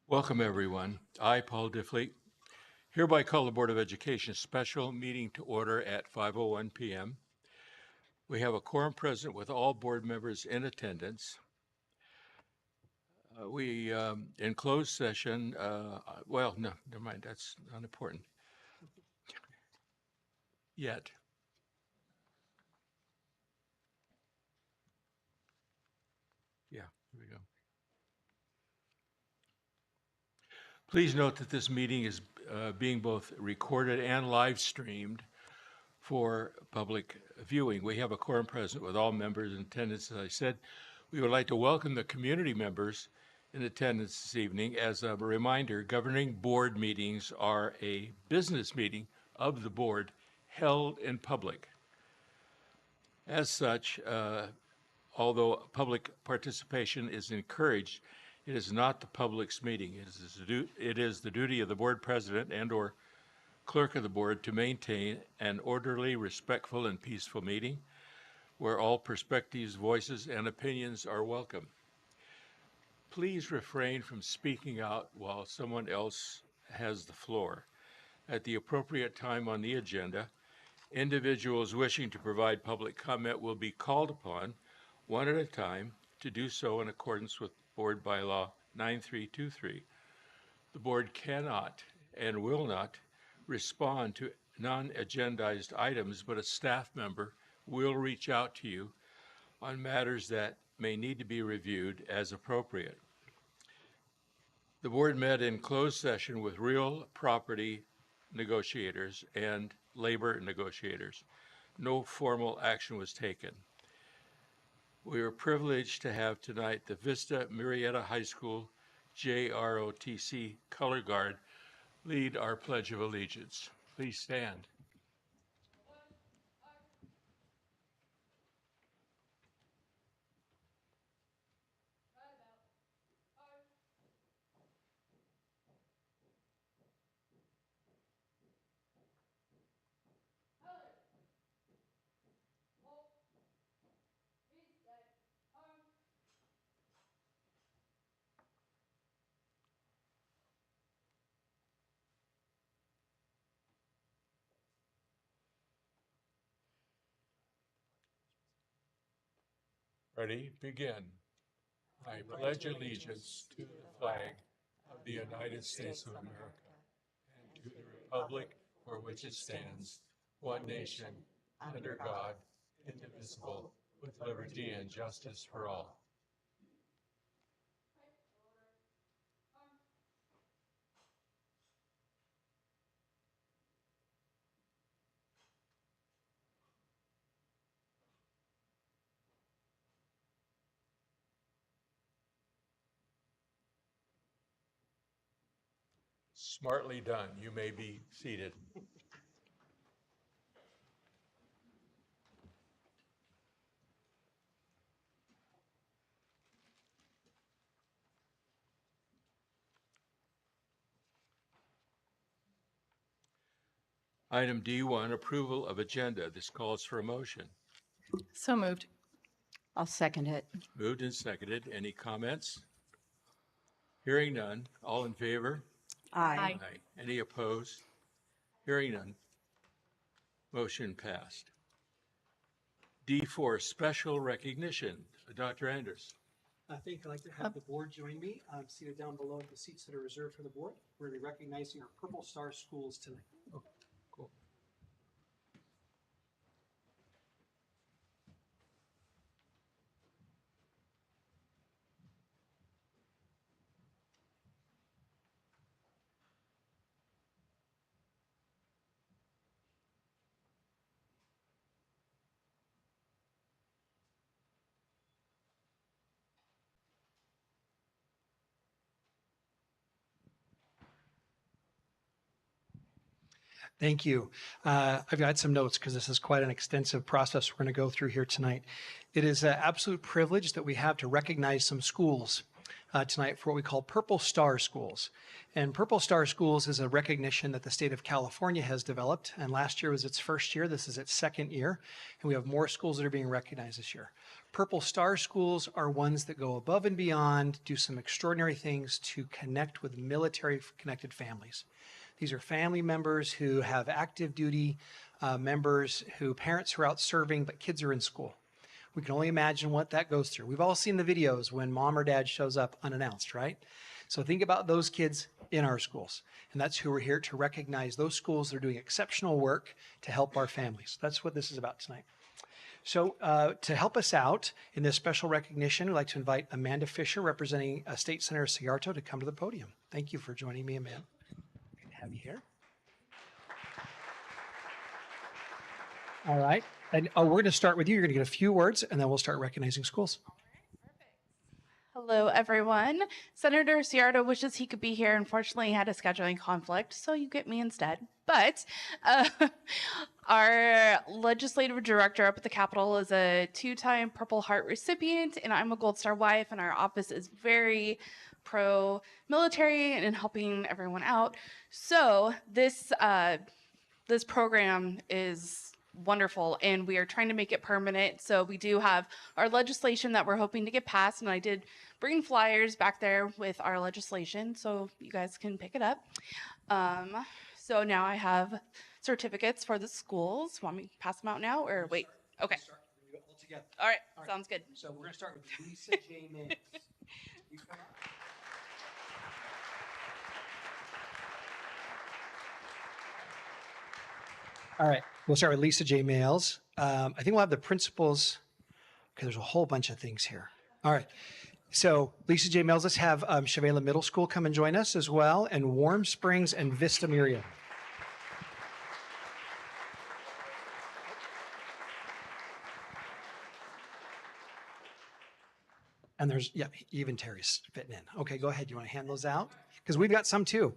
Welcome, everyone. I, Paul Diffley, hereby call the Board of Education special meeting to order at 5:01 p.m. We have a quorum present with all board members in attendance. In closed session, well, no, never mind, that's not important yet. Yeah, here we go. Please note that this meeting is being both recorded and live streamed for public viewing. We have a quorum present with all members in attendance. As I said, we would like to welcome the community members in attendance this evening. As a reminder, governing board meetings are a business meeting of the board held in public. As such, although public participation is encouraged, it is not the public's meeting. It is the duty of the board president and/or clerk of the board to maintain an orderly, respectful, and peaceful meeting where all perspectives, voices, and opinions are welcome. Please refrain from speaking out while someone else has the floor. At the appropriate time on the agenda, individuals wishing to provide public comment will be called upon one at a time to do so in accordance with Board Bylaw 9323. The board cannot and will not respond to non-agendized items, but a staff member will reach out to you on matters that may need to be reviewed as appropriate. The board met in closed session with real property negotiators and labor negotiators. No formal action was taken. We are privileged to have tonight the Vista Murrieta High School JROTC Color Guard lead our Pledge of Allegiance. Please stand. Ready? Begin. I pledge allegiance to the flag of the United States of America and to the republic for which it stands, one nation, under God, indivisible, with liberty and justice for all. Smartly done. You may be seated. Item D1, approval of agenda. This calls for a motion. So moved. I'll second it. Moved and seconded. Any comments? Hearing none. All in favor? Aye. Aye. Any opposed? Hearing none. Motion passed. D4, special recognition. Dr. Anders. I think I'd like to have the board join me. I'm seated down below the seats that are reserved for the board. We're going to be recognizing our Purple Star schools tonight. Cool. Thank you. I've got some notes because this is quite an extensive process we're going to go through here tonight. It is an absolute privilege that we have to recognize some schools tonight for what we call Purple Star Schools. And Purple Star Schools is a recognition that the state of California has developed. And last year was its first year. This is its second year. And we have more schools that are being recognized this year. Purple Star Schools are ones that go above and beyond, do some extraordinary things to connect with military-connected families. These are family members who have active duty members, parents who are out serving, but kids are in school. We can only imagine what that goes through. We've all seen the videos when mom or dad shows up unannounced, right? So think about those kids in our schools. And that's who we're here to recognize, those schools that are doing exceptional work to help our families. That's what this is about tonight. So to help us out in this special recognition, I'd like to invite Amanda Fisher, representing State Senator Ciarto, to come to the podium. Thank you for joining me, Amanda. Good to have you here. All right. And we're going to start with you. You're going to get a few words, and then we'll start recognizing schools. Hello, everyone. Senator Ciarto wishes he could be here. Unfortunately, he had a scheduling conflict, so you get me instead. But our legislative director up at the Capitol is a 2-time Purple Heart recipient, and I'm a Gold Star wife, and our office is very pro-military and in helping everyone out. So this program is wonderful, and we are trying to make it permanent. So we do have our legislation that we're hoping to get passed, and I did bring flyers back there with our legislation so you guys can pick it up. So now I have certificates for the schools. Want me to pass them out now or wait? Okay. All together. All right. Sounds good. So we're going to start with Lisa J. Mays. You come up. All right, we'll start with Lisa J. Males. I think we'll have the principals, because there's a whole bunch of things here. All right, so Lisa J. Males, let's have Chavela Middle School come and join us as well, and Warm Springs and Vista Murrieta. And there's, yeah, even Terry's fitting in. Okay, go ahead. You want to hand those out? Because we've got some too.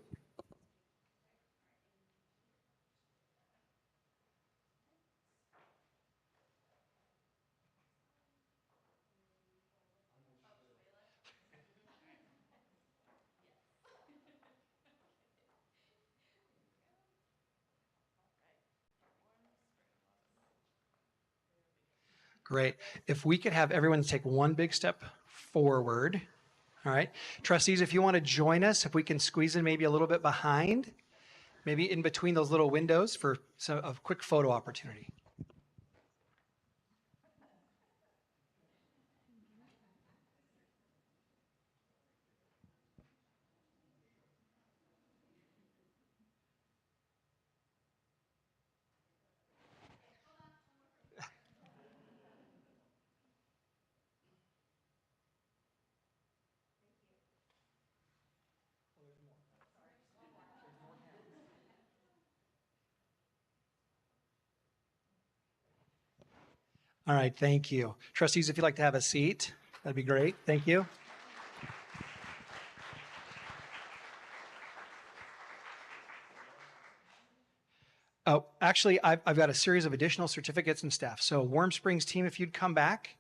Great. If we could have everyone take one big step forward. All right. Trustees, if you want to join us, if we can squeeze in maybe a little bit behind, maybe in between those little windows for a quick photo opportunity. All right, thank you. Trustees, if you'd like to have a seat, that'd be great. Thank you. Oh, actually, I've got a series of additional certificates and staff. So Warm Springs team, if you'd come back.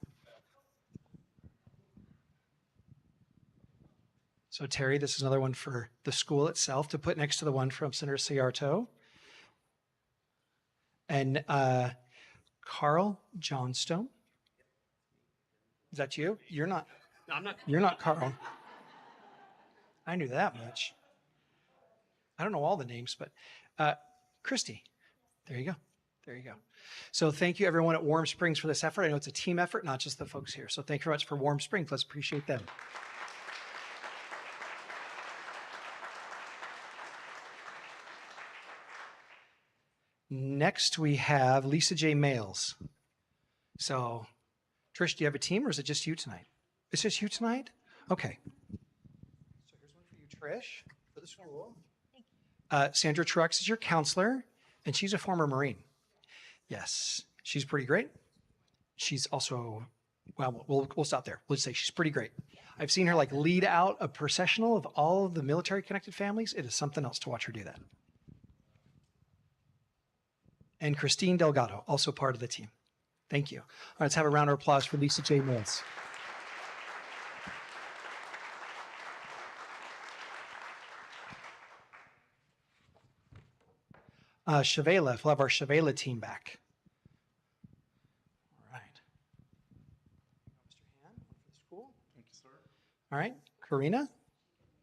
So Terry, this is another one for the school itself to put next to the one from Senator Ciarto. And Carl Johnstone. Is that you? You're not. No, I'm not. You're not Carl. I knew that much. I don't know all the names, but Christy. There you go. There you go. So thank you everyone at Warm Springs for this effort. I know it's a team effort, not just the folks here. So thank you very much for Warm Springs. Let's appreciate them. Next, we have Lisa J. Males. So, Trish, do you have a team or is it just you tonight? It's just you tonight? Okay. So here's one for you, Trish, for the school. Sandra Trucks is your counselor, and she's a former Marine. Yes, she's pretty great. She's also, well, we'll stop there. We'll just say she's pretty great. I've seen her like lead out a processional of all of the military-connected families. It is something else to watch her do that. And Christine Delgado, also part of the team. Thank you. All right, let's have a round of applause for Lisa J. Mills. Shavela, if we'll have our Shavela team back. All right. Mr. Han, one for the school. Thank you, sir. All right. Karina?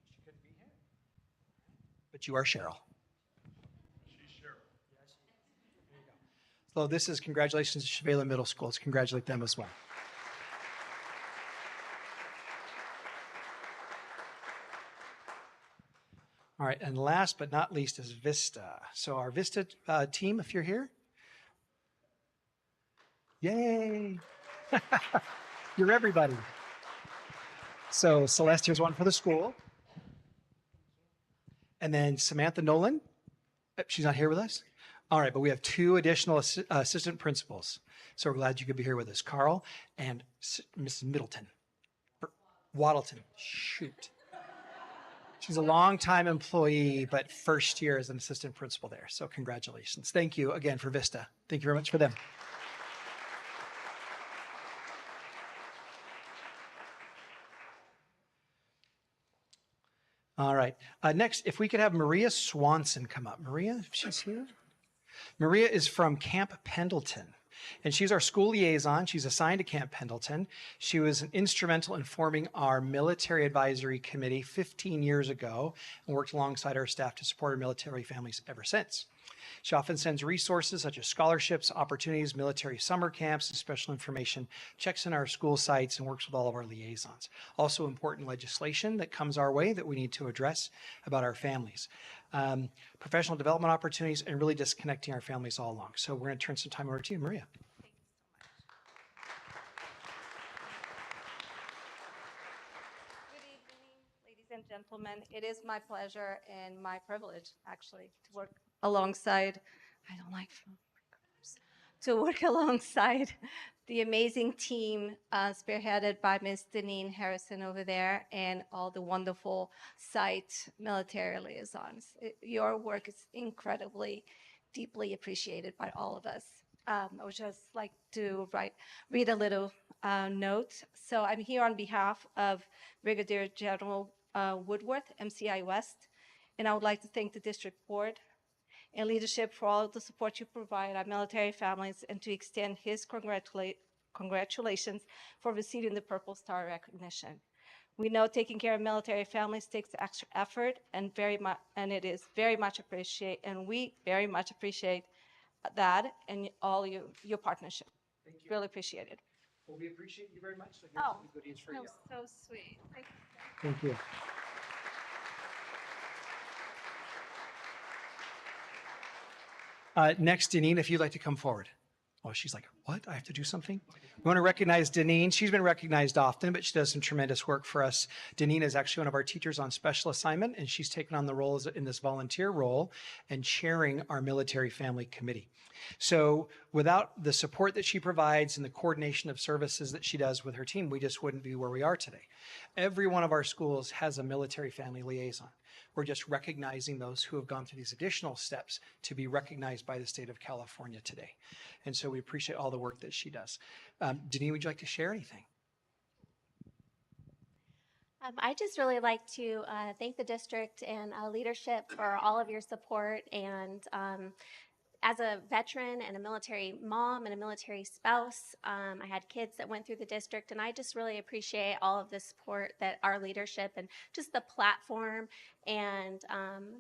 She couldn't be here. But you are Cheryl. She's Cheryl. There you go. So this is congratulations to Shavela Middle School. Let's congratulate them as well. All right, and last but not least is Vista. So our Vista team, if you're here. Yay! You're everybody. So Celeste, here's one for the school. And then Samantha Nolan. She's not here with us? All right, but we have two additional assistant principals. So we're glad you could be here with us. Carl and Mrs. Middleton. Waddleton. Shoot. She's a longtime employee, but first year as an assistant principal there. So congratulations. Thank you again for Vista. Thank you very much for them. All right. Next, if we could have Maria Swanson come up. Maria, if she's here. Maria is from Camp Pendleton, and she's our school liaison. She's assigned to Camp Pendleton. She was instrumental in forming our military advisory committee 15 years ago and worked alongside our staff to support our military families ever since. She often sends resources such as scholarships, opportunities, military summer camps, and special information, checks in our school sites, and works with all of our liaisons. Also important legislation that comes our way that we need to address about our families. Professional development opportunities, and really just connecting our families all along. So we're going to turn some time over to you, Maria. Good evening, ladies and gentlemen. It is my pleasure and my privilege, actually, to work alongside, I don't like flowers, to work alongside the amazing team spearheaded by Ms. Deneen Harrison over there and all the wonderful site military liaisons. Your work is incredibly, deeply appreciated by all of us. I would just like to read a little note. So I'm here on behalf of Brigadier General Woodworth, MCI West, and I would like to thank the district board and leadership for all of the support you provide our military families and to extend his congratulations for receiving the Purple Star recognition. We know taking care of military families takes extra effort and it is very much appreciated, and we very much appreciate that and all your partnership. Thank you. Really appreciate it. Well, we appreciate you very much. So here's Oh, some goodies for that you. was so sweet. Thank you. Thank you. Next, Deneen, if you'd like to come forward. Oh, she's like, what? I have to do something? We want to recognize Deneen. She's been recognized often, but she does some tremendous work for us. Deneen is actually one of our teachers on special assignment, and she's taken on the role in this volunteer role and chairing our military family committee. So without the support that she provides and the coordination of services that she does with her team, we just wouldn't be where we are today. Every one of our schools has a military family liaison. We're just recognizing those who have gone through these additional steps to be recognized by the state of California today. And so we appreciate all the work that she does. Deneen, would you like to share anything? I just really like to thank the district and leadership for all of your support. And as a veteran and a military mom and a military spouse, I had kids that went through the district, and I just really appreciate all of the support that our leadership and just the platform and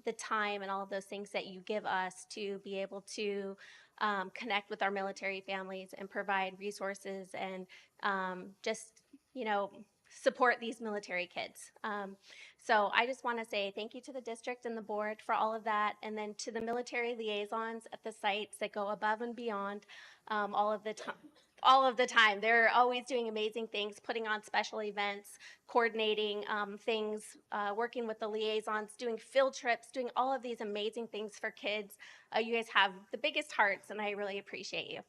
the time and all of those things that you give us to be able to connect with our military families and provide resources and just, support these military kids. So I just want to say thank you to the district and the board for all of that, and then to the military liaisons at the sites that go above and beyond all of the time. They're always doing amazing things, putting on special events, coordinating things, working with the liaisons, doing field trips, doing all of these amazing things for kids. You guys have the biggest hearts, and I really appreciate you.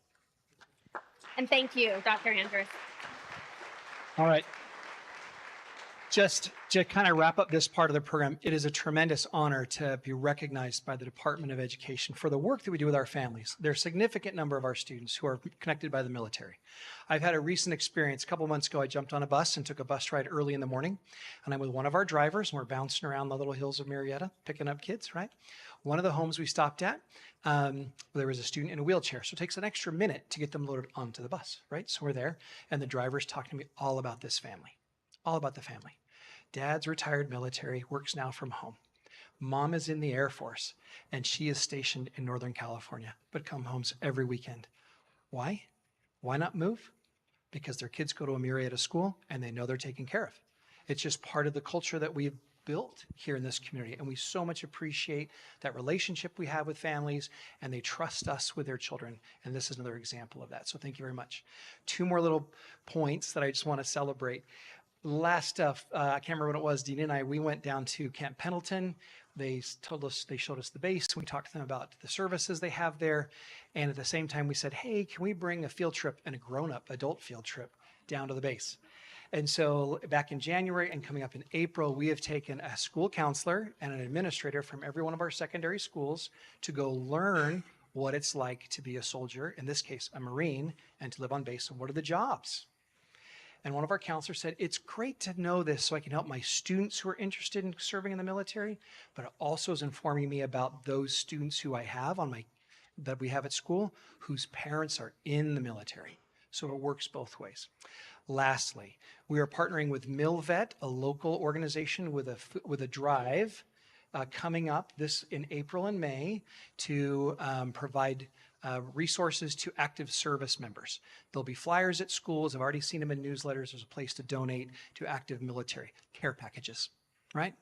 And thank you, Dr. Andrews. All right. just to kind of wrap up this part of the program, it is a tremendous honor to be recognized by the Department of Education for the work that we do with our families. There are a significant number of our students who are connected by the military. I've had a recent experience. A couple months ago, I jumped on a bus and took a bus ride early in the morning, and I'm with one of our drivers, and we're bouncing around the little hills of Murrieta, picking up kids, right? One of the homes we stopped at, there was a student in a wheelchair, so it takes an extra minute to get them loaded onto the bus, right? So we're there, and the driver's talking to me all about this family. All about the family. Dad's retired military, works now from home. Mom is in the Air Force, and she is stationed in Northern California, but comes home every weekend. Why? Why not move? Because their kids go to a Murrieta school, and they know they're taken care of. It's just part of the culture that we've built here in this community, and we so much appreciate that relationship we have with families, and they trust us with their children, and this is another example of that. So thank you very much. Two more little points that I just want to celebrate. Last stuff, I can't remember what it was. Dean and I, we went down to Camp Pendleton. They showed us the base. We talked to them about the services they have there. And at the same time, we said, hey, can we bring a field trip and a grown-up adult field trip down to the base? And so back in January and coming up in April, we have taken a school counselor and an administrator from every one of our secondary schools to go learn what it's like to be a soldier, in this case, a Marine, and to live on base. And what are the jobs? And one of our counselors said, it's great to know this so I can help my students who are interested in serving in the military, but it also is informing me about those students who I have that we have at school whose parents are in the military. So it works both ways. Lastly, we are partnering with MilVet, a local organization with a drive coming up this in April and May to provide resources to active service members. There'll be flyers at schools. I've already seen them in newsletters. There's a place to donate to active military care packages, right?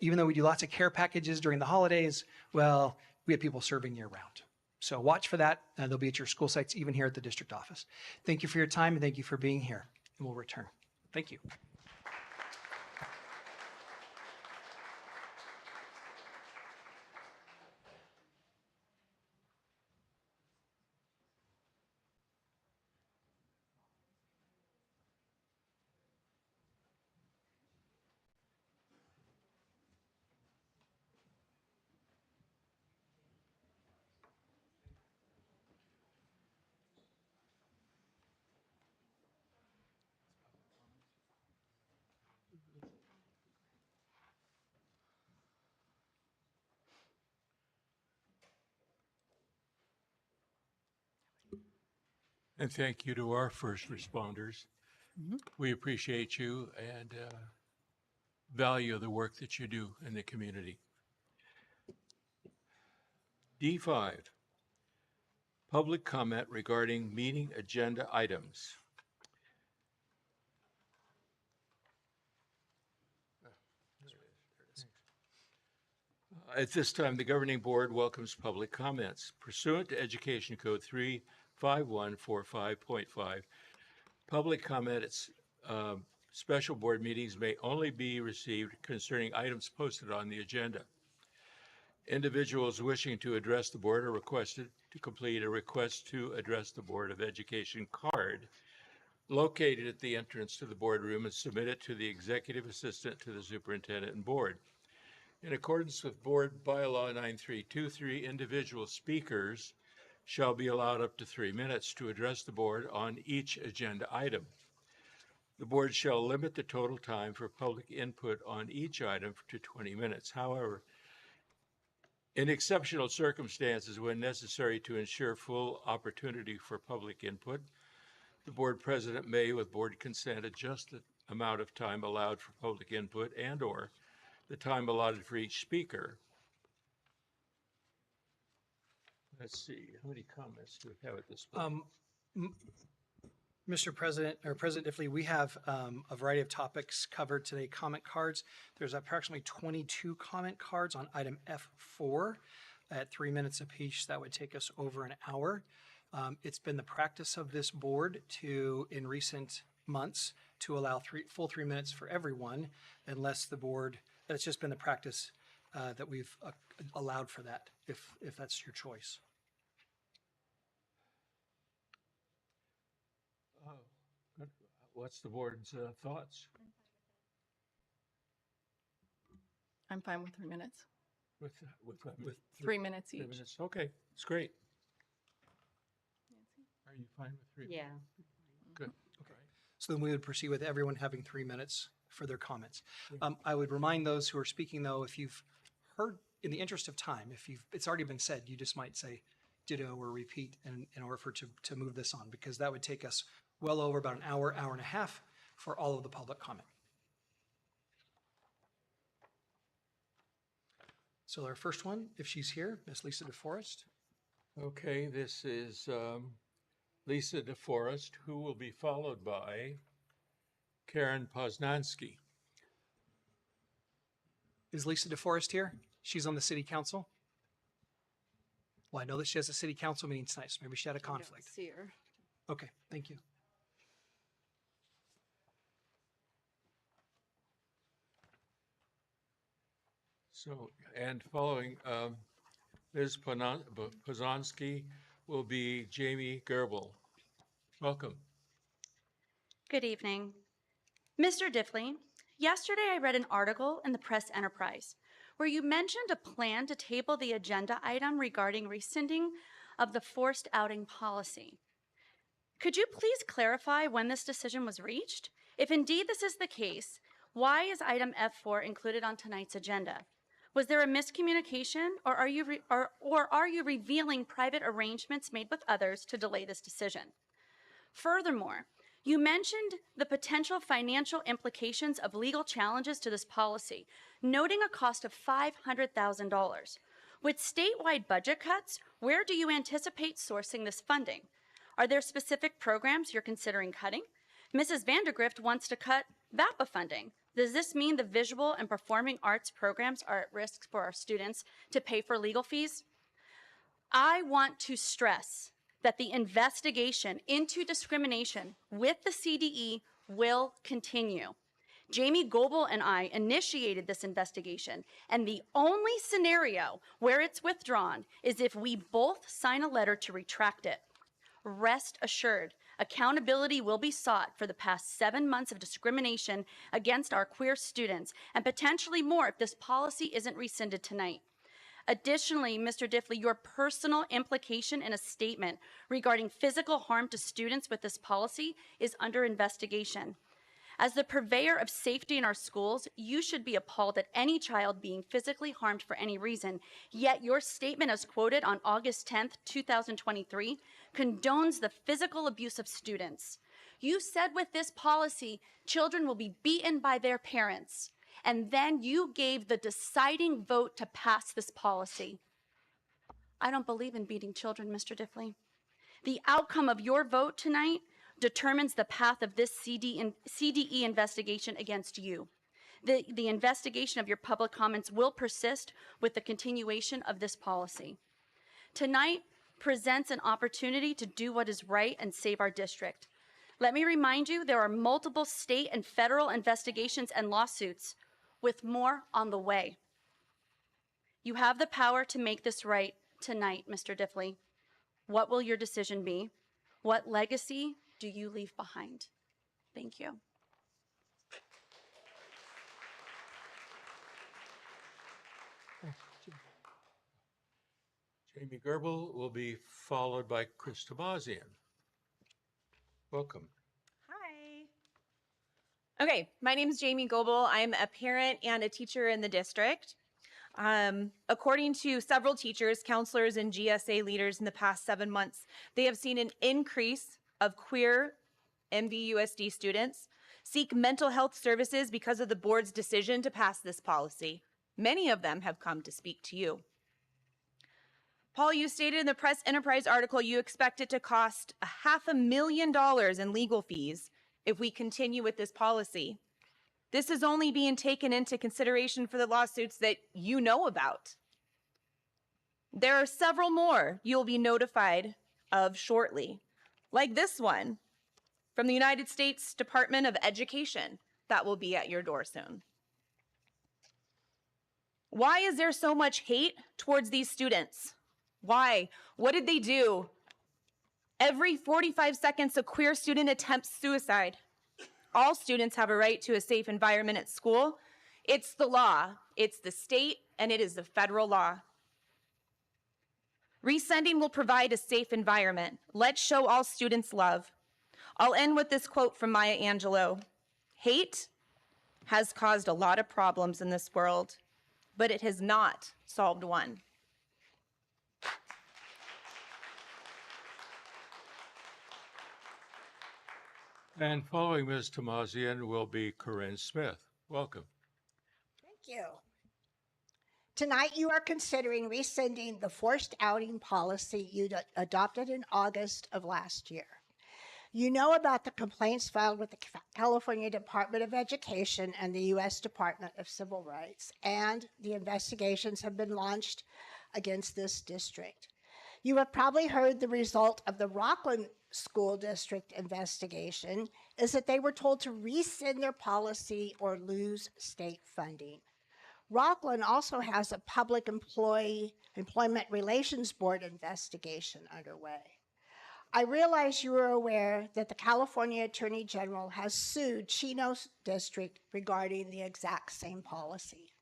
Even though we do lots of care packages during the holidays, well, we have people serving year round. So watch for that. They'll be at your school sites, even here at the district office. Thank you for your time, and thank you for being here. And we'll return. Thank you. And thank you to our first responders. We appreciate you and value the work that you do in the community. D5, public comment regarding meeting agenda items. At this time, the governing board welcomes public comments. Pursuant to Education Code 35145.5, public comment at special board meetings may only be received concerning items posted on the agenda. Individuals wishing to address the board are requested to complete a request to address the Board of Education card located at the entrance to the boardroom and submit it to the executive assistant to the superintendent and board. In accordance with Board Bylaw 9323, individual speakers shall be allowed up to 3 minutes to address the board on each agenda item. The board shall limit the total time for public input on each item to 20 minutes. However, in exceptional circumstances, when necessary to ensure full opportunity for public input, the board president may, with board consent, adjust the amount of time allowed for public input and/or the time allotted for each speaker. Let's see, how many comments do we have at this point? Mr. President, or President Diffley, we have a variety of topics covered today, comment cards. There's approximately 22 comment cards on item F4 at 3 minutes apiece. That would take us over an hour. It's been the practice of this board in recent months, to allow full 3 minutes for everyone, unless the board, it's just been the practice that we've allowed for that, if that's your choice. What's the board's thoughts? I'm fine with 3 minutes. With 3 minutes 3 each. minutes, okay, it's great. Are you fine with 3 minutes? Yeah. Good. Okay. So then we would proceed with everyone having 3 minutes for their comments. I would remind those who are speaking, though, if you've heard, in the interest of time, it's already been said, you just might say ditto or repeat in order to move this on, because that would take us well over about an hour, hour and a half for all of the public comment. So our first one, if she's here, Miss Lisa DeForest. Okay, this is Lisa DeForest, who will be followed by Karen Poznansky. Is Lisa DeForest here? She's on the city council. Well, I know that she has a city council meeting tonight, so maybe she had a conflict. See her. Okay, thank you. So, and following Ms. Poznansky will be Jamie Gerbel. Welcome. Good evening. Mr. Diffley, yesterday I read an article in the Press Enterprise where you mentioned a plan to table the agenda item regarding rescinding of the forced outing policy. Could you please clarify when this decision was reached? If indeed this is the case, why is item F4 included on tonight's agenda? Was there a miscommunication, or are you revealing private arrangements made with others to delay this decision? Furthermore, you mentioned the potential financial implications of legal challenges to this policy, noting a cost of $500,000. With statewide budget cuts, where do you anticipate sourcing this funding? Are there specific programs you're considering cutting? Mrs. Vandergrift wants to cut VAPA funding. Does this mean the visual and performing arts programs are at risk for our students to pay for legal fees? I want to stress that the investigation into discrimination with the CDE will continue. Jamie Goebel and I initiated this investigation, and the only scenario where it's withdrawn is if we both sign a letter to retract it. Rest assured, accountability will be sought for the past 7 months of discrimination against our queer students, and potentially more if this policy isn't rescinded tonight. Additionally, Mr. Diffley, your personal implication in a statement regarding physical harm to students with this policy is under investigation. As the purveyor of safety in our schools, you should be appalled at any child being physically harmed for any reason, yet your statement as quoted on August 10th, 2023, condones the physical abuse of students. You said with this policy, children will be beaten by their parents, and then you gave the deciding vote to pass this policy. I don't believe in beating children, Mr. Diffley. The outcome of your vote tonight determines the path of this CDE investigation against you. The investigation of your public comments will persist with the continuation of this policy. Tonight presents an opportunity to do what is right and save our district. Let me remind you, there are multiple state and federal investigations and lawsuits, with more on the way. You have the power to make this right tonight, Mr. Diffley. What will your decision be? What legacy do you leave behind? Thank you. Jamie Gerbel will be followed by Chris Tabazian. Welcome. Hi. Okay, my name is Jamie Goebel. I'm a parent and a teacher in the district. According to several teachers, counselors, and GSA leaders in the past 7 months, they have seen an increase of queer MVUSD students seek mental health services because of the board's decision to pass this policy. Many of them have come to speak to you. Paul, you stated in the Press Enterprise article you expect it to cost $500,000 in legal fees if we continue with this policy. This is only being taken into consideration for the lawsuits that you know about. There are several more you'll be notified of shortly, like this one from the United States Department of Education that will be at your door soon. Why is there so much hate towards these students? Why? What did they do? Every 45 seconds, a queer student attempts suicide. All students have a right to a safe environment at school. It's the law. It's the state and it is the federal law. Resending will provide a safe environment. Let's show all students love. I'll end with this quote from Maya Angelou. Hate has caused a lot of problems in this world, but it has not solved one. And following Ms. Tamazian will be Corinne Smith. Welcome. Thank you. Tonight, you are considering rescinding the forced outing policy you adopted in August of last year. You know about the complaints filed with the California Department of Education and the U.S. Department of Civil Rights, and the investigations have been launched against this district. You have probably heard the result of the Rockland School District investigation is that they were told to rescind their policy or lose state funding. Rockland also has a public employment relations board investigation underway. I realize you are aware that the California Attorney General has sued Chino's district regarding the exact same policy.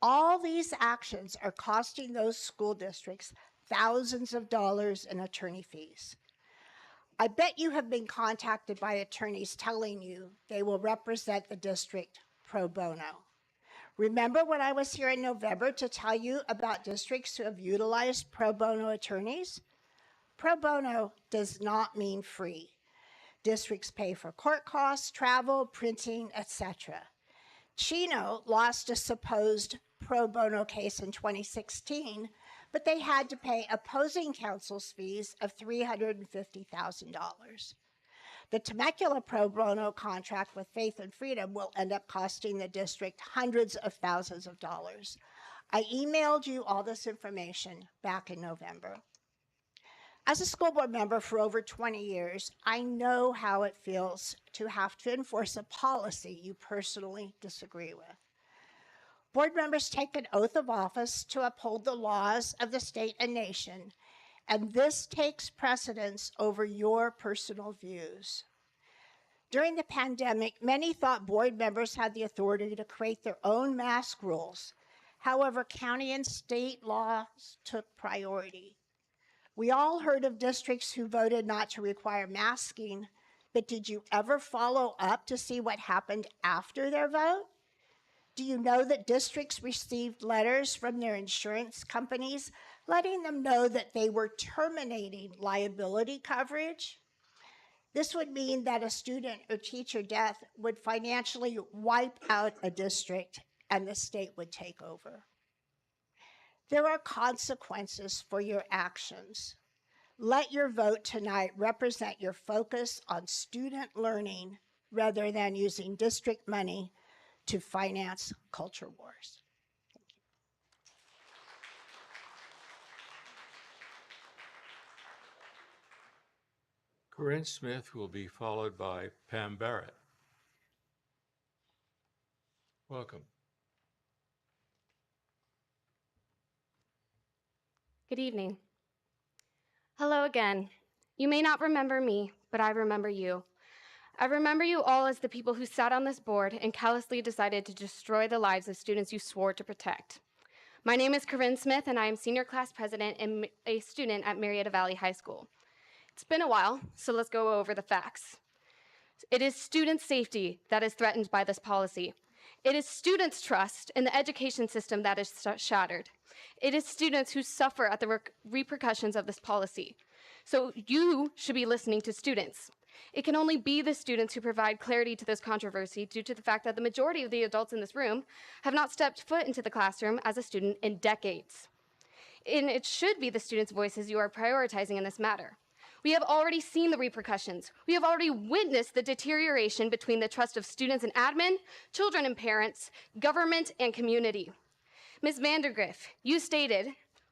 All these actions are costing those school districts thousands of dollars in attorney fees. I bet you have been contacted by attorneys telling you they will represent the district pro bono. Remember when I was here in November to tell you about districts who have utilized pro bono attorneys? Pro bono does not mean free. Districts pay for court costs, travel, printing, etc. Chino lost a supposed pro bono case in 2016, but they had to pay opposing counsel's fees of $350,000. The Temecula pro bono contract with Faith and Freedom will end up costing the district hundreds of thousands of dollars. I emailed you all this information back in November. As a school board member for over 20 years, I know how it feels to have to enforce a policy you personally disagree with. Board members take an oath of office to uphold the laws of the state and nation, and this takes precedence over your personal views. During the pandemic, many thought board members had the authority to create their own mask rules. However, county and state laws took priority. We all heard of districts who voted not to require masking, but did you ever follow up to see what happened after their vote? Do you know that districts received letters from their insurance companies letting them know that they were terminating liability coverage? This would mean that a student or teacher death would financially wipe out a district and the state would take over. There are consequences for your actions. Let your vote tonight represent your focus on student learning rather than using district money to finance culture wars. Corinne Smith will be followed by Pam Barrett. Welcome. Good evening. Hello again. You may not remember me, but I remember you. I remember you all as the people who sat on this board and callously decided to destroy the lives of students you swore to protect. My name is Corinne Smith, and I am senior class president and a student at Murrieta Valley High School. It's been a while, so let's go over the facts. It is student safety that is threatened by this policy. It is students' trust in the education system that is shattered. It is students who suffer at the repercussions of this policy. So you should be listening to students. It can only be the students who provide clarity to this controversy due to the fact that the majority of the adults in this room have not stepped foot into the classroom as a student in decades. And it should be the students' voices you are prioritizing in this matter. We have already seen the repercussions. We have already witnessed the deterioration between the trust of students and admin, children and parents, government and community. Ms. Vandergriff, you stated,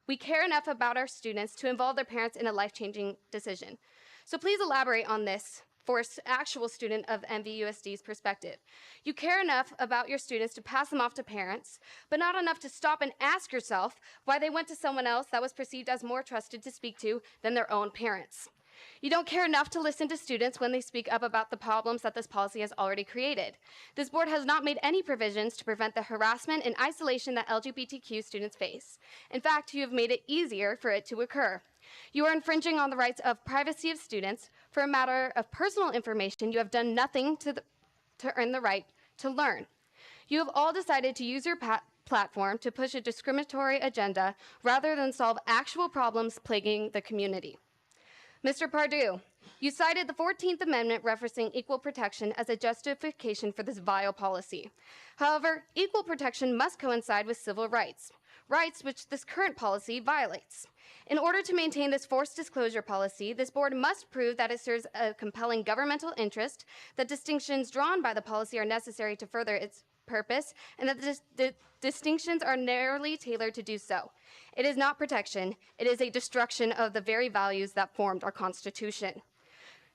we care enough about our students to involve their parents in a life-changing decision. So please elaborate on this for an actual student of MVUSD's perspective. You care enough about your students to pass them off to parents, but not enough to stop and ask yourself why they went to someone else that was perceived as more trusted to speak to than their own parents. You don't care enough to listen to students when they speak up about the problems that this policy has already created. This board has not made any provisions to prevent the harassment and isolation that LGBTQ students face. In fact, you have made it easier for it to occur. You are infringing on the rights of privacy of students. For a matter of personal information, you have done nothing to earn the right to learn. You have all decided to use your platform to push a discriminatory agenda rather than solve actual problems plaguing the community. Mr. Pardue, you cited the 14th Amendment referencing equal protection as a justification for this vile policy. However, equal protection must coincide with civil rights, rights which this current policy violates. In order to maintain this forced disclosure policy, this board must prove that it serves a compelling governmental interest, that distinctions drawn by the policy are necessary to further its purpose, and that the distinctions are narrowly tailored to do so. It is not protection, it is a destruction of the very values that formed our Constitution.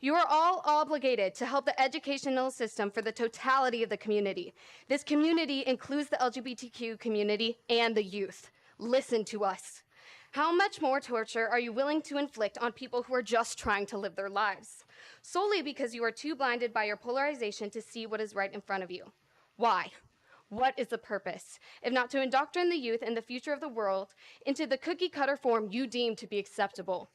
You are all obligated to help the educational system for the totality of the community. This community includes the LGBTQ community and the youth. Listen to us. How much more torture are you willing to inflict on people who are just trying to live their lives? Solely because you are too blinded by your polarization to see what is right in front of you. Why? What is the purpose, if not to indoctrinate the youth and the future of the world into the cookie-cutter form you deem to be acceptable?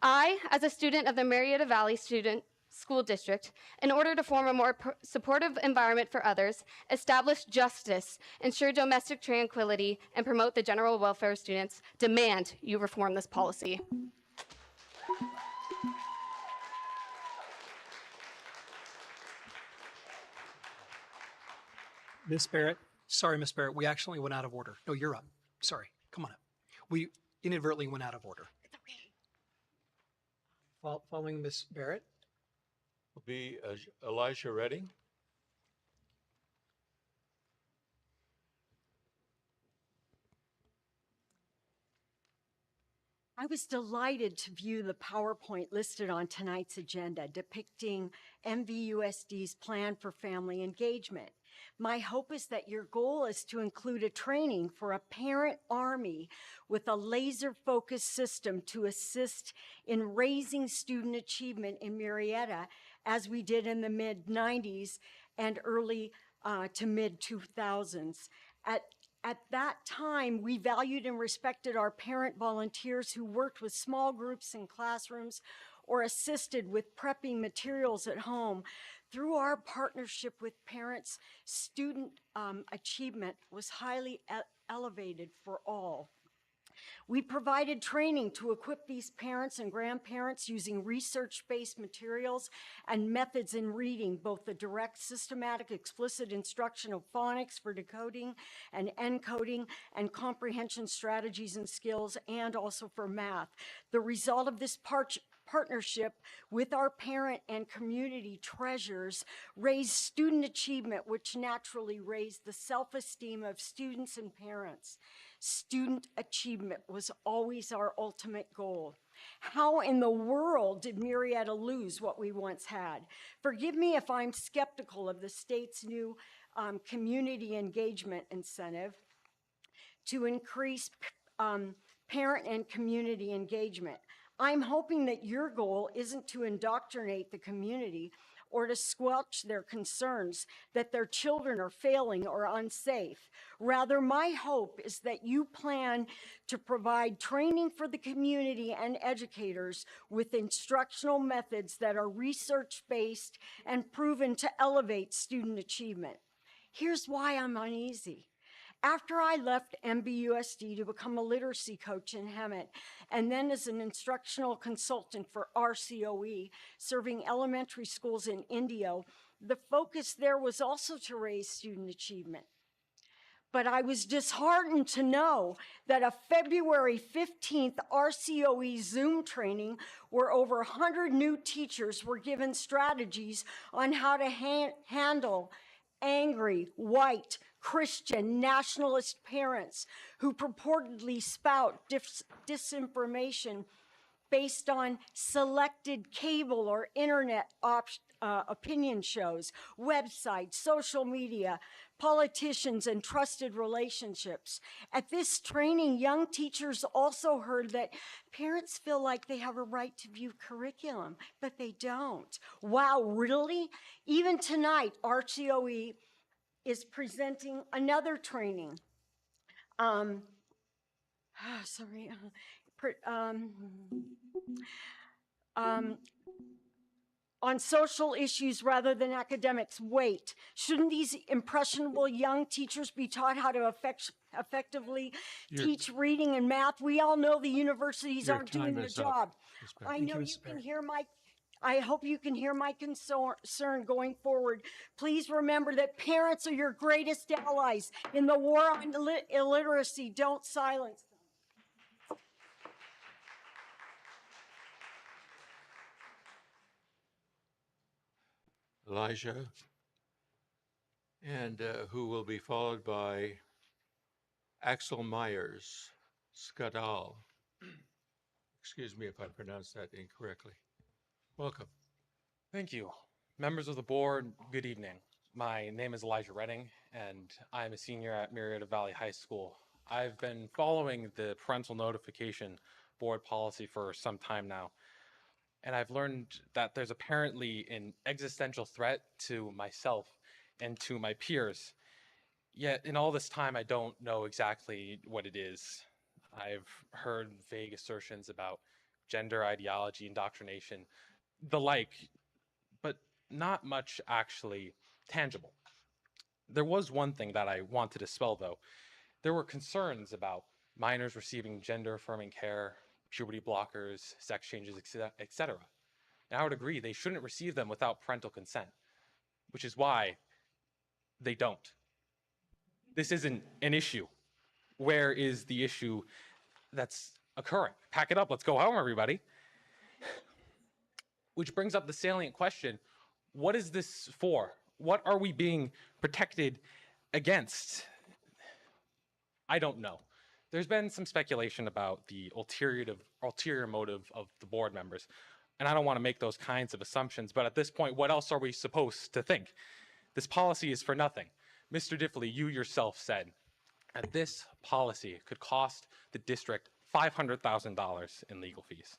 I, as a student of the Murrieta Valley Student School District, in order to form a more supportive environment for others, establish justice, ensure domestic tranquility, and promote the general welfare of students, demand you reform this policy. Miss Barrett, sorry, Miss Barrett, we actually went out of order. No, you're up. Sorry, come on up. We inadvertently went out of order. It's okay. Following Miss Barrett, Will be Elijah Redding. I was delighted to view the PowerPoint listed on tonight's agenda depicting MVUSD's plan for family engagement. My hope is that your goal is to include a training for a parent army with a laser-focused system to assist in raising student achievement in Murrieta, as we did in the mid-90s and early to mid-2000s. At that time, we valued and respected our parent volunteers who worked with small groups in classrooms or assisted with prepping materials at home. Through our partnership with parents, student achievement was highly elevated for all. We provided training to equip these parents and grandparents using research-based materials and methods in reading, both the direct, systematic, explicit instruction of phonics for decoding and encoding and comprehension strategies and skills, and also for math. The result of this partnership with our parent and community treasures raised student achievement, which naturally raised the self-esteem of students and parents. Student achievement was always our ultimate goal. How in the world did Murrieta lose what we once had? Forgive me if I'm skeptical of the state's new community engagement incentive to increase parent and community engagement. I'm hoping that your goal isn't to indoctrinate the community or to squelch their concerns that their children are failing or unsafe. Rather, my hope is that you plan to provide training for the community and educators with instructional methods that are research-based and proven to elevate student achievement. Here's why I'm uneasy. After I left MBUSD to become a literacy coach in Hemet, and then as an instructional consultant for RCOE, serving elementary schools in Indio, the focus there was also to raise student achievement. But I was disheartened to know that a February 15th RCOE Zoom training where over 100 new teachers were given strategies on how to handle angry, white, Christian nationalist parents who purportedly spout disinformation based on selected cable or internet opinion shows, websites, social media, politicians, and trusted relationships. At this training, young teachers also heard that parents feel like they have a right to view curriculum, but they don't. Wow, really? Even tonight, RCOE is presenting another training. Sorry. On social issues rather than academics. Wait, shouldn't these impressionable young teachers be taught how to effectively teach reading and math? We all know the universities Your aren't doing time their is up, job. Ms. Beck. I know you can hear I hope you can hear my concern going forward. Please remember that parents are your greatest allies in the war on illiteracy. Don't silence them. Elijah, and who will be followed by Axel Myers, Skadal. Excuse me if I pronounced that incorrectly. Welcome. Thank you. Members of the board, good evening. My name is Elijah Redding, and I'm a senior at Murrieta Valley High School. I've been following the parental notification board policy for some time now, and I've learned that there's apparently an existential threat to myself and to my peers. Yet in all this time, I don't know exactly what it is. I've heard vague assertions about gender ideology, indoctrination, the like, but not much actually tangible. There was one thing that I want to dispel, though. There were concerns about minors receiving gender-affirming care, puberty blockers, sex changes, etc. And I would agree they shouldn't receive them without parental consent, which is why they don't. This isn't an issue. Where is the issue that's occurring? Pack it up, let's go home, everybody. Which brings up the salient question, what is this for? What are we being protected against? I don't know. There's been some speculation about the ulterior motive of the board members, and I don't want to make those kinds of assumptions, but at this point, what else are we supposed to think? This policy is for nothing. Mr. Diffley, you yourself said that this policy could cost the district $500,000 in legal fees.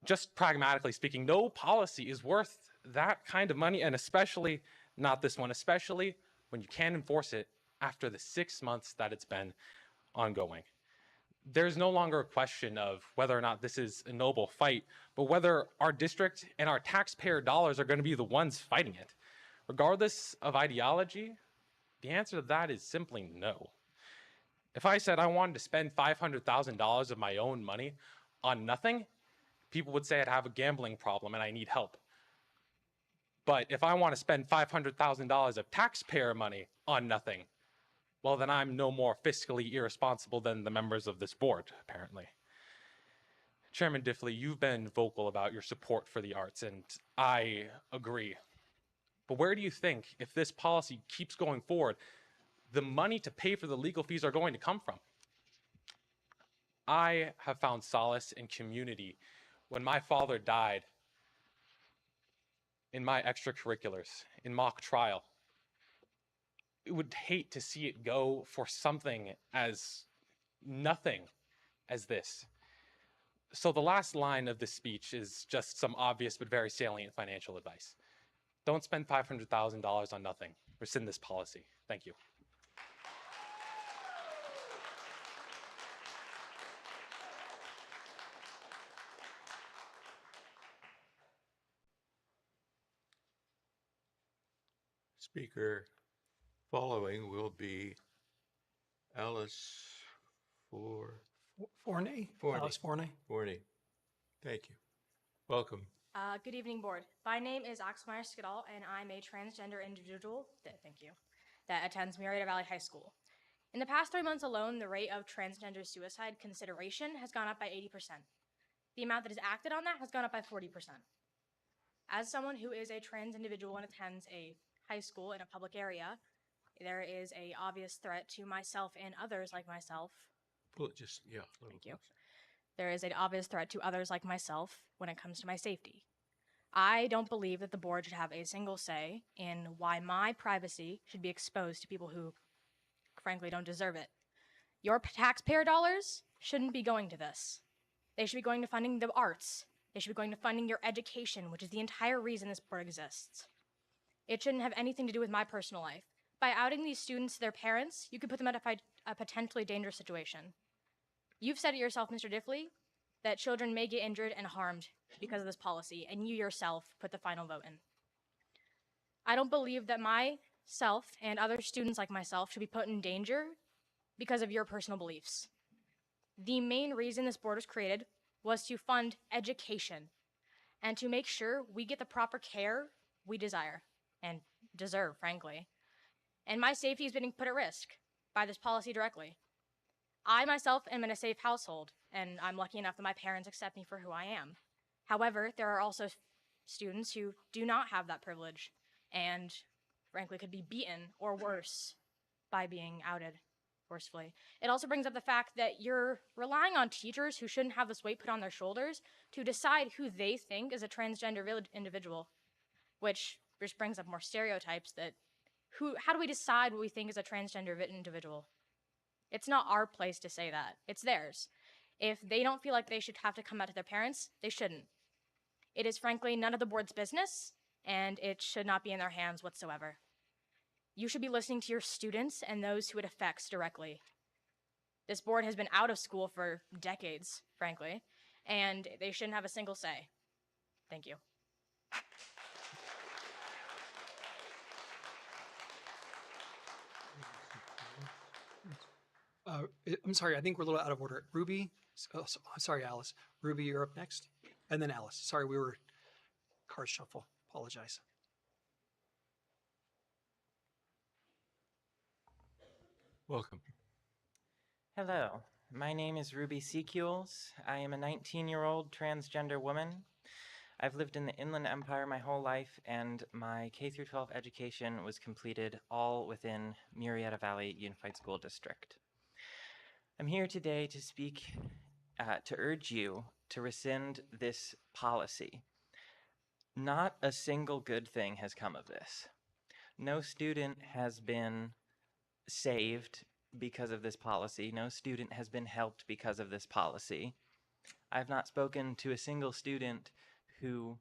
Just pragmatically speaking, no policy is worth that kind of money, and especially not this one, especially when you can't enforce it after the 6 months that it's been ongoing. There's no longer a question of whether or not this is a noble fight, but whether our district and our taxpayer dollars are going to be the ones fighting it. Regardless of ideology, the answer to that is simply no. If I said I wanted to spend $500,000 of my own money on nothing, people would say I'd have a gambling problem and I need help. But if I want to spend $500,000 of taxpayer money on nothing, well, then I'm no more fiscally irresponsible than the members of this board, apparently. Chairman Diffley, you've been vocal about your support for the arts, and I agree. But where do you think, if this policy keeps going forward, the money to pay for the legal fees are going to come from? I have found solace in community. When my father died, in my extracurriculars, in mock trial, I would hate to see it go for something as nothing as this. So the last line of this speech is just some obvious but very salient financial advice. Don't spend $500,000 on nothing. Rescind this policy. Thank you. Speaker following will be Alice Forney. Alice Forney. Forney. Thank you. Welcome. Good evening, board. My name is Axel Skidal, and I'm a transgender individual, thank you, that attends Murrieta Valley High School. In the past 3 months alone, the rate of transgender suicide consideration has gone up by 80%. The amount that is acted on that has gone up by 40%. As someone who is a trans individual and attends a high school in a public area, there is an obvious threat to myself and others like myself. Pull it just, yeah. Thank you. There is an obvious threat to others like myself when it comes to my safety. I don't believe that the board should have a single say in why my privacy should be exposed to people who, frankly, don't deserve it. Your taxpayer dollars shouldn't be going to this. They should be going to funding the arts. They should be going to funding your education, which is the entire reason this board exists. It shouldn't have anything to do with my personal life. By outing these students to their parents, you could put them at a potentially dangerous situation. You've said it yourself, Mr. Diffley, that children may get injured and harmed because of this policy, and you yourself put the final vote in. I don't believe that myself and other students like myself should be put in danger because of your personal beliefs. The main reason this board was created was to fund education and to make sure we get the proper care we desire and deserve, frankly. And my safety is being put at risk by this policy directly. I myself am in a safe household, and I'm lucky enough that my parents accept me for who I am. However, there are also students who do not have that privilege and, frankly, could be beaten or worse by being outed forcefully. It also brings up the fact that you're relying on teachers who shouldn't have this weight put on their shoulders to decide who they think is a transgender individual, which just brings up more stereotypes that how do we decide what we think is a transgender individual? It's not our place to say that. It's theirs. If they don't feel like they should have to come out to their parents, they shouldn't. It is frankly none of the board's business, and it should not be in their hands whatsoever. You should be listening to your students and those who it affects directly. This board has been out of school for decades, frankly, and they shouldn't have a single say. Thank you. I'm sorry, I think we're a little out of order. Ruby, sorry, Alice. Ruby, you're up next. And then Alice. Sorry, we were card shuffle. Apologize. Welcome. Hello, my name is Ruby Secules. I am a 19-year-old transgender woman. I've lived in the Inland Empire my whole life, and my K-12 education was completed all within Murrieta Valley Unified School District. I'm here today to speak, to urge you to rescind this policy. Not a single good thing has come of this. No student has been saved because of this policy. No student has been helped because of this policy. I've not spoken to a single student who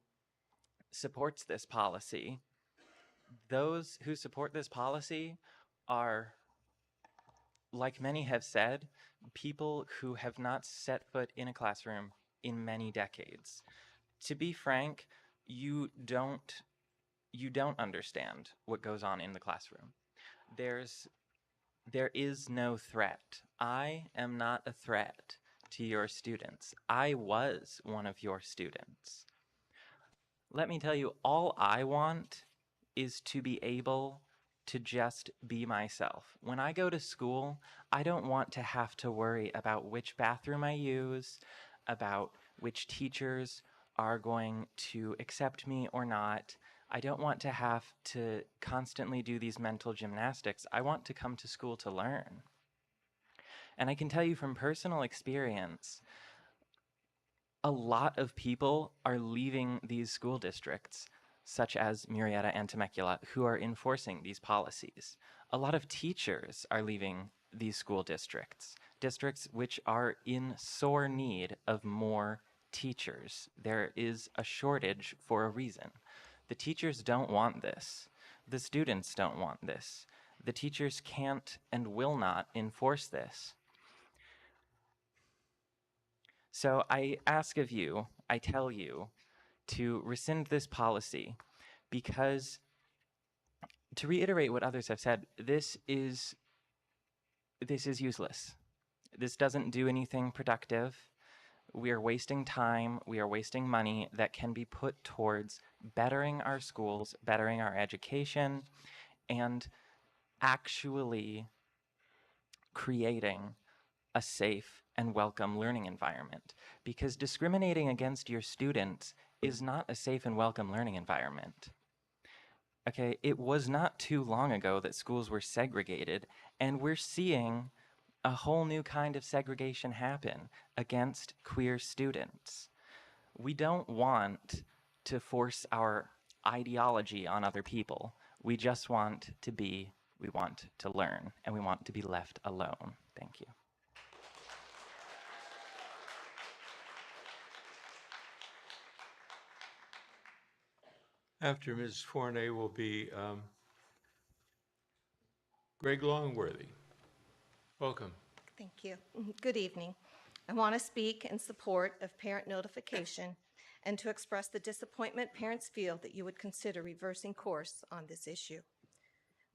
supports this policy. Those who support this policy are, like many have said, people who have not set foot in a classroom in many decades. To be frank, you don't understand what goes on in the classroom. There is no threat. I am not a threat to your students. I was one of your students. Let me tell you, all I want is to be able to just be myself. When I go to school, I don't want to have to worry about which bathroom I use, about which teachers are going to accept me or not. I don't want to have to constantly do these mental gymnastics. I want to come to school to learn. And I can tell you from personal experience, a lot of people are leaving these school districts, such as Murrieta and Temecula, who are enforcing these policies. A lot of teachers are leaving these school districts, districts which are in sore need of more teachers. There is a shortage for a reason. The teachers don't want this. The students don't want this. The teachers can't and will not enforce this. So I ask of you, I tell you, to rescind this policy, because, to reiterate what others have said, this is useless. This doesn't do anything productive. We are wasting time, we are wasting money that can be put towards bettering our schools, bettering our education, and actually creating a safe and welcome learning environment. Because discriminating against your students is not a safe and welcome learning environment. Okay, it was not too long ago that schools were segregated, and we're seeing a whole new kind of segregation happen against queer students. We don't want to force our ideology on other people. We just want to be, we want to learn, and we want to be left alone. Thank you. After Ms. Forney will be Greg Longworthy. Welcome. Thank you. Good evening. I want to speak in support of parent notification and to express the disappointment parents feel that you would consider reversing course on this issue.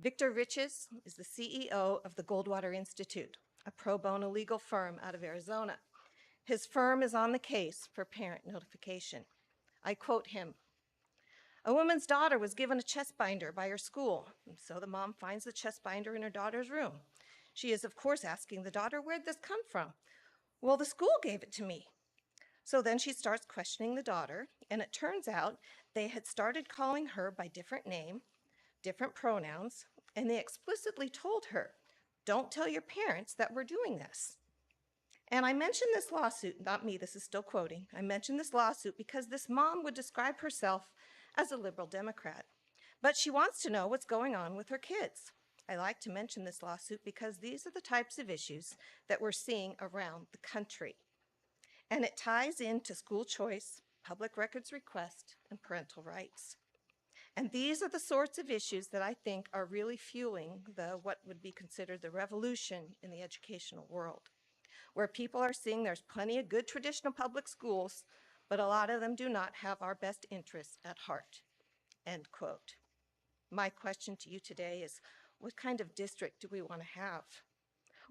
Victor Riches is the CEO of the Goldwater Institute, a pro bono legal firm out of Arizona. His firm is on the case for parent notification. I quote him, "A woman's daughter was given a chest binder by her school, and so the mom finds the chest binder in her daughter's room. She is, of course, asking the daughter, where'd this come from? Well, the school gave it to me. So then she starts questioning the daughter, and it turns out they had started calling her by different name, different pronouns, and they explicitly told her, don't tell your parents that we're doing this." And I mention this lawsuit, not me, this is still quoting. I mention this lawsuit because this mom would describe herself as a liberal Democrat, but she wants to know what's going on with her kids. I like to mention this lawsuit because these are the types of issues that we're seeing around the country. And it ties into school choice, public records request, and parental rights. And these are the sorts of issues that I think are really fueling what would be considered the revolution in the educational world, where people are seeing there's plenty of good traditional public schools, but a lot of them do not have our best interests at heart, end quote. My question to you today is, what kind of district do we want to have?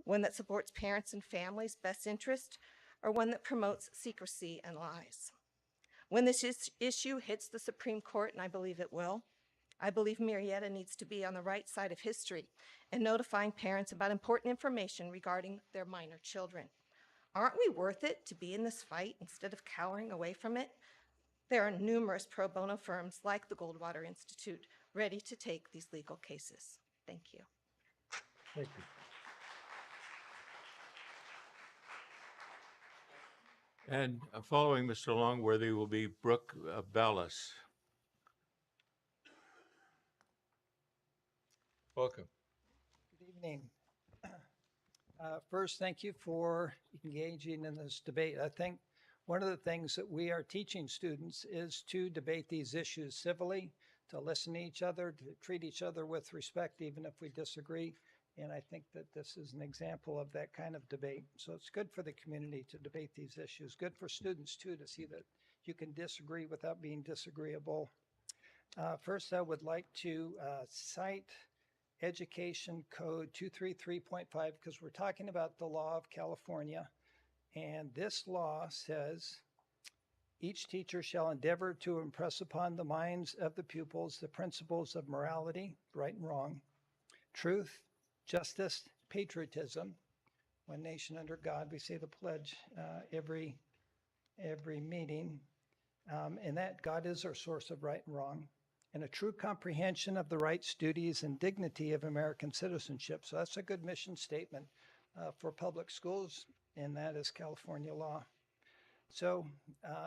One that supports parents and families' best interest, or one that promotes secrecy and lies? When this issue hits the Supreme Court, and I believe it will, I believe Murrieta needs to be on the right side of history and notifying parents about important information regarding their minor children. Aren't we worth it to be in this fight instead of cowering away from it? There are numerous pro bono firms like the Goldwater Institute ready to take these legal cases. Thank you. Thank you. And following Mr. Longworthy will be Brooke Ballas. Welcome. Good evening. First, thank you for engaging in this debate. I think one of the things that we are teaching students is to debate these issues civilly, to listen to each other, to treat each other with respect, even if we disagree. And I think that this is an example of that kind of debate. So it's good for the community to debate these issues. Good for students, too, to see that you can disagree without being disagreeable. First, I would like to cite Education Code 233.5 because we're talking about the law of California. And this law says, each teacher shall endeavor to impress upon the minds of the pupils the principles of morality, right and wrong, truth, justice, patriotism, one nation under God. We say the pledge every meeting, and that God is our source of right and wrong, and a true comprehension of the rights, duties, and dignity of American citizenship. So that's a good mission statement for public schools, and that is California law. So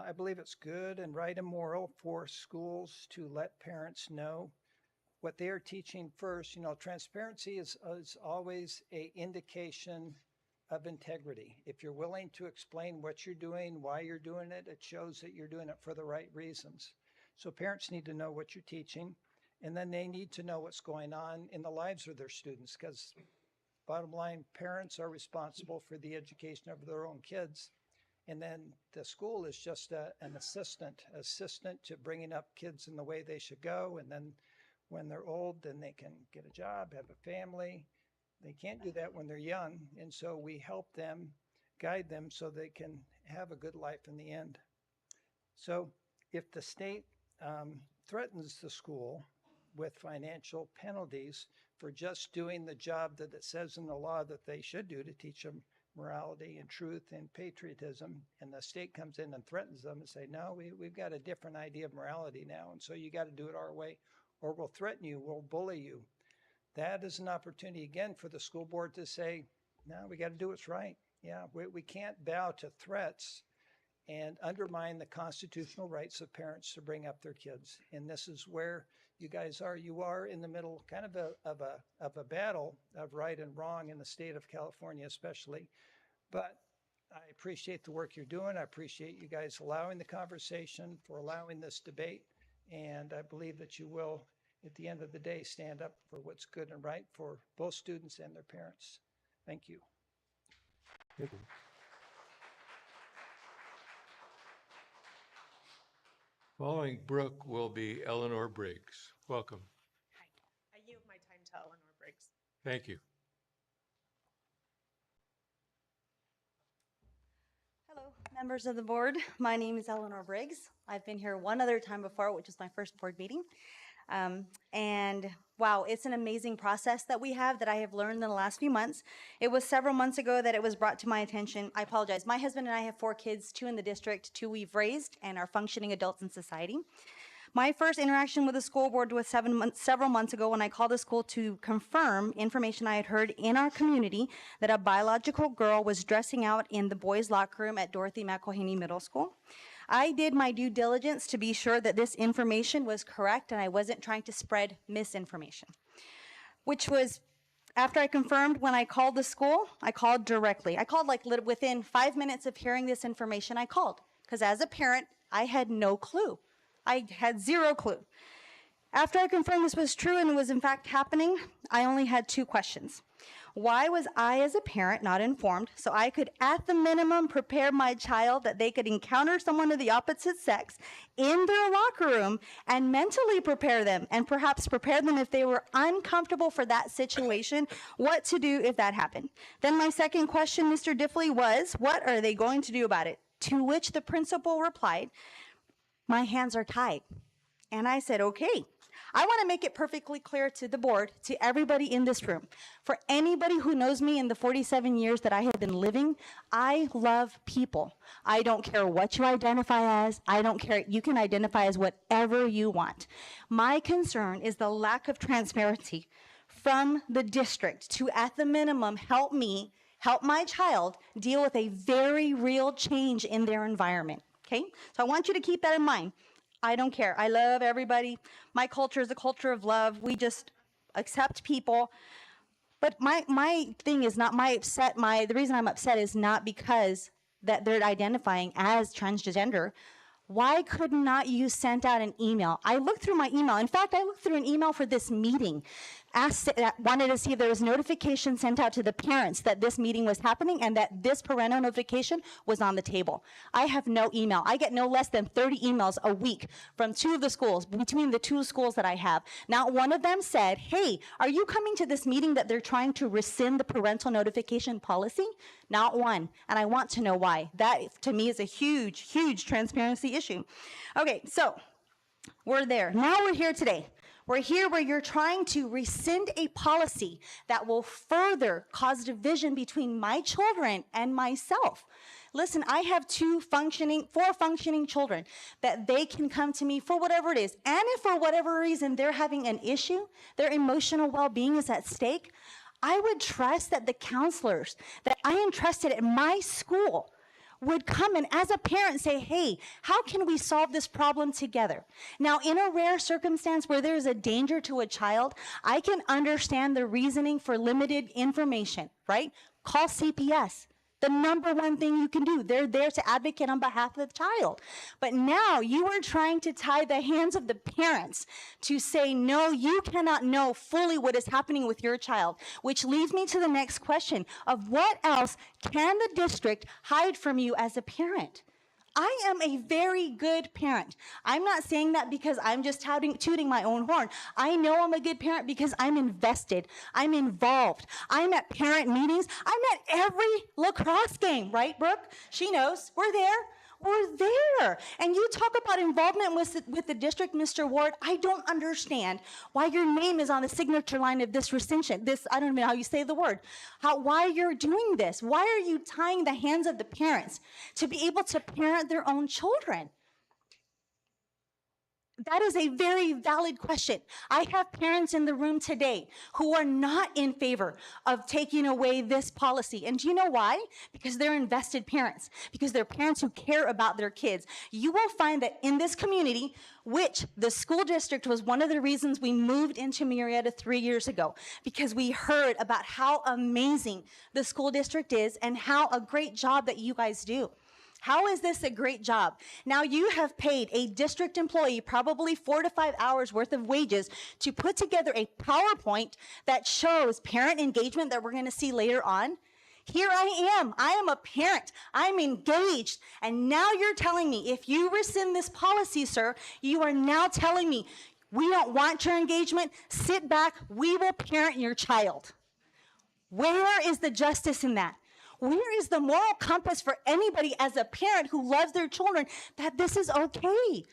I believe it's good and right and moral for schools to let parents know what they are teaching first. You know, transparency is always an indication of integrity. If you're willing to explain what you're doing, why you're doing it, it shows that you're doing it for the right reasons. So parents need to know what you're teaching, and then they need to know what's going on in the lives of their students, because bottom line, parents are responsible for the education of their own kids. And then the school is just an assistant to bringing up kids in the way they should go. And then when they're old, then they can get a job, have a family. They can't do that when they're young. And so we help them, guide them so they can have a good life in the end. So if the state threatens the school with financial penalties for just doing the job that it says in the law that they should do to teach them morality and truth and patriotism, and the state comes in and threatens them and say, no, we've got a different idea of morality now, and so you got to do it our way, or we'll threaten you, we'll bully you. That is an opportunity, again, for the school board to say, no, we got to do what's right. Yeah, we can't bow to threats and undermine the constitutional rights of parents to bring up their kids. And this is where you guys are. You are in the middle kind of a battle of right and wrong in the state of California, especially. But I appreciate the work you're doing. I appreciate you guys allowing the conversation, for allowing this debate. And I believe that you will, at the end of the day, stand up for what's good and right for both students and their parents. Thank you. Thank you. Following Brooke will be Eleanor Briggs. Welcome. I yield my time to Eleanor Briggs. Thank you. Hello, members of the board. My name is Eleanor Briggs. I've been here one other time before, which is my first board meeting. And wow, it's an amazing process that we have that I have learned in the last few months. It was several months ago that it was brought to my attention. I apologize. My husband and I have 4 kids, 2 in the district, 2 we've raised and are functioning adults in society. My first interaction with the school board was several months ago when I called the school to confirm information I had heard in our community that a biological girl was dressing out in the boys' locker room at Dorothy McElhaney Middle School. I did my due diligence to be sure that this information was correct and I wasn't trying to spread misinformation, which was after I confirmed. When I called the school, I called directly. I called like within 5 minutes of hearing this information, I called, because as a parent, I had no clue. I had 0 clue. After I confirmed this was true and it was in fact happening, I only had 2 questions. Why was I as a parent not informed so I could at the minimum prepare my child that they could encounter someone of the opposite sex in their locker room and mentally prepare them and perhaps prepare them if they were uncomfortable for that situation, what to do if that happened. Then my second question, Mr. Diffley, was what are they going to do about it? To which the principal replied, my hands are tied. And I said, okay. I want to make it perfectly clear to the board, to everybody in this room. For anybody who knows me in the 47 years that I have been living, I love people. I don't care what you identify as. I don't care. You can identify as whatever you want. My concern is the lack of transparency from the district to, at the minimum, help my child deal with a very real change in their environment. Okay? So I want you to keep that in mind. I don't care. I love everybody. My culture is a culture of love. We just accept people. But my thing is not the reason I'm upset is not because that they're identifying as transgender. Why could not you send out an email? I looked through my email. In fact, I looked through an email for this meeting. Wanted to see if there was notification sent out to the parents that this meeting was happening and that this parental notification was on the table. I have no email. I get no less than 30 emails a week from 2 of the schools, between the 2 schools that I have. Not one of them said, hey, are you coming to this meeting that they're trying to rescind the parental notification policy? Not one. And I want to know why. That, to me, is a huge, huge transparency issue. Okay, so we're there. Now we're here today. We're here where you're trying to rescind a policy that will further cause division between my children and myself. Listen, I have 4 functioning children that they can come to me for whatever it is. And if for whatever reason they're having an issue, their emotional well-being is at stake, I would trust that the counselors that I entrusted at my school would come and as a parent say, hey, how can we solve this problem together? Now, in a rare circumstance where there's a danger to a child, I can understand the reasoning for limited information, right? Call CPS. The number one thing you can do. They're there to advocate on behalf of the child. But now you are trying to tie the hands of the parents to say, no, you cannot know fully what is happening with your child, which leads me to the next question of what else can the district hide from you as a parent? I am a very good parent. I'm not saying that because I'm just tooting my own horn. I know I'm a good parent because I'm invested. I'm involved. I'm at parent meetings. I'm at every lacrosse game, right, Brooke? She knows. We're there. We're there. And you talk about involvement with the district, Mr. Ward. I don't understand why your name is on the signature line of this rescission. I don't even know how you say the word. Why you're doing this. Why are you tying the hands of the parents to be able to parent their own children? That is a very valid question. I have parents in the room today who are not in favor of taking away this policy. And do you know why? Because they're invested parents, because they're parents who care about their kids. You will find that in this community, which the school district was one of the reasons we moved into Murrieta 3 years ago, because we heard about how amazing the school district is and how a great job that you guys do. How is this a great job? Now you have paid a district employee probably 4 to 5 hours worth of wages to put together a PowerPoint that shows parent engagement that we're going to see later on. Here I am a parent, I'm engaged, and now you're telling me if you rescind this policy, sir, you are now telling me we don't want your engagement, sit back, we will parent your child. Where is the justice in that? Where is the moral compass for anybody as a parent who loves their children that this is okay?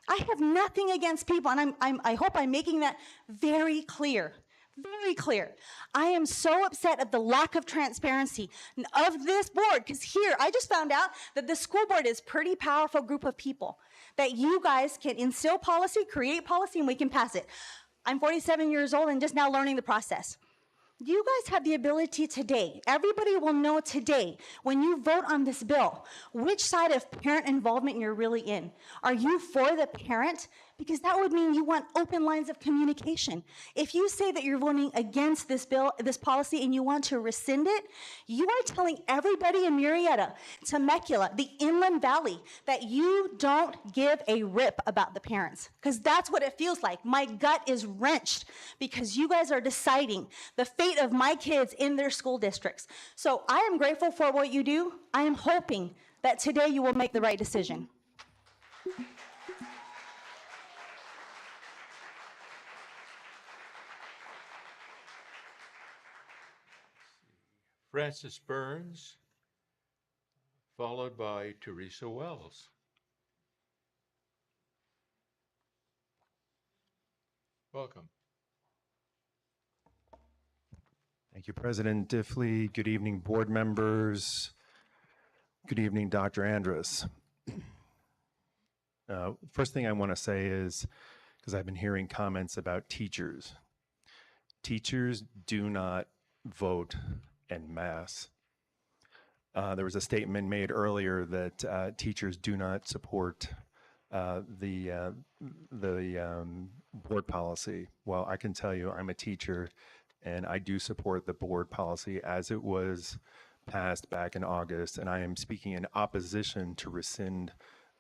I have nothing against people, and I hope I'm making that very clear. Very clear. I am so upset at the lack of transparency of this board, because here, I just found out that the school board is a pretty powerful group of people, that you guys can instill policy, create policy, and we can pass it. I'm 47 years old and just now learning the process. You guys have the ability today, everybody will know today, when you vote on this bill, which side of parent involvement you're really in. Are you for the parent? Because that would mean you want open lines of communication. If you say that you're voting against this bill, this policy, and you want to rescind it, you are telling everybody in Murrieta, Temecula, the Inland Valley, that you don't give a rip about the parents. Because that's what it feels like. My gut is wrenched because you guys are deciding the fate of my kids in their school districts. So I am grateful for what you do. I am hoping that today you will make the right decision. Francis Burns, followed by Teresa Wells. Welcome. Thank you, President Diffley. Good evening, board members. Good evening, Dr. Andrus. First thing I want to say is, because I've been hearing comments about teachers. Teachers do not vote en masse. There was a statement made earlier that teachers do not support the board policy. Well, I can tell you I'm a teacher and I do support the board policy as it was passed back in August, and I am speaking in opposition to rescind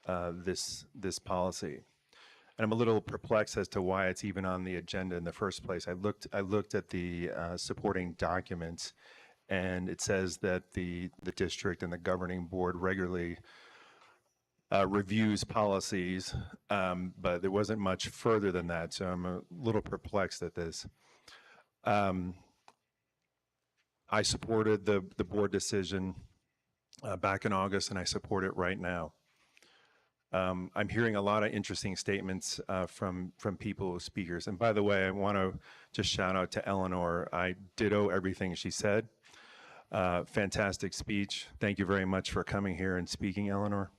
this policy. And I'm a little perplexed as to why it's even on the agenda in the first place. I looked at the supporting documents, and it says that the district and the governing board regularly reviews policies, but there wasn't much further than that, so I'm a little perplexed at this. I supported the board decision back in August, and I support it right now. I'm hearing a lot of interesting statements from people, speakers. And by the way, I want to just shout out to Eleanor. I ditto everything she said. Fantastic speech. Thank you very much for coming here and speaking, Eleanor.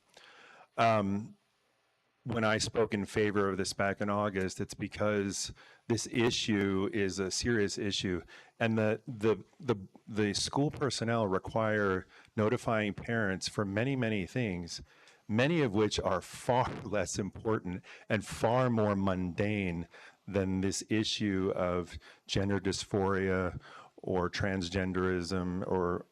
When I spoke in favor of this back in August, it's because this issue is a serious issue, and the school personnel require notifying parents for many things, many of which are far less important and far more mundane than this issue of gender dysphoria or transgenderism or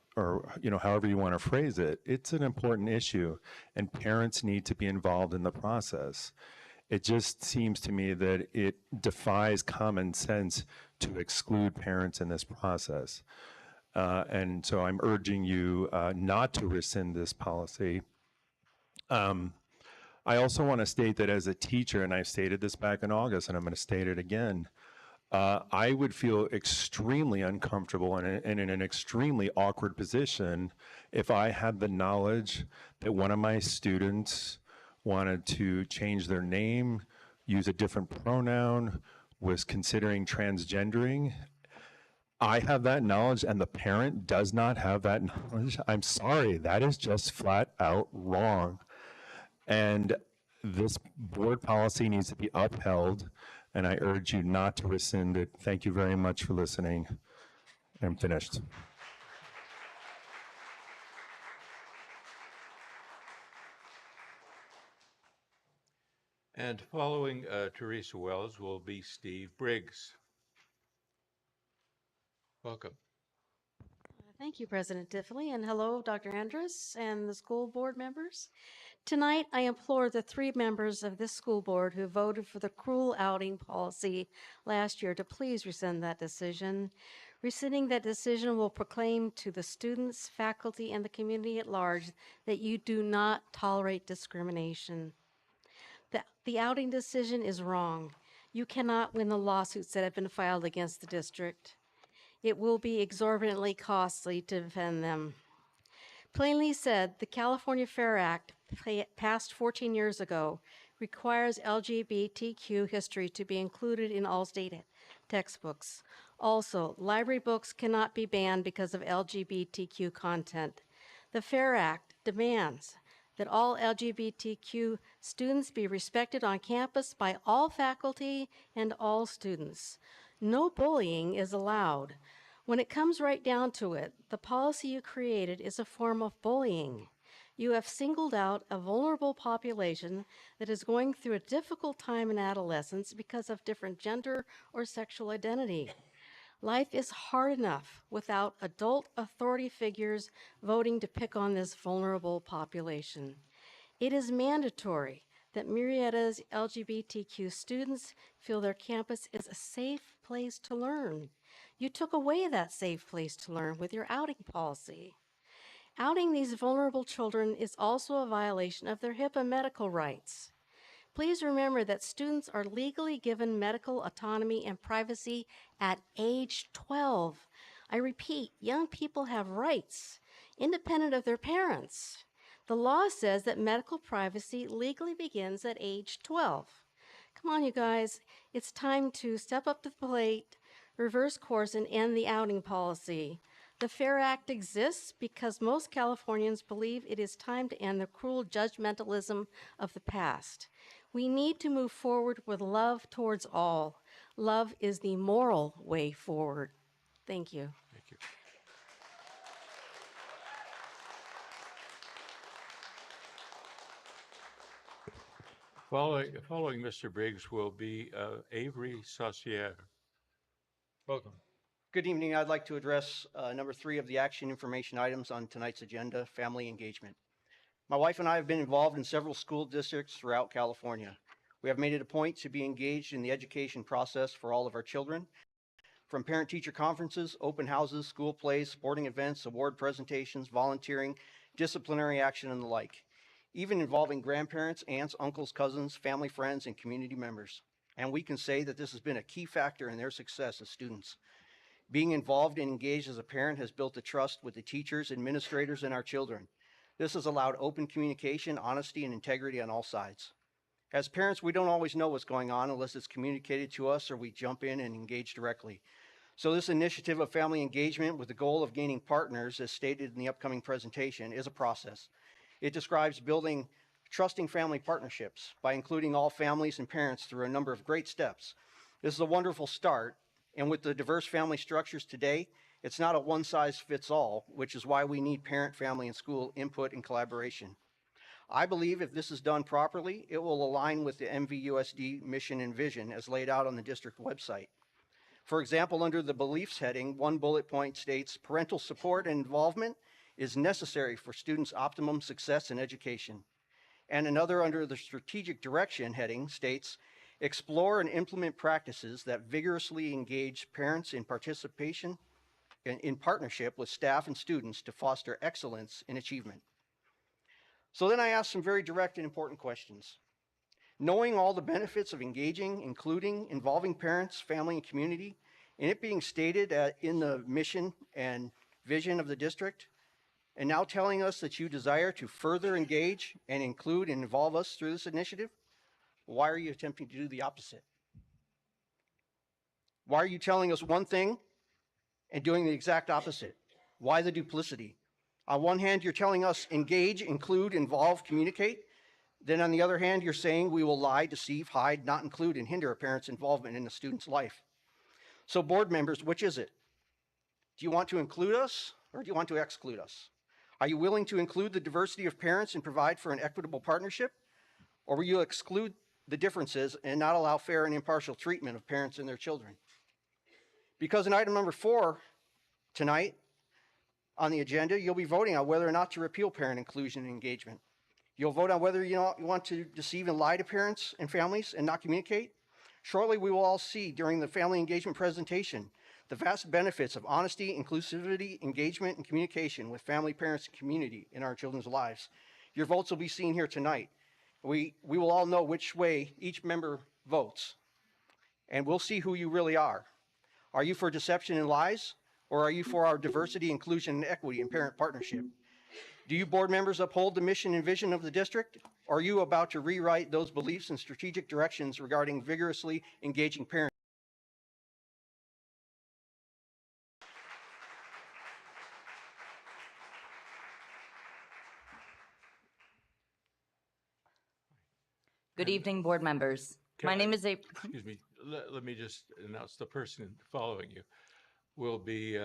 however you want to phrase it. It's an important issue, and parents need to be involved in the process. It just seems to me that it defies common sense to exclude parents in this process. And so I'm urging you not to rescind this policy. I also want to state that as a teacher, and I stated this back in August, and I'm going to state it again, I would feel extremely uncomfortable and in an extremely awkward position if I had the knowledge that one of my students wanted to change their name, use a different pronoun, was considering transgendering. I have that knowledge and the parent does not have that knowledge. I'm sorry, that is just flat out wrong. And this board policy needs to be upheld, and I urge you not to rescind it. Thank you very much for listening. I'm finished. And following Teresa Wells will be Steve Briggs. Welcome. Thank you, President Diffley, and hello, Dr. Andrus and the school board members. Tonight, I implore the 3 members of this school board who voted for the cruel outing policy last year to please rescind that decision. Rescinding that decision will proclaim to the students, faculty, and the community at large that you do not tolerate discrimination. The outing decision is wrong. You cannot win the lawsuits that have been filed against the district. It will be exorbitantly costly to defend them. Plainly said, the California Fair Act, passed 14 years ago, requires LGBTQ history to be included in all state textbooks. Also, library books cannot be banned because of LGBTQ content. The Fair Act demands that all LGBTQ students be respected on campus by all faculty and all students. No bullying is allowed. When it comes right down to it, the policy you created is a form of bullying. You have singled out a vulnerable population that is going through a difficult time in adolescence because of different gender or sexual identity. Life is hard enough without adult authority figures voting to pick on this vulnerable population. It is mandatory that Murrieta's LGBTQ students feel their campus is a safe place to learn. You took away that safe place to learn with your outing policy. Outing these vulnerable children is also a violation of their HIPAA medical rights. Please remember that students are legally given medical autonomy and privacy at age 12. I repeat, young people have rights independent of their parents. The law says that medical privacy legally begins at age 12. Come on, you guys. It's time to step up to the plate, reverse course, and end the outing policy. The FAIR Act exists because most Californians believe it is time to end the cruel judgmentalism of the past. We need to move forward with love towards all. Love is the moral way forward. Thank you. Thank you. Following Mr. Briggs will be Avery Saucier. Welcome. Good evening. I'd like to address number 3 of the action information items on tonight's agenda, family engagement. My wife and I have been involved in several school districts throughout California. We have made it a point to be engaged in the education process for all of our children, from parent-teacher conferences, open houses, school plays, sporting events, award presentations, volunteering, disciplinary action, and the like, even involving grandparents, aunts, uncles, cousins, family friends, and community members. And we can say that this has been a key factor in their success as students. Being involved and engaged as a parent has built a trust with the teachers, administrators, and our children. This has allowed open communication, honesty, and integrity on all sides. As parents, we don't always know what's going on unless it's communicated to us or we jump in and engage directly. So this initiative of family engagement with the goal of gaining partners, as stated in the upcoming presentation, is a process. It describes building trusting family partnerships by including all families and parents through a number of great steps. This is a wonderful start, and with the diverse family structures today, it's not a one-size-fits-all, which is why we need parent, family, and school input and collaboration. I believe if this is done properly, it will align with the MVUSD mission and vision as laid out on the district website. For example, under the beliefs heading, one bullet point states, parental support and involvement is necessary for students' optimum success in education. And another under the strategic direction heading states, explore and implement practices that vigorously engage parents in participation in partnership with staff and students to foster excellence in achievement. So then I asked some very direct and important questions. Knowing all the benefits of engaging, including, involving parents, family, and community, and it being stated in the mission and vision of the district, and now telling us that you desire to further engage and include and involve us through this initiative, why are you attempting to do the opposite? Why are you telling us one thing and doing the exact opposite? Why the duplicity? On one hand, you're telling us engage, include, involve, communicate, Then on the other hand, you're saying we will lie, deceive, hide, not include, and hinder a parent's involvement in a student's life. So board members, which is it? Do you want to include us or do you want to exclude us? Are you willing to include the diversity of parents and provide for an equitable partnership? Or will you exclude the differences and not allow fair and impartial treatment of parents and their children? Because in item number 4 tonight on the agenda, you'll be voting on whether or not to repeal parent inclusion and engagement. You'll vote on whether you want to deceive and lie to parents and families and not communicate. Shortly, we will all see during the family engagement presentation the vast benefits of honesty, inclusivity, engagement, and communication with family, parents, and community in our children's lives. Your votes will be seen here tonight. We will all know which way each member votes, and we'll see who you really are. Are you for deception and lies, or are you for our diversity, inclusion, and equity in parent partnership? Do you board members uphold the mission and vision of the district? Or are you about to rewrite those beliefs and strategic directions regarding vigorously engaging parents? Good evening, board members. My name is Excuse me. Let me just announce the person following you will be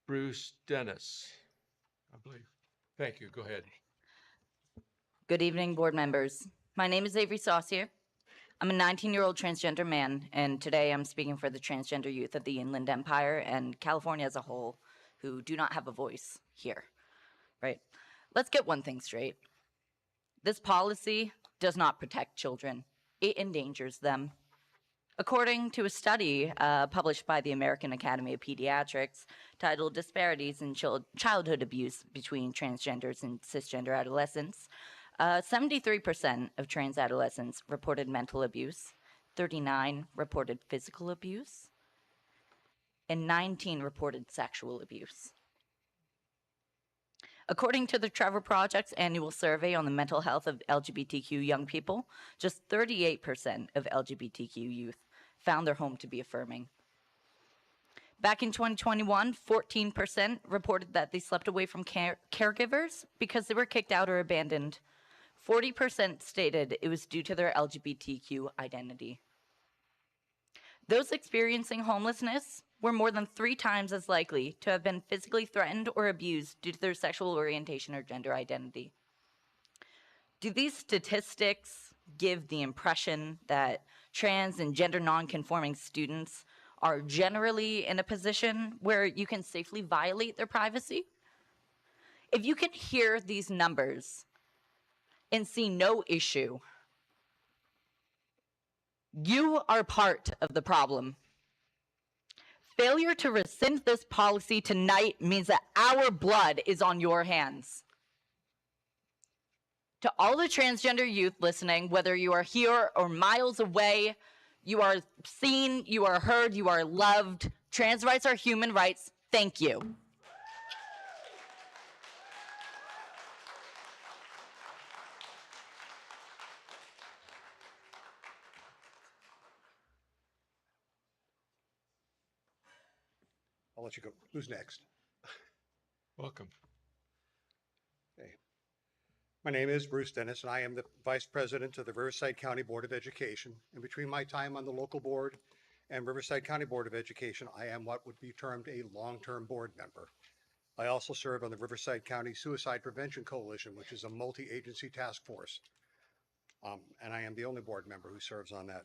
Bruce Dennis, I believe. Thank you. Go ahead. Good evening, board members. My name is Avery Saucier. I'm a 19-year-old transgender man, and today I'm speaking for the transgender youth of the Inland Empire and California as a whole who do not have a voice here, right? Let's get one thing straight. This policy does not protect children. It endangers them. According to a study published by the American Academy of Pediatrics titled Disparities in Childhood Abuse Between Transgenders and Cisgender Adolescents, 73% of trans adolescents reported mental abuse, 39 reported physical abuse, and 19 reported sexual abuse. According to the Trevor Project's annual survey on the mental health of LGBTQ young people, just 38% of LGBTQ youth found their home to be affirming. Back in 2021, 14% reported that they slept away from caregivers because they were kicked out or abandoned. 40% stated it was due to their LGBTQ identity. Those experiencing homelessness were more than 3 times as likely to have been physically threatened or abused due to their sexual orientation or gender identity. Do these statistics give the impression that trans and gender non-conforming students are generally in a position where you can safely violate their privacy? If you can hear these numbers and see no issue, you are part of the problem. Failure to rescind this policy tonight means that our blood is on your hands. To all the transgender youth listening, whether you are here or miles away, you are seen, you are heard, you are loved. Trans rights are human rights. Thank you. I'll let you go. Who's next? Welcome. Okay. My name is Bruce Dennis, and I am the Vice President of the Riverside County Board of Education. And between my time on the local board and Riverside County Board of Education, I am what would be termed a long-term board member. I also serve on the Riverside County Suicide Prevention Coalition, which is a multi-agency task force. And I am the only board member who serves on that.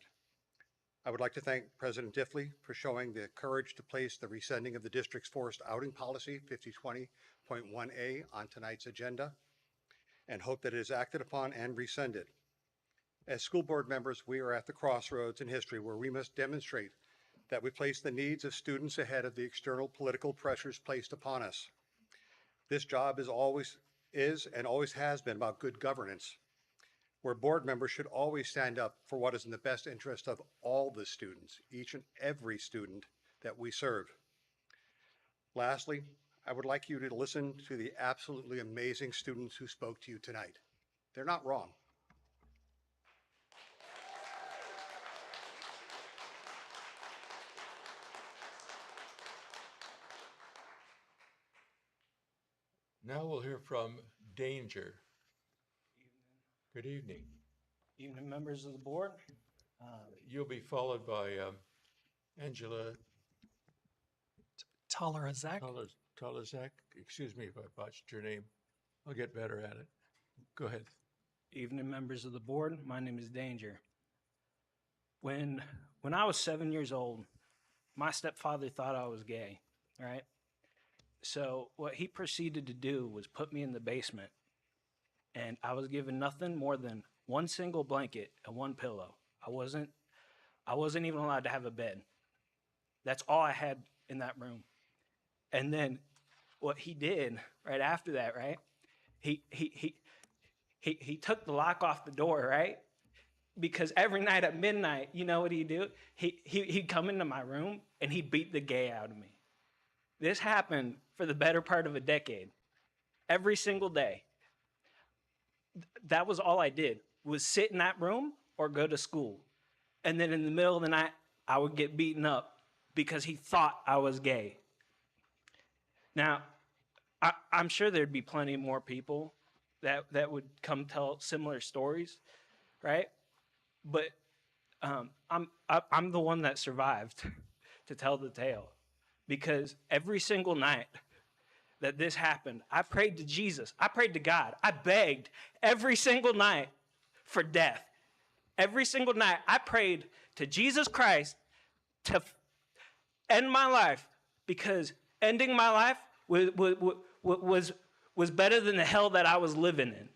I would like to thank President Diffley for showing the courage to place the rescinding of the district's forced outing policy 5020.1A on tonight's agenda, and hope that it is acted upon and rescinded. As school board members, we are at the crossroads in history where we must demonstrate that we place the needs of students ahead of the external political pressures placed upon us. This job is and always has been about good governance, where board members should always stand up for what is in the best interest of all the students, each and every student that we serve. Lastly, I would like you to listen to the absolutely amazing students who spoke to you tonight. They're not wrong. Now we'll hear from Danger. Good evening. Evening, members of the board. You'll be followed by Angela Talarazak. Talazak. Excuse me if I botched your name. I'll get better at it. Go ahead. Evening, members of the board. My name is Danger. When I was 7 years old, my stepfather thought I was gay, right? So what he proceeded to do was put me in the basement, and I was given nothing more than one single blanket and one pillow. I wasn't even allowed to have a bed. That's all I had in that room. And then what he did right after that, right? He took the lock off the door, right? Because every night at midnight, you know what he'd do? He'd come into my room and he'd beat the gay out of me. This happened for the better part of a decade. Every single day. That was all I did, was sit in that room or go to school. And then in the middle of the night, I would get beaten up because he thought I was gay. Now, I'm sure there'd be plenty more people that would come tell similar stories, right? But I'm the one that survived to tell the tale, because every single night that this happened, I prayed to Jesus. I prayed to God. I begged every single night for death. Every single night I prayed to Jesus Christ to end my life, because ending my life was better than the hell that I was living in.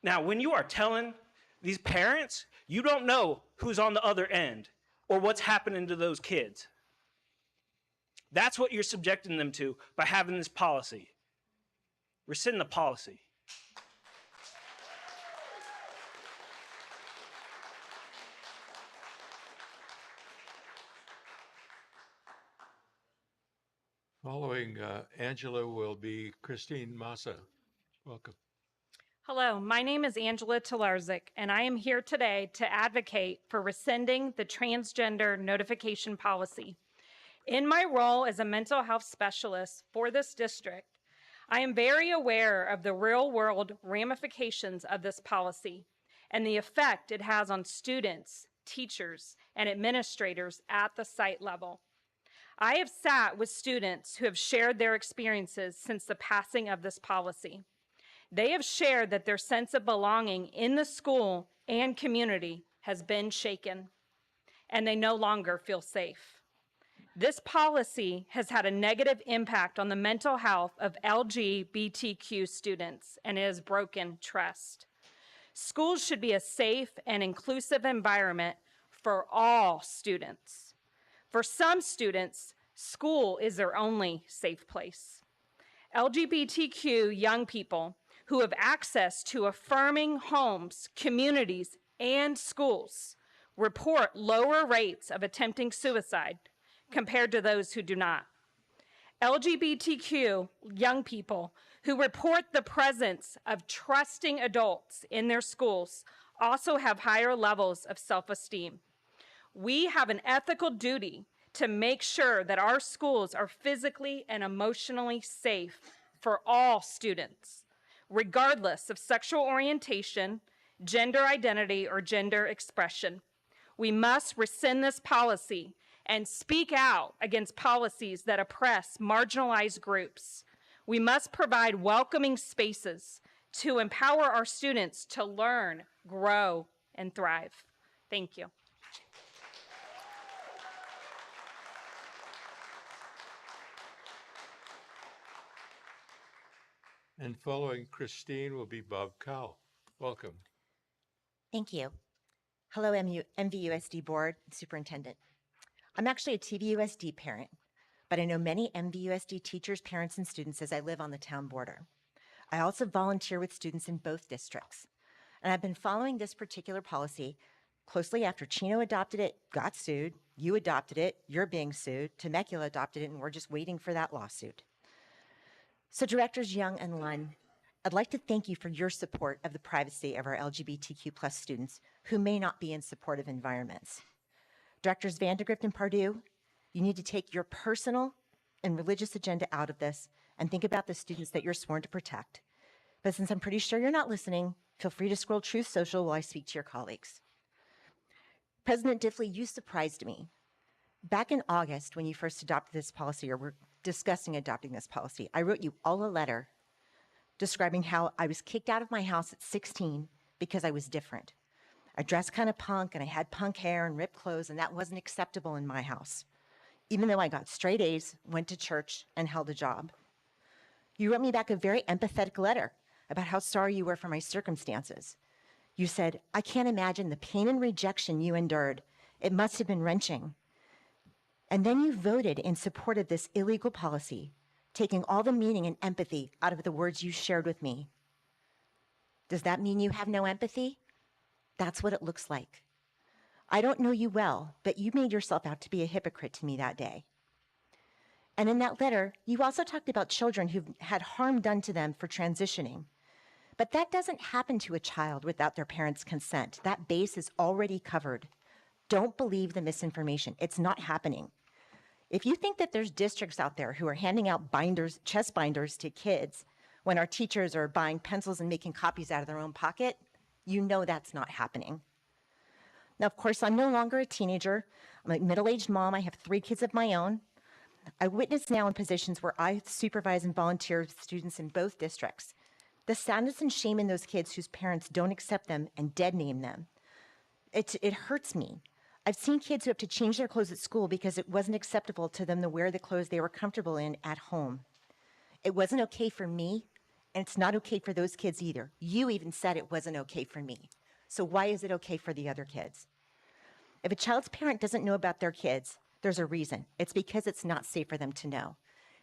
Now, when you are telling these parents, you don't know who's on the other end or what's happening to those kids. That's what you're subjecting them to by having this policy. Rescind the policy. Following Angela will be Christine Massa. Welcome. Hello, my name is Angela Talarzik, and I am here today to advocate for rescinding the transgender notification policy. In my role as a mental health specialist for this district, I am very aware of the real-world ramifications of this policy and the effect it has on students, teachers, and administrators at the site level. I have sat with students who have shared their experiences since the passing of this policy. They have shared that their sense of belonging in the school and community has been shaken, and they no longer feel safe. This policy has had a negative impact on the mental health of LGBTQ students, and it has broken trust. Schools should be a safe and inclusive environment for all students. For some students, school is their only safe place. LGBTQ young people who have access to affirming homes, communities, and schools report lower rates of attempting suicide compared to those who do not. LGBTQ young people who report the presence of trusting adults in their schools also have higher levels of self-esteem. We have an ethical duty to make sure that our schools are physically and emotionally safe for all students, regardless of sexual orientation, gender identity, or gender expression. We must rescind this policy and speak out against policies that oppress marginalized groups. We must provide welcoming spaces to empower our students to learn, grow, and thrive. Thank you. And following Christine will be Bob Cowell. Welcome. Thank you. Hello, MVUSD Board and Superintendent. I'm actually a TVUSD parent, but I know many MVUSD teachers, parents, and students as I live on the town border. I also volunteer with students in both districts, and I've been following this particular policy closely after Chino adopted it, got sued, you adopted it, you're being sued, Temecula adopted it, and we're just waiting for that lawsuit. So Directors Young and Lunn, I'd like to thank you for your support of the privacy of our LGBTQ+ students who may not be in supportive environments. Directors Vandegrift and Pardue, you need to take your personal and religious agenda out of this and think about the students that you're sworn to protect. But since I'm pretty sure you're not listening, feel free to scroll Truth Social while I speak to your colleagues. President Diffley, you surprised me. Back in August, when you first adopted this policy, or were discussing adopting this policy, I wrote you all a letter describing how I was kicked out of my house at 16 because I was different. I dressed kind of punk, and I had punk hair and ripped clothes, and that wasn't acceptable in my house, even though I got straight A's, went to church, and held a job. You wrote me back a very empathetic letter about how sorry you were for my circumstances. You said, "I can't imagine the pain and rejection you endured. It must have been wrenching." And then you voted in support of this illegal policy, taking all the meaning and empathy out of the words you shared with me. Does that mean you have no empathy? That's what it looks like. I don't know you well, but you made yourself out to be a hypocrite to me that day. And in that letter, you also talked about children who've had harm done to them for transitioning. But that doesn't happen to a child without their parents' consent. That base is already covered. Don't believe the misinformation. It's not happening. If you think that there's districts out there who are handing out binders, chest binders to kids when our teachers are buying pencils and making copies out of their own pocket, you know that's not happening. Now, of course, I'm no longer a teenager. I'm a middle-aged mom. I have 3 kids of my own. I witness now in positions where I supervise and volunteer with students in both districts. The sadness and shame in those kids whose parents don't accept them and dead name them. It hurts me. I've seen kids who have to change their clothes at school because it wasn't acceptable to them to wear the clothes they were comfortable in at home. It wasn't okay for me, and it's not okay for those kids either. You even said it wasn't okay for me. So why is it okay for the other kids? If a child's parent doesn't know about their kids, there's a reason. It's because it's not safe for them to know.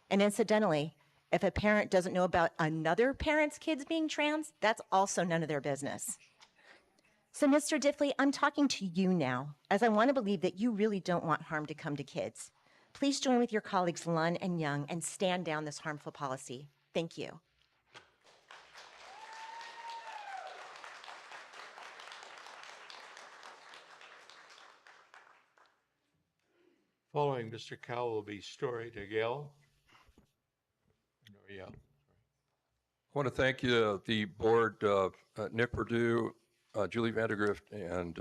And incidentally, if a parent doesn't know about another parent's kids being trans, that's also none of their business. So, Mr. Diffley, I'm talking to you now, as I want to believe that you really don't want harm to come to kids. Please join with your colleagues Lunn and Young and stand down this harmful policy. Thank you. Following Mr. Cowell will be Story DeGale. Murrieta. I want to thank you, the board, Nick Perdue, Julie Vandergrift, and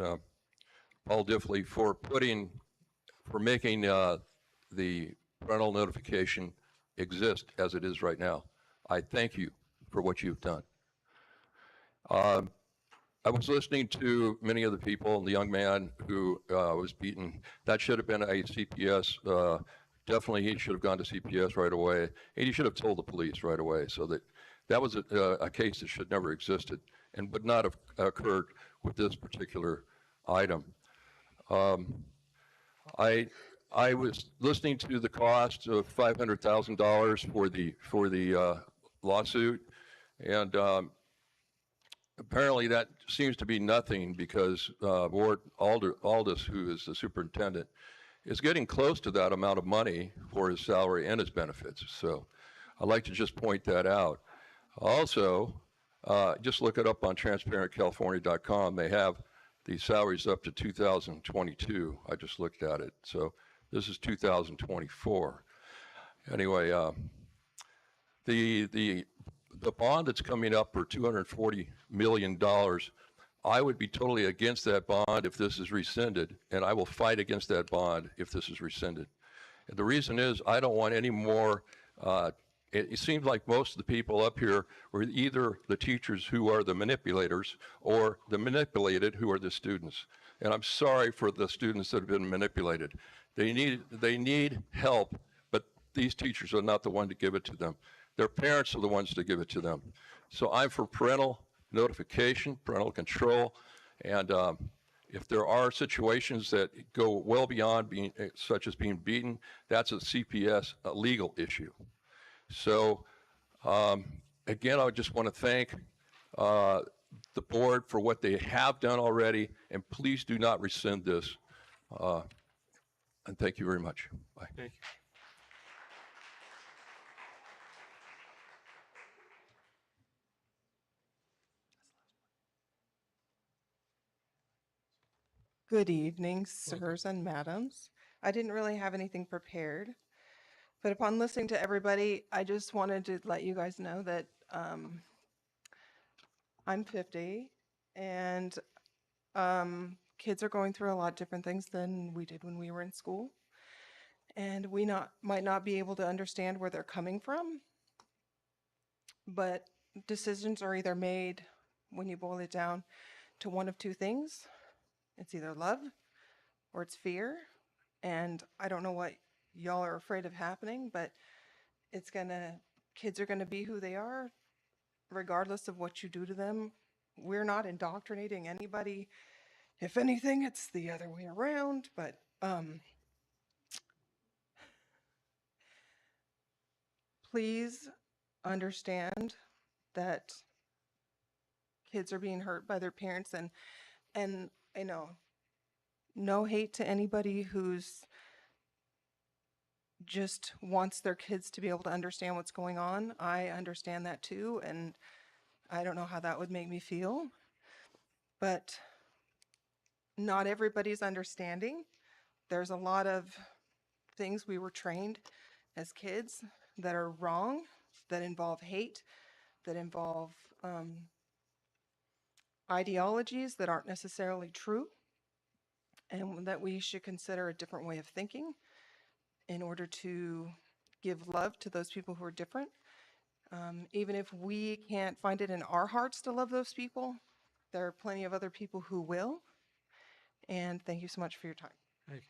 Paul Diffley for making the parental notification exist as it is right now. I thank you for what you've done. I was listening to many of the people, and the young man who was beaten. That should have been a CPS. Definitely, he should have gone to CPS right away, and he should have told the police right away. So that was a case that should never existed and would not have occurred with this particular item. I was listening to the cost of $500,000 for the lawsuit, and apparently that seems to be nothing because Ward Aldis, who is the superintendent, is getting close to that amount of money for his salary and his benefits. So I'd like to just point that out. Also, just look it up on transparentcalifornia.com. They have the salaries up to 2022. I just looked at it. So this is 2024. Anyway, the bond that's coming up for $240 million, I would be totally against that bond if this is rescinded, and I will fight against that bond if this is rescinded. And the reason is I don't want any more, it seems like most of the people up here were either the teachers who are the manipulators or the manipulated who are the students. And I'm sorry for the students that have been manipulated. They need help, but these teachers are not the one to give it to them. Their parents are the ones to give it to them. So I'm for parental notification, parental control, and if there are situations that go well beyond being, such as being beaten, that's a CPS legal issue. So again, I just want to thank the board for what they have done already, and please do not rescind this. And thank you very much. Bye. Thank you. Good evening, sirs and madams. I didn't really have anything prepared, but upon listening to everybody, I just wanted to let you guys know that I'm 50, and kids are going through a lot different things than we did when we were in school. And we might not be able to understand where they're coming from, but decisions are either made, when you boil it down, to one of two things. It's either love or it's fear. And I don't know what y'all are afraid of happening, but kids are gonna be who they are, regardless of what you do to them. We're not indoctrinating anybody. If anything, it's the other way around, but please understand that kids are being hurt by their parents, and you know, no hate to anybody who's just wants their kids to be able to understand what's going on. I understand that too, and I don't know how that would make me feel, but not everybody's understanding. There's a lot of things we were trained as kids that are wrong, that involve hate, that involve ideologies that aren't necessarily true, and that we should consider a different way of thinking in order to give love to those people who are different. Even if we can't find it in our hearts to love those people, there are plenty of other people who will. And thank you so much for your time. Thank you.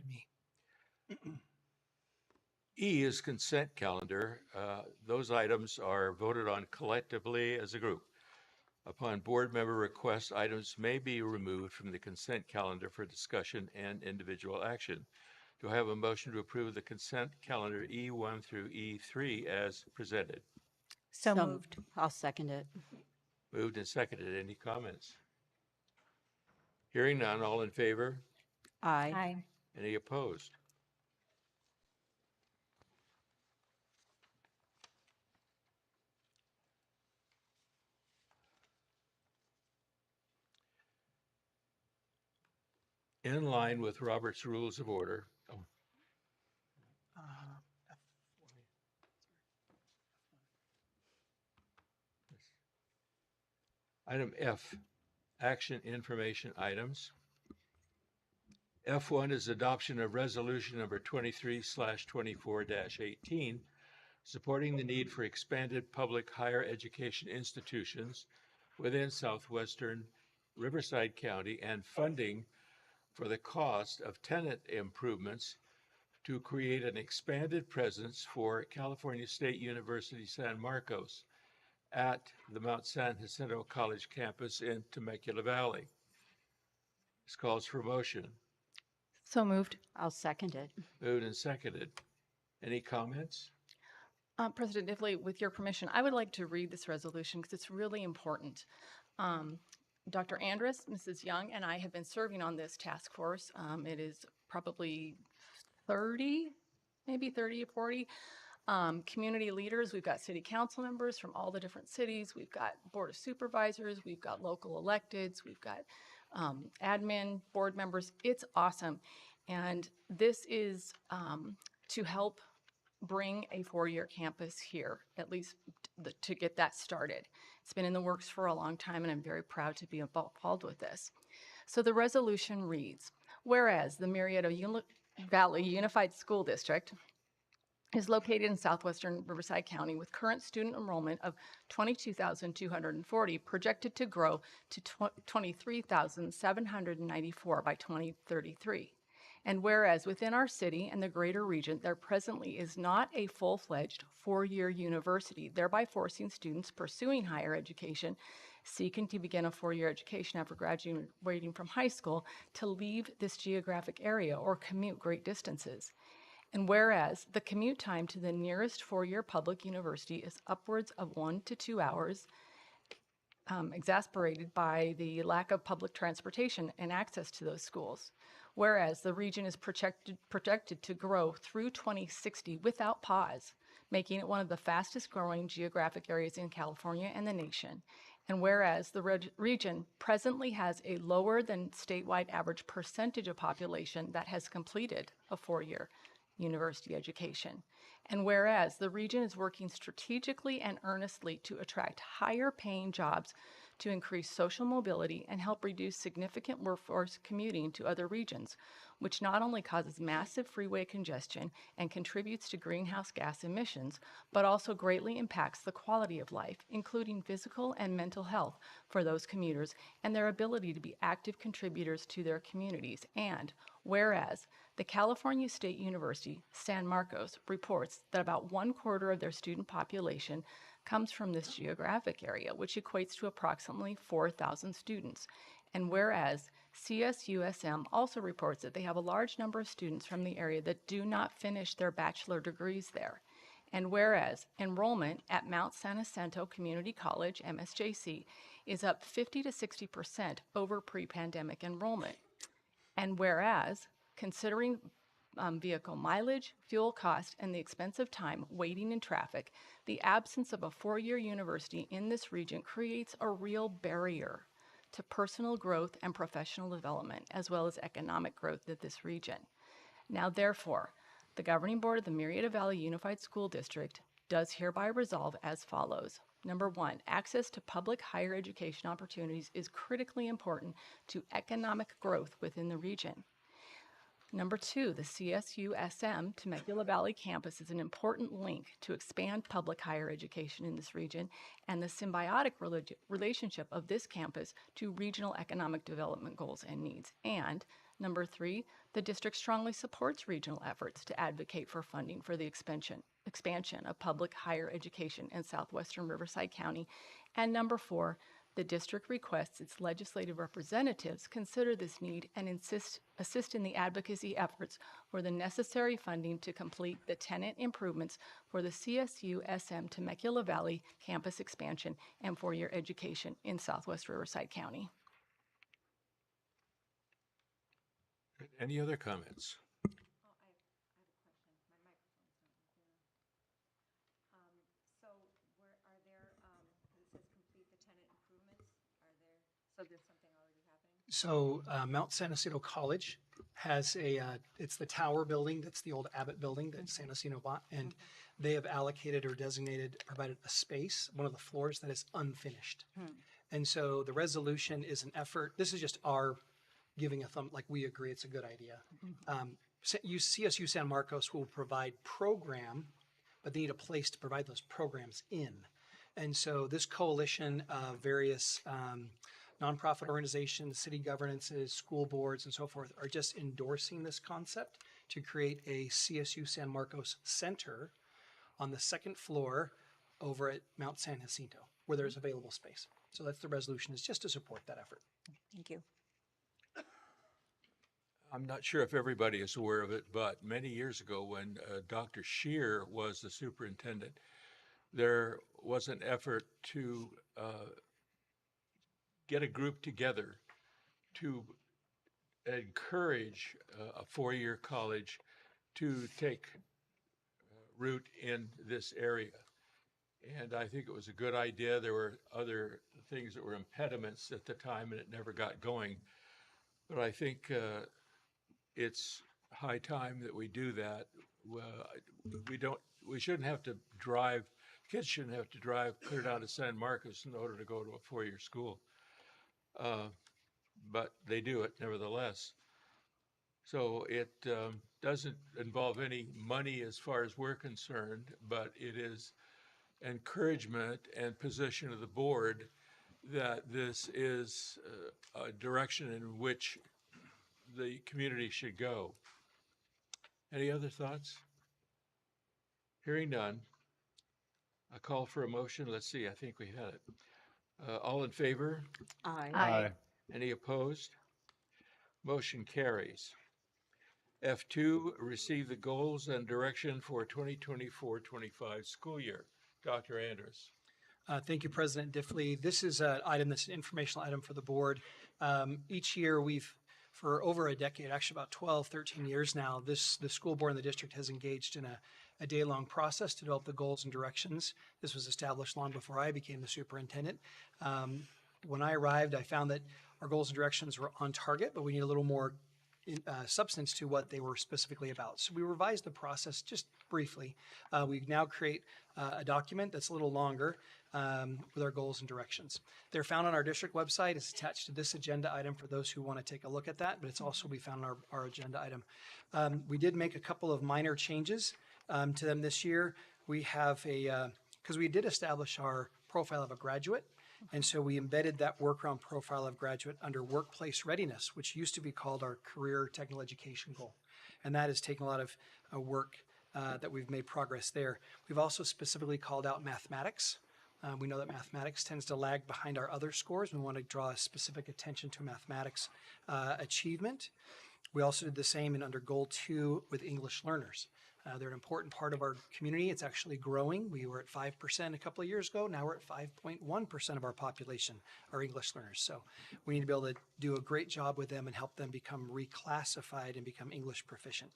Me. E is consent calendar. Those items are voted on collectively as a group. Upon board member request, items may be removed from the consent calendar for discussion and individual action. Do I have a motion to approve the consent calendar E1 through E3 as presented? So moved. I'll second it. Moved and seconded. Any comments? Hearing none, all in favor? Aye. Aye. Any opposed? In line with Robert's Rules of Order. Item F, action information items. F1 is adoption of resolution number 23/24-18, supporting the need for expanded public higher education institutions within southwestern Riverside County and funding for the cost of tenant improvements to create an expanded presence for California State University San Marcos at the Mount San Jacinto College campus in Temecula Valley. This calls for motion. So moved. I'll second it. Moved and seconded. Any comments? President Diffley, with your permission, I would like to read this resolution because it's really important. Dr. Andrus, Mrs. Young, and I have been serving on this task force. It is probably 30, maybe 30 or 40 community leaders. We've got city council members from all the different cities. We've got board of supervisors. We've got local electeds. We've got admin, board members. It's awesome. And this is to help bring a four-year campus here, at least to get that started. It's been in the works for a long time, and I'm very proud to be involved with this. So the resolution reads, whereas the Murrieta Valley Unified School District is located in southwestern Riverside County with current student enrollment of 22,240, projected to grow to 23,794 by 2033. And whereas within our city and the greater region, there presently is not a full-fledged four-year university, thereby forcing students pursuing higher education, seeking to begin a four-year education after graduating from high school, to leave this geographic area or commute great distances. And whereas the commute time to the nearest four-year public university is upwards of 1 to 2 hours, exacerbated by the lack of public transportation and access to those schools. Whereas the region is projected to grow through 2060 without pause, making it one of the fastest growing geographic areas in California and the nation. And whereas the region presently has a lower than statewide average percentage of population that has completed a 4-year university education. And whereas the region is working strategically and earnestly to attract higher paying jobs to increase social mobility and help reduce significant workforce commuting to other regions, which not only causes massive freeway congestion and contributes to greenhouse gas emissions, but also greatly impacts the quality of life, including physical and mental health for those commuters and their ability to be active contributors to their communities. And whereas the California State University, San Marcos, reports that about 1/4 of their student population comes from this geographic area, which equates to approximately 4,000 students. And whereas CSUSM also reports that they have a large number of students from the area that do not finish their bachelor degrees there. And whereas enrollment at Mount San Jacinto Community College, MSJC, is up 50 to 60% over pre-pandemic enrollment. And whereas, considering vehicle mileage, fuel cost, and the expensive time waiting in traffic, the absence of a 4-year university in this region creates a real barrier to personal growth and professional development, as well as economic growth of this region. Now, therefore, the Governing Board of the Murrieta Valley Unified School District does hereby resolve as follows. Number 1, access to public higher education opportunities is critically important to economic growth within the region. Number 2, the CSUSM Temecula Valley campus is an important link to expand public higher education in this region and the symbiotic relationship of this campus to regional economic development goals and needs. And number 3, the district strongly supports regional efforts to advocate for funding for the expansion of public higher education in southwestern Riverside County. And number 4, the district requests its legislative representatives consider this need and assist in the advocacy efforts for the necessary funding to complete the tenant improvements for the CSU-SM Temecula Valley campus expansion and 4-year education in southwest Riverside County. Any other comments? So Mount San Jacinto College has it's the tower building, that's the old Abbott building that San Jacinto bought, and they have allocated or provided a space, one of the floors that is unfinished. And so the resolution is an effort, this is just our giving a thumb, like we agree it's a good idea. CSU San Marcos will provide program, but they need a place to provide those programs in. And so this coalition of various nonprofit organizations, city governances, school boards, and so forth are just endorsing this concept to create a CSU San Marcos Center on the 2nd floor over at Mount San Jacinto, where there's available space. So that's the resolution, is just to support that effort. Thank you. I'm not sure if everybody is aware of it, but many years ago when Dr. Scheer was the superintendent, there was an effort to get a group together to encourage a 4-year college to take root in this area. And I think it was a good idea. There were other things that were impediments at the time and it never got going. But I think it's high time that we do that. We shouldn't have to drive, kids shouldn't have to drive clear down to San Marcos in order to go to a 4-year school. But they do it nevertheless. So it doesn't involve any money as far as we're concerned, but it is encouragement and position of the board that this is a direction in which the community should go. Any other thoughts? Hearing none, a call for a motion. Let's see, I think we had it. All in favor? Aye. Aye. Any opposed? Motion carries. F2, receive the goals and direction for 2024-25 school year. Dr. Andrus. Thank you, President Diffley. This is an item that's an informational item for the board. Each year for over a decade, actually about 12, 13 years now, the school board and the district has engaged in a day-long process to develop the goals and directions. This was established long before I became the superintendent. When I arrived, I found that our goals and directions were on target, but we need a little more substance to what they were specifically about. So we revised the process just briefly. We now create a document that's a little longer with our goals and directions. They're found on our district website. It's attached to this agenda item for those who want to take a look at that, but it's also be found on our agenda item. We did make a couple of minor changes to them this year. We have because we did establish our profile of a graduate, and so we embedded that work-around profile of graduate under workplace readiness, which used to be called our career technical education goal. And that has taken a lot of work that we've made progress there. We've also specifically called out mathematics. We know that mathematics tends to lag behind our other scores. We want to draw specific attention to mathematics achievement. We also did the same in under Goal 2 with English learners. They're an important part of our community. It's actually growing. We were at 5% a couple of years ago. Now we're at 5.1% of our population are English learners. So we need to be able to do a great job with them and help them become reclassified and become English proficient.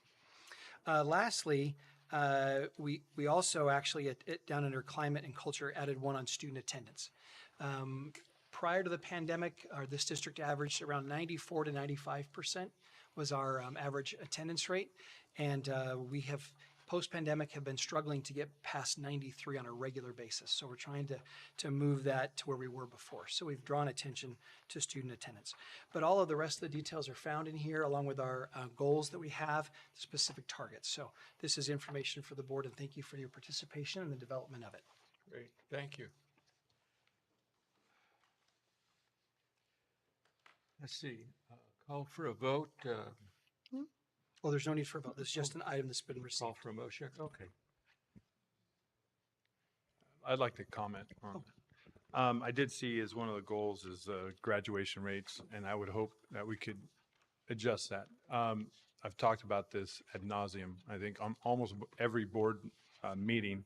Lastly, we also actually down under climate and culture added one on student attendance. Prior to the pandemic, this district averaged around 94 to 95% was our average attendance rate. And we have, post-pandemic, have been struggling to get past 93 on a regular basis. So we're trying to move that to where we were before. So we've drawn attention to student attendance. But all of the rest of the details are found in here, along with our goals that we have, specific targets. So this is information for the board, and thank you for your participation in the development of it. Great, thank you. Let's see, call for a vote. Well, there's no need for a vote. This is just an item that's been received. Call for a motion, okay. I'd like to comment on that. I did see as one of the goals is graduation rates, and I would hope that we could adjust that. I've talked about this ad nauseum, I think, on almost every board meeting.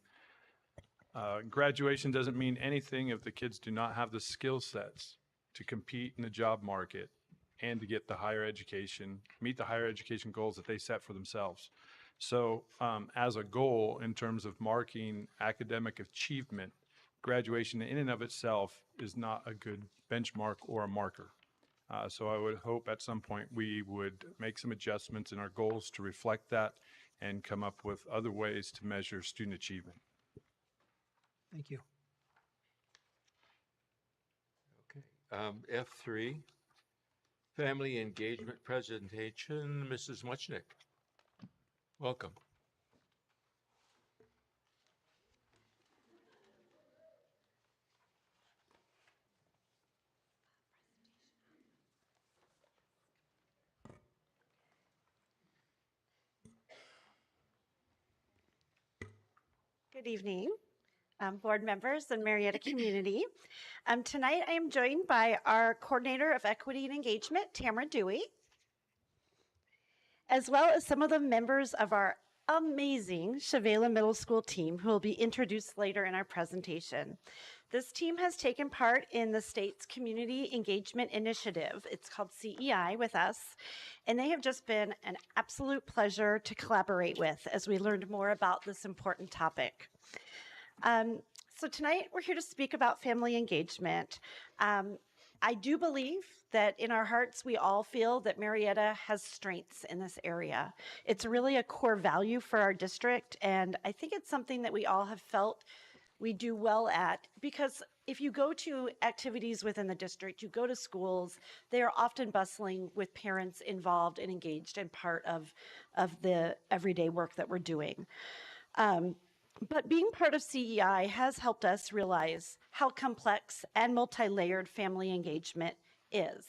Graduation doesn't mean anything if the kids do not have the skill sets to compete in the job market and to get the higher education, meet the higher education goals that they set for themselves. So as a goal in terms of marking academic achievement, graduation in and of itself is not a good benchmark or a marker. So I would hope at some point we would make some adjustments in our goals to reflect that and come up with other ways to measure student achievement. Thank you. Okay, F3. Family engagement presentation, Mrs. Muchnick. Welcome. Good evening, board members and Murrieta community. Tonight I am joined by our Coordinator of Equity and Engagement, Tamara Dewey, as well as some of the members of our amazing Chavela Middle School team who will be introduced later in our presentation. This team has taken part in the state's Community Engagement Initiative. It's called CEI with us, and they have just been an absolute pleasure to collaborate with as we learned more about this important topic. So tonight we're here to speak about family engagement. I do believe that in our hearts we all feel that Murrieta has strengths in this area. It's really a core value for our district, and I think it's something that we all have felt we do well at, because if you go to activities within the district, you go to schools, they are often bustling with parents involved and engaged and part of the everyday work that we're doing. But being part of CEI has helped us realize how complex and multi-layered family engagement is.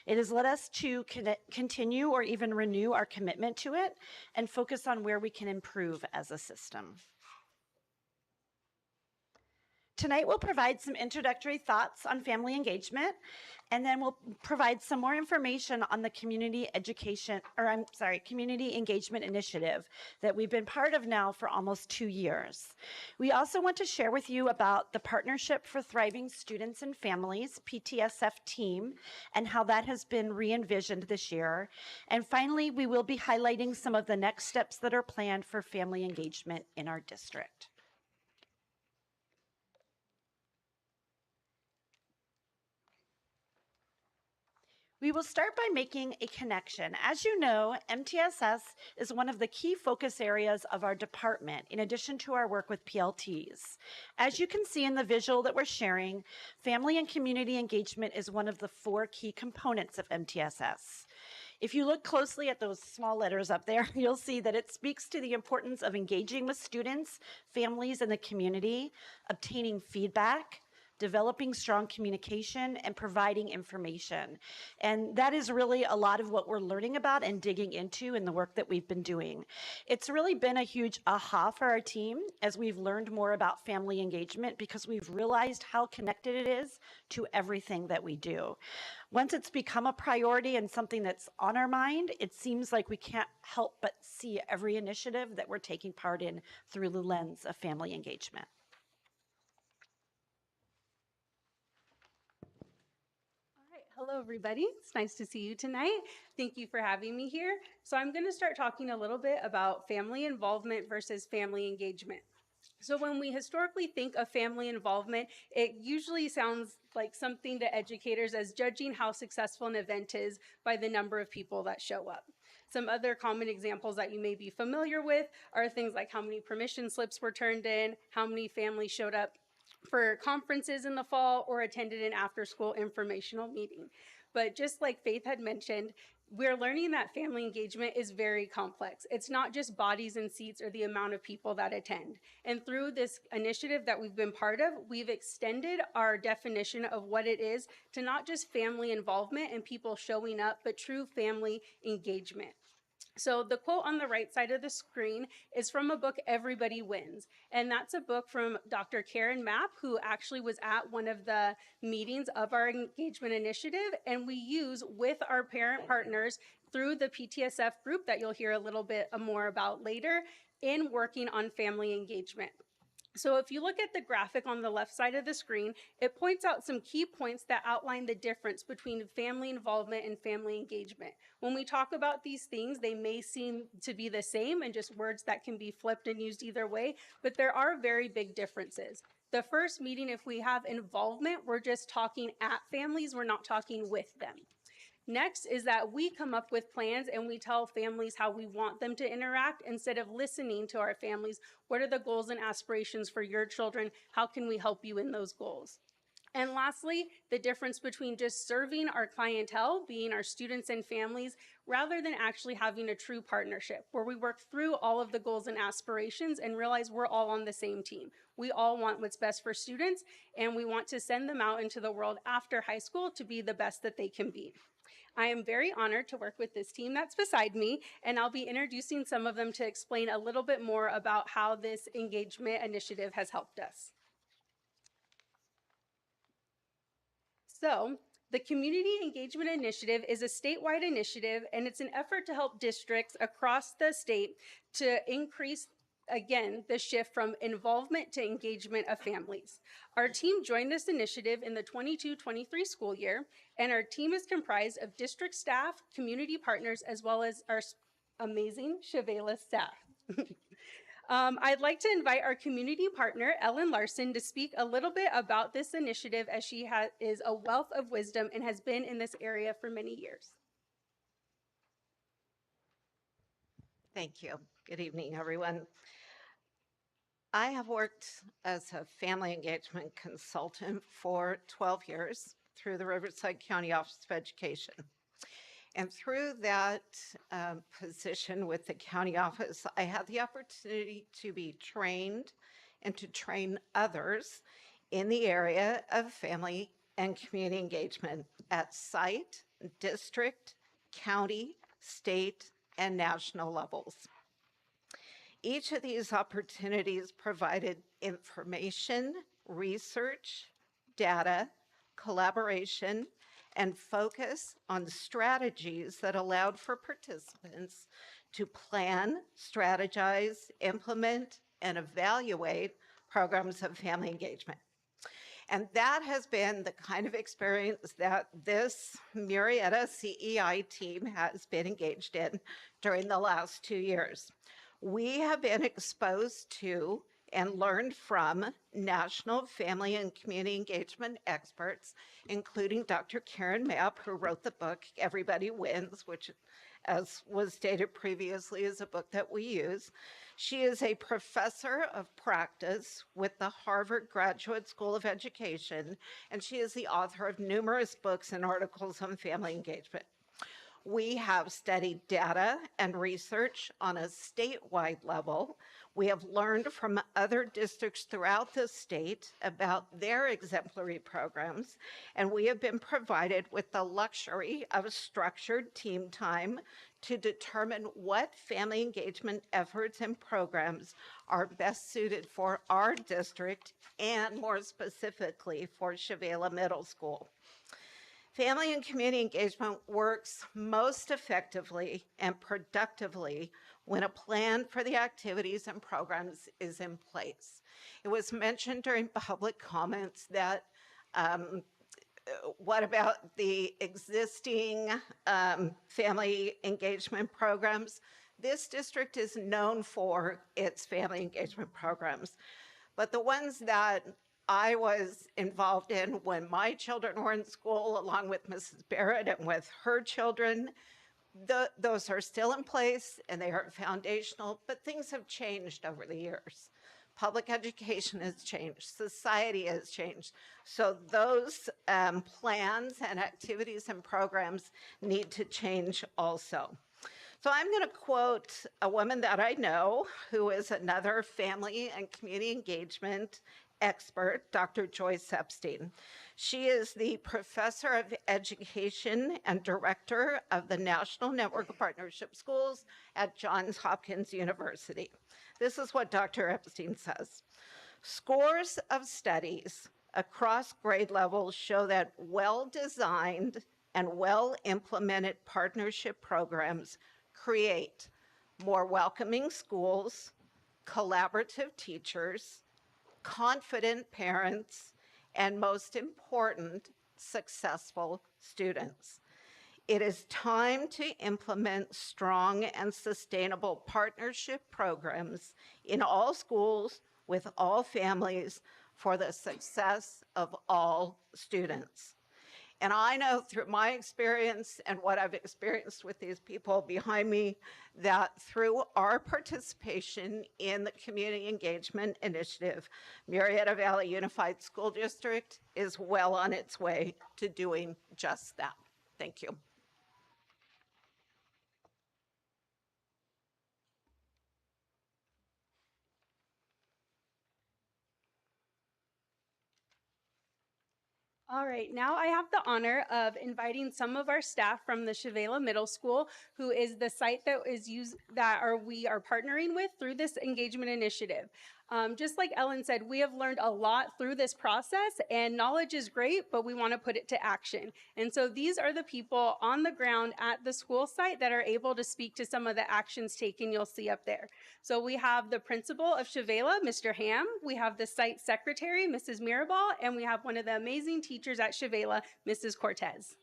It has led us to continue or even renew our commitment to it and focus on where we can improve as a system. Tonight, we'll provide some introductory thoughts on family engagement, and then we'll provide some more information on the community engagement initiative that we've been part of now for almost 2 years. We also want to share with you about the Partnership for Thriving Students and Families, PTSF team, and how that has been re-envisioned this year. And finally, we will be highlighting some of the next steps that are planned for family engagement in our district. We will start by making a connection. As you know, MTSS is one of the key focus areas of our department, in addition to our work with PLTs. As you can see in the visual that we're sharing, family and community engagement is one of the 4 key components of MTSS. If you look closely at those small letters up there, you'll see that it speaks to the importance of engaging with students, families, and the community, obtaining feedback, developing strong communication, and providing information. And that is really a lot of what we're learning about and digging into in the work that we've been doing. It's really been a huge aha for our team as we've learned more about family engagement, because we've realized how connected it is to everything that we do. Once it's become a priority and something that's on our mind, it seems like we can't help but see every initiative that we're taking part in through the lens of family engagement. Hello, everybody. It's nice to see you tonight. Thank you for having me here. So I'm going to start talking a little bit about family involvement versus family engagement. So when we historically think of family involvement, it usually sounds like something to educators as judging how successful an event is by the number of people that show up. Some other common examples that you may be familiar with are things like how many permission slips were turned in, how many families showed up for conferences in the fall, or attended an after-school informational meeting. But just like Faith had mentioned, we're learning that family engagement is very complex. It's not just bodies and seats or the amount of people that attend. And through this initiative that we've been part of, we've extended our definition of what it is to not just family involvement and people showing up, but true family engagement. So the quote on the right side of the screen is from a book, Everybody Wins. And that's a book from Dr. Karen Mapp, who actually was at one of the meetings of our engagement initiative. And we use with our parent partners through the PTSF group that you'll hear a little bit more about later in working on family engagement. So if you look at the graphic on the left side of the screen, it points out some key points that outline the difference between family involvement and family engagement. When we talk about these things, they may seem to be the same and just words that can be flipped and used either way, but there are very big differences. The first meeting, if we have involvement, we're just talking at families, we're not talking with them. Next is that we come up with plans and we tell families how we want them to interact instead of listening to our families. What are the goals and aspirations for your children? How can we help you in those goals? And lastly, the difference between just serving our clientele, being our students and families, rather than actually having a true partnership where we work through all of the goals and aspirations and realize we're all on the same team. We all want what's best for students, and we want to send them out into the world after high school to be the best that they can be. I am very honored to work with this team that's beside me, and I'll be introducing some of them to explain a little bit more about how this engagement initiative has helped us. So, the Community Engagement Initiative is a statewide initiative, and it's an effort to help districts across the state to increase, again, the shift from involvement to engagement of families. Our team joined this initiative in the 22-23 school year, and our team is comprised of district staff, community partners, as well as our amazing Shavela staff. I'd like to invite our community partner, Ellen Larson, to speak a little bit about this initiative, as she is a wealth of wisdom and has been in this area for many years. Thank you. Good evening, everyone. I have worked as a family engagement consultant for 12 years through the Riverside County Office of Education. And through that position with the county office, I had the opportunity to be trained and to train others in the area of family and community engagement at site, district, county, state, and national levels. Each of these opportunities provided information, research, data, collaboration, and focus on strategies that allowed for participants to plan, strategize, implement, and evaluate programs of family engagement. And that has been the kind of experience that this Murrieta CEI team has been engaged in during the last 2 years. We have been exposed to and learned from national family and community engagement experts, including Dr. Karen Mapp, who wrote the book, Everybody Wins, which, as was stated previously, is a book that we use. She is a professor of practice with the Harvard Graduate School of Education, and she is the author of numerous books and articles on family engagement. We have studied data and research on a statewide level. We have learned from other districts throughout the state about their exemplary programs, and we have been provided with the luxury of structured team time to determine what family engagement efforts and programs are best suited for our district and more specifically for Chevala Middle School. Family and community engagement works most effectively and productively when a plan for the activities and programs is in place. It was mentioned during public comments that what about the existing family engagement programs? This district is known for its family engagement programs, but the ones that I was involved in when my children were in school, along with Mrs. Barrett and with her children, those are still in place and they are foundational, but things have changed over the years. Public education has changed, society has changed. So those plans and activities and programs need to change also. So I'm going to quote a woman that I know who is another family and community engagement expert, Dr. Joyce Epstein. She is the professor of education and director of the National Network of Partnership Schools at Johns Hopkins University. This is what Dr. Epstein says. Scores of studies across grade levels show that well-designed and well-implemented partnership programs create more welcoming schools, collaborative teachers, confident parents, and most important, successful students. It is time to implement strong and sustainable partnership programs in all schools with all families for the success of all students. And I know through my experience and what I've experienced with these people behind me, that through our participation in the Community Engagement Initiative, Murrieta Valley Unified School District is well on its way to doing just that. Thank you. All right, now I have the honor of inviting some of our staff from the Chevala Middle School, who is the site that we are partnering with through this engagement initiative. Just like Ellen said, we have learned a lot through this process, and knowledge is great, but we want to put it to action. And so these are the people on the ground at the school site that are able to speak to some of the actions taken you'll see up there. So we have the principal of Chevala, Mr. Ham, we have the site secretary, Mrs. Mirabal, and we have one of the amazing teachers at Chevala, Mrs. Cortez.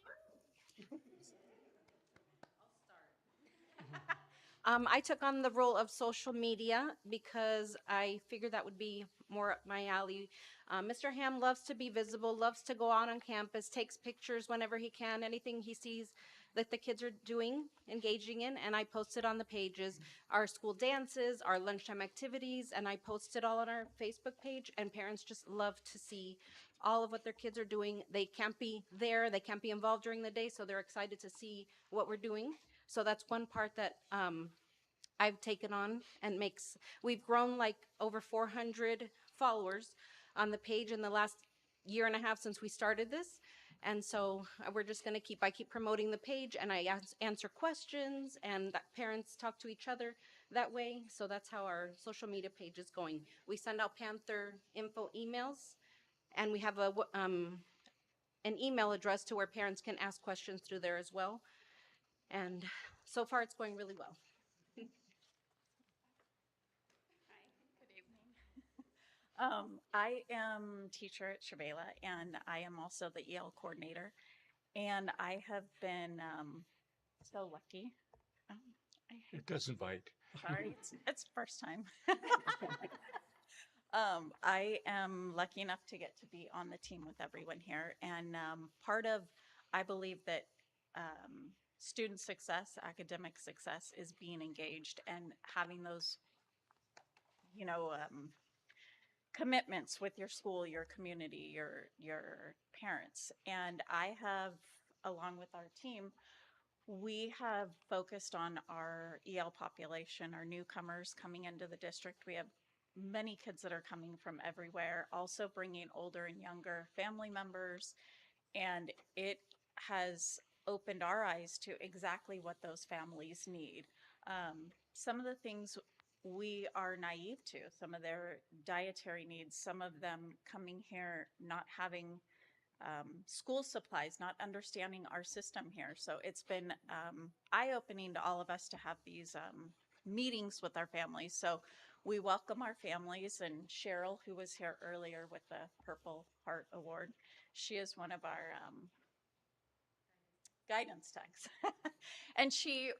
I took on the role of social media because I figured that would be more up my alley. Mr. Ham loves to be visible, loves to go out on campus, takes pictures whenever he can, anything he sees that the kids are doing, engaging in, and I post it on the pages. Our school dances, our lunchtime activities, and I post it all on our Facebook page, and parents just love to see all of what their kids are doing. They can't be there, they can't be involved during the day, so they're excited to see what we're doing. So that's one part that I've taken on and we've grown like over 400 followers on the page in the last year and a half since we started this. And so we're just going to I keep promoting the page, and I answer questions, and parents talk to each other that way. So that's how our social media page is going. We send out Panther info emails And we have an email address to where parents can ask questions through there as well. And so far, it's going really well. I am teacher at Shabela, and I am also the EL coordinator. And I have been so lucky. It doesn't bite. Sorry, it's first time. I am lucky enough to get to be on the team with everyone here, and part of, I believe that student success, academic success, is being engaged and having those, commitments with your school, your community, your parents. And I have, along with our team, we have focused on our EL population, our newcomers coming into the district. We have many kids that are coming from everywhere, also bringing older and younger family members. And it has opened our eyes to exactly what those families need. Some of the things we are naive to, some of their dietary needs, some of them coming here not having school supplies, not understanding our system here. So it's been eye-opening to all of us to have these meetings with our families. So we welcome our families, and Cheryl, who was here earlier with the Purple Heart Award, she is one of our guidance techs. And she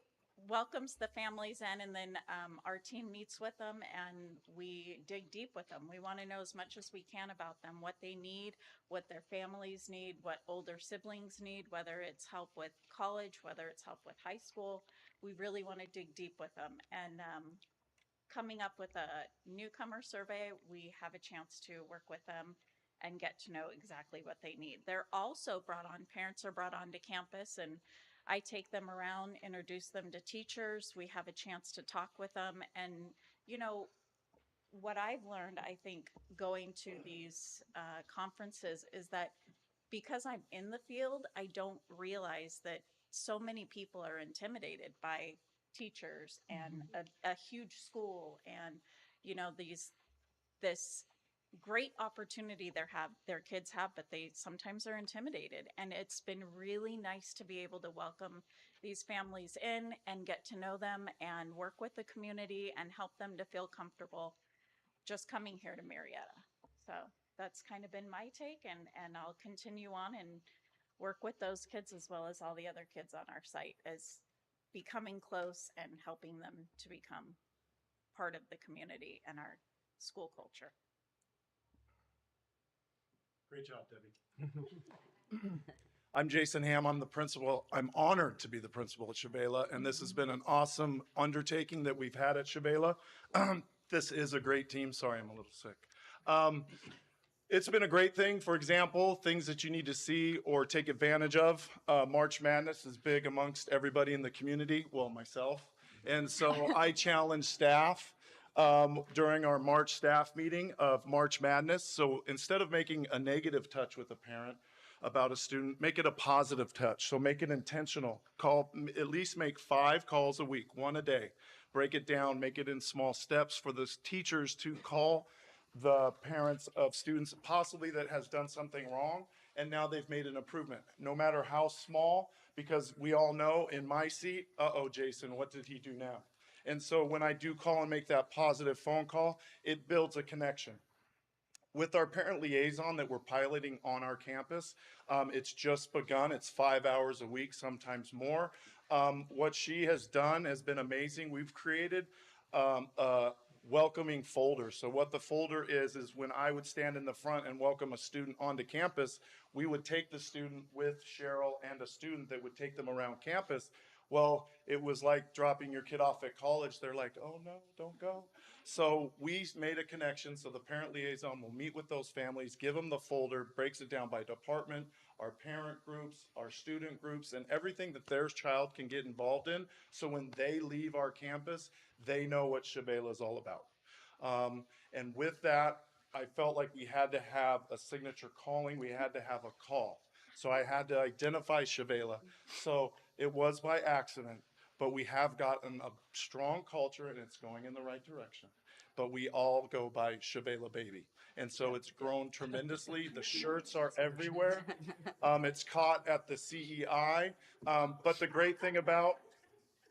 welcomes the families in, and then our team meets with them and we dig deep with them. We want to know as much as we can about them, what they need, what their families need, what older siblings need, whether it's help with college, whether it's help with high school. We really want to dig deep with them. And coming up with a newcomer survey, we have a chance to work with them and get to know exactly what they need. They're also brought on, parents are brought onto campus, and I take them around, introduce them to teachers. We have a chance to talk with them. And, what I've learned, I think, going to these conferences is that because I'm in the field, I don't realize that so many people are intimidated by teachers and a huge school and, this great opportunity their kids have, but they sometimes are intimidated. And it's been really nice to be able to welcome these families in and get to know them and work with the community and help them to feel comfortable just coming here to Murrieta. So that's kind of been my take, and I'll continue on and work with those kids as well as all the other kids on our site as becoming close and helping them to become part of the community and our school culture. Great job, Debbie. I'm Jason Ham. I'm the principal. I'm honored to be the principal at Shabela, and this has been an awesome undertaking that we've had at Shabela. This is a great team. Sorry, I'm a little sick. It's been a great thing. For example, things that you need to see or take advantage of. March Madness is big amongst everybody in the community, well, myself. And so I challenge staff during our March staff meeting of March Madness. So instead of making a negative touch with a parent about a student, make it a positive touch. So make it intentional. At least make 5 calls a week, 1 a day. Break it down, make it in small steps for the teachers to call the parents of students possibly that has done something wrong, and now they've made an improvement, no matter how small, because we all know in my seat, uh-oh, Jason, what did he do now? And so when I do call and make that positive phone call, it builds a connection. With our parent liaison that we're piloting on our campus, it's just begun. It's 5 hours a week, sometimes more. What she has done has been amazing. We've created a welcoming folder. So what the folder is when I would stand in the front and welcome a student onto campus, we would take the student with Cheryl and a student that would take them around campus. Well, it was like dropping your kid off at college. They're like, oh no, don't go. So we made a connection. So the parent liaison will meet with those families, give them the folder, breaks it down by department, our parent groups, our student groups, and everything that their child can get involved in. So when they leave our campus, they know what Shabela is all about. And with that, I felt like we had to have a signature calling. We had to have a call. So I had to identify Shabela. So it was by accident, but we have gotten a strong culture and it's going in the right direction. but we all go by Shavela Baby. And so it's grown tremendously. The shirts are everywhere. It's caught at the CEI. But the great thing about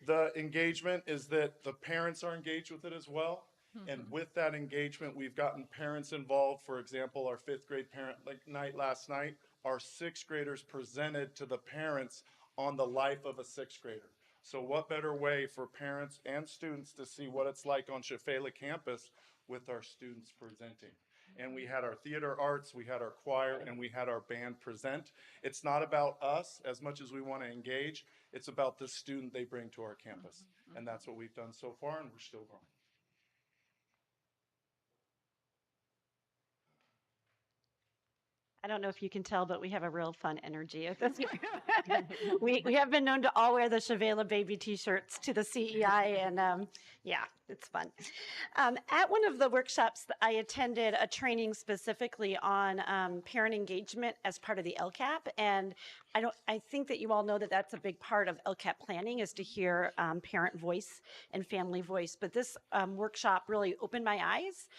the engagement is that the parents are engaged with it as well. And with that engagement, we've gotten parents involved. For example, our 5th grade parent night last night, our 6th graders presented to the parents on the life of a 6th grader. So what better way for parents and students to see what it's like on Shafela campus with our students presenting? And we had our theater arts, we had our choir, and we had our band present. It's not about us as much as we want to engage. It's about the student they bring to our campus. And that's what we've done so far, and we're still growing. I don't know if you can tell, but we have a real fun energy at this group. we have been known to all wear the Shavela Baby t-shirts to the CEI, and yeah, it's fun. At one of the workshops, I attended a training specifically on parent engagement as part of the LCAP, and I think that you all know that that's a big part of LCAP planning, is to hear parent voice and family voice. But this workshop really opened my eyes.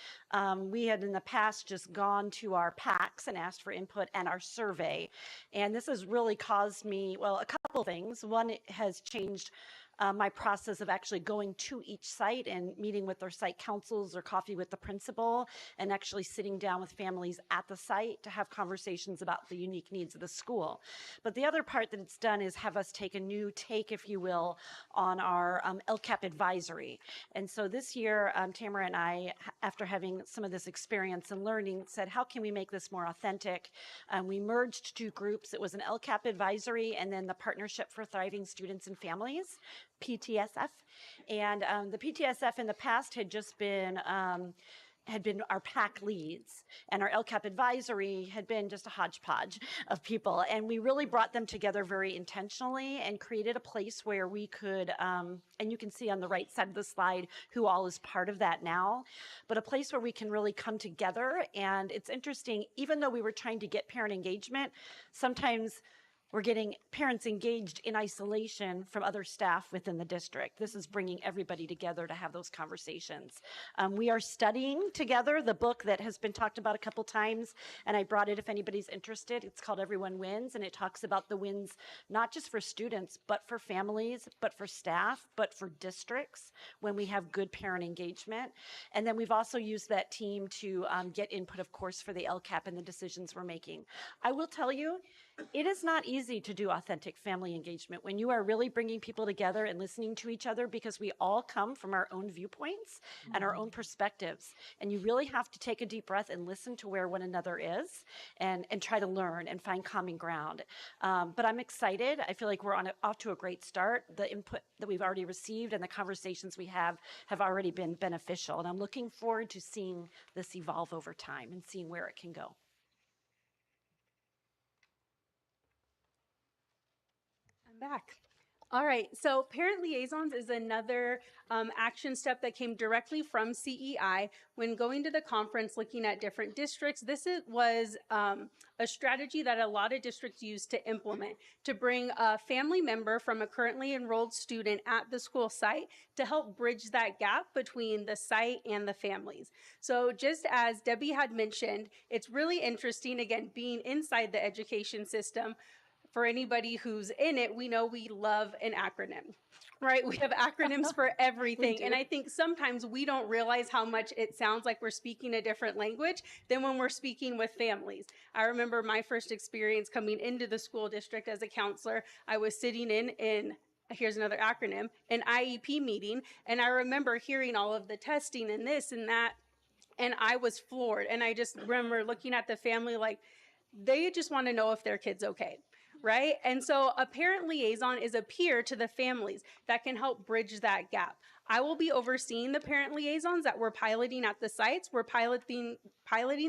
We had in the past just gone to our PACs and asked for input and our survey. And this has really caused me, well, a couple things. One, it has changed my process of actually going to each site and meeting with their site councils or coffee with the principal, and actually sitting down with families at the site to have conversations about the unique needs of the school. But the other part that it's done is have us take a new take, if you will, on our LCAP advisory. And so this year, Tamara and I, after having some of this experience and learning, said, how can we make this more authentic? We merged 2 groups. It was an LCAP advisory and then the Partnership for Thriving Students and Families, PTSF. And the PTSF in the past had just been our PAC leads, and our LCAP advisory had been just a hodgepodge of people. And we really brought them together very intentionally and created a place where we could, and you can see on the right side of the slide who all is part of that now, but a place where we can really come together. And it's interesting, even though we were trying to get parent engagement, sometimes we're getting parents engaged in isolation from other staff within the district. This is bringing everybody together to have those conversations. We are studying together the book that has been talked about a couple times, and I brought it if anybody's interested. It's called Everyone Wins, and it talks about the wins not just for students, but for families, but for staff, but for districts when we have good parent engagement. And then we've also used that team to get input, of course, for the LCAP and the decisions we're making. I will tell you, it is not easy to do authentic family engagement when you are really bringing people together and listening to each other, because we all come from our own viewpoints and our own perspectives. And you really have to take a deep breath and listen to where one another is and try to learn and find common ground. But I'm excited. I feel like we're off to a great start. The input that we've already received and the conversations we have already been beneficial. And I'm looking forward to seeing this evolve over time and seeing where it can go. Back. All right, so parent liaisons is another action step that came directly from CEI when going to the conference looking at different districts. This was a strategy that a lot of districts use to implement, to bring a family member from a currently enrolled student at the school site to help bridge that gap between the site and the families. So just as Debbie had mentioned, it's really interesting, again, being inside the education system. For anybody who's in it, we know we love an acronym, right? We have acronyms for everything. And I think sometimes we don't realize how much it sounds like we're speaking a different language than when we're speaking with families. I remember my first experience coming into the school district as a counselor. I was sitting in here's another acronym, an IEP meeting. And I remember hearing all of the testing and this and that. And I was floored. And I just remember looking at the family like, they just want to know if their kid's okay. Right? And so a parent liaison is a peer to the families that can help bridge that gap. I will be overseeing the parent liaisons that we're piloting at the sites. We're piloting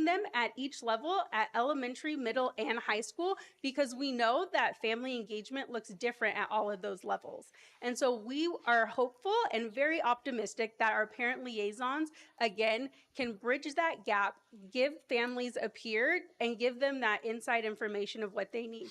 them at each level, at elementary, middle, and high school, because we know that family engagement looks different at all of those levels. And so we are hopeful and very optimistic that our parent liaisons, again, can bridge that gap, give families a peer, and give them that inside information of what they need.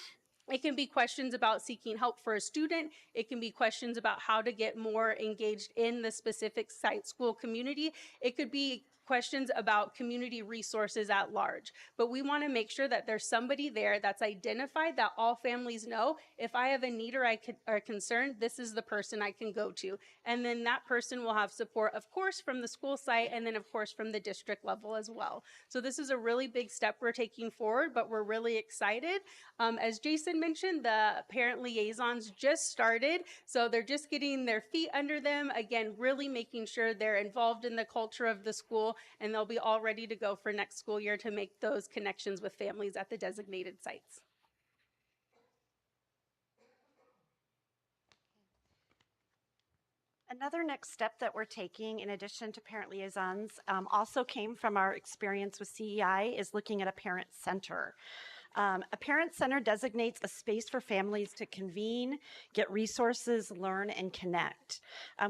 It can be questions about seeking help for a student. It can be questions about how to get more engaged in the specific site school community. It could be questions about community resources at large. But we want to make sure that there's somebody there that's identified, that all families know, if I have a need or or concern, this is the person I can go to. And then that person will have support, of course, from the school site, and then of course from the district level as well. So this is a really big step we're taking forward, but we're really excited. As Jason mentioned, the parent liaisons just started, so they're just getting their feet under them. Again, really making sure they're involved in the culture of the school, and they'll be all ready to go for next school year to make those connections with families at the designated sites. Another next step that we're taking, in addition to parent liaisons, also came from our experience with CEI, is looking at a parent center. A parent center designates a space for families to convene, get resources, learn, and connect.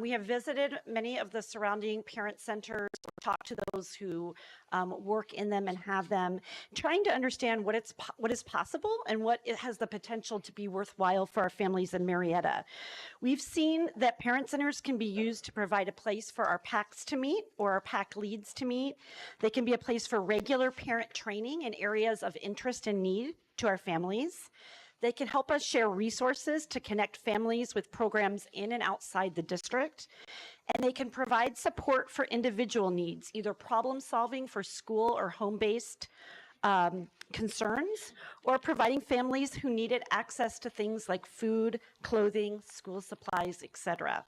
We have visited many of the surrounding parent centers, talked to those who work in them and have them, trying to understand what is possible and what it has the potential to be worthwhile for our families in Murrieta. We've seen that parent centers can be used to provide a place for our PACs to meet or our PAC leads to meet. They can be a place for regular parent training in areas of interest and need to our families. They can help us share resources to connect families with programs in and outside the district. And they can provide support for individual needs, either problem solving for school or home-based concerns, or providing families who needed access to things like food, clothing, school supplies, etc.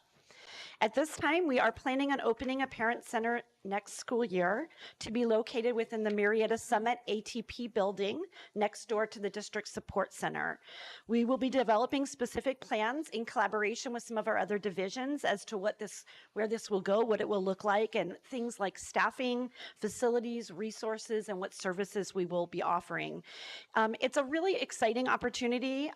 At this time, we are planning on opening a parent center next school year to be located within the Murrieta Summit ATP building next door to the District Support Center. We will be developing specific plans in collaboration with some of our other divisions as to where this will go, what it will look like, and things like staffing, facilities, resources, and what services we will be offering. It's a really exciting opportunity.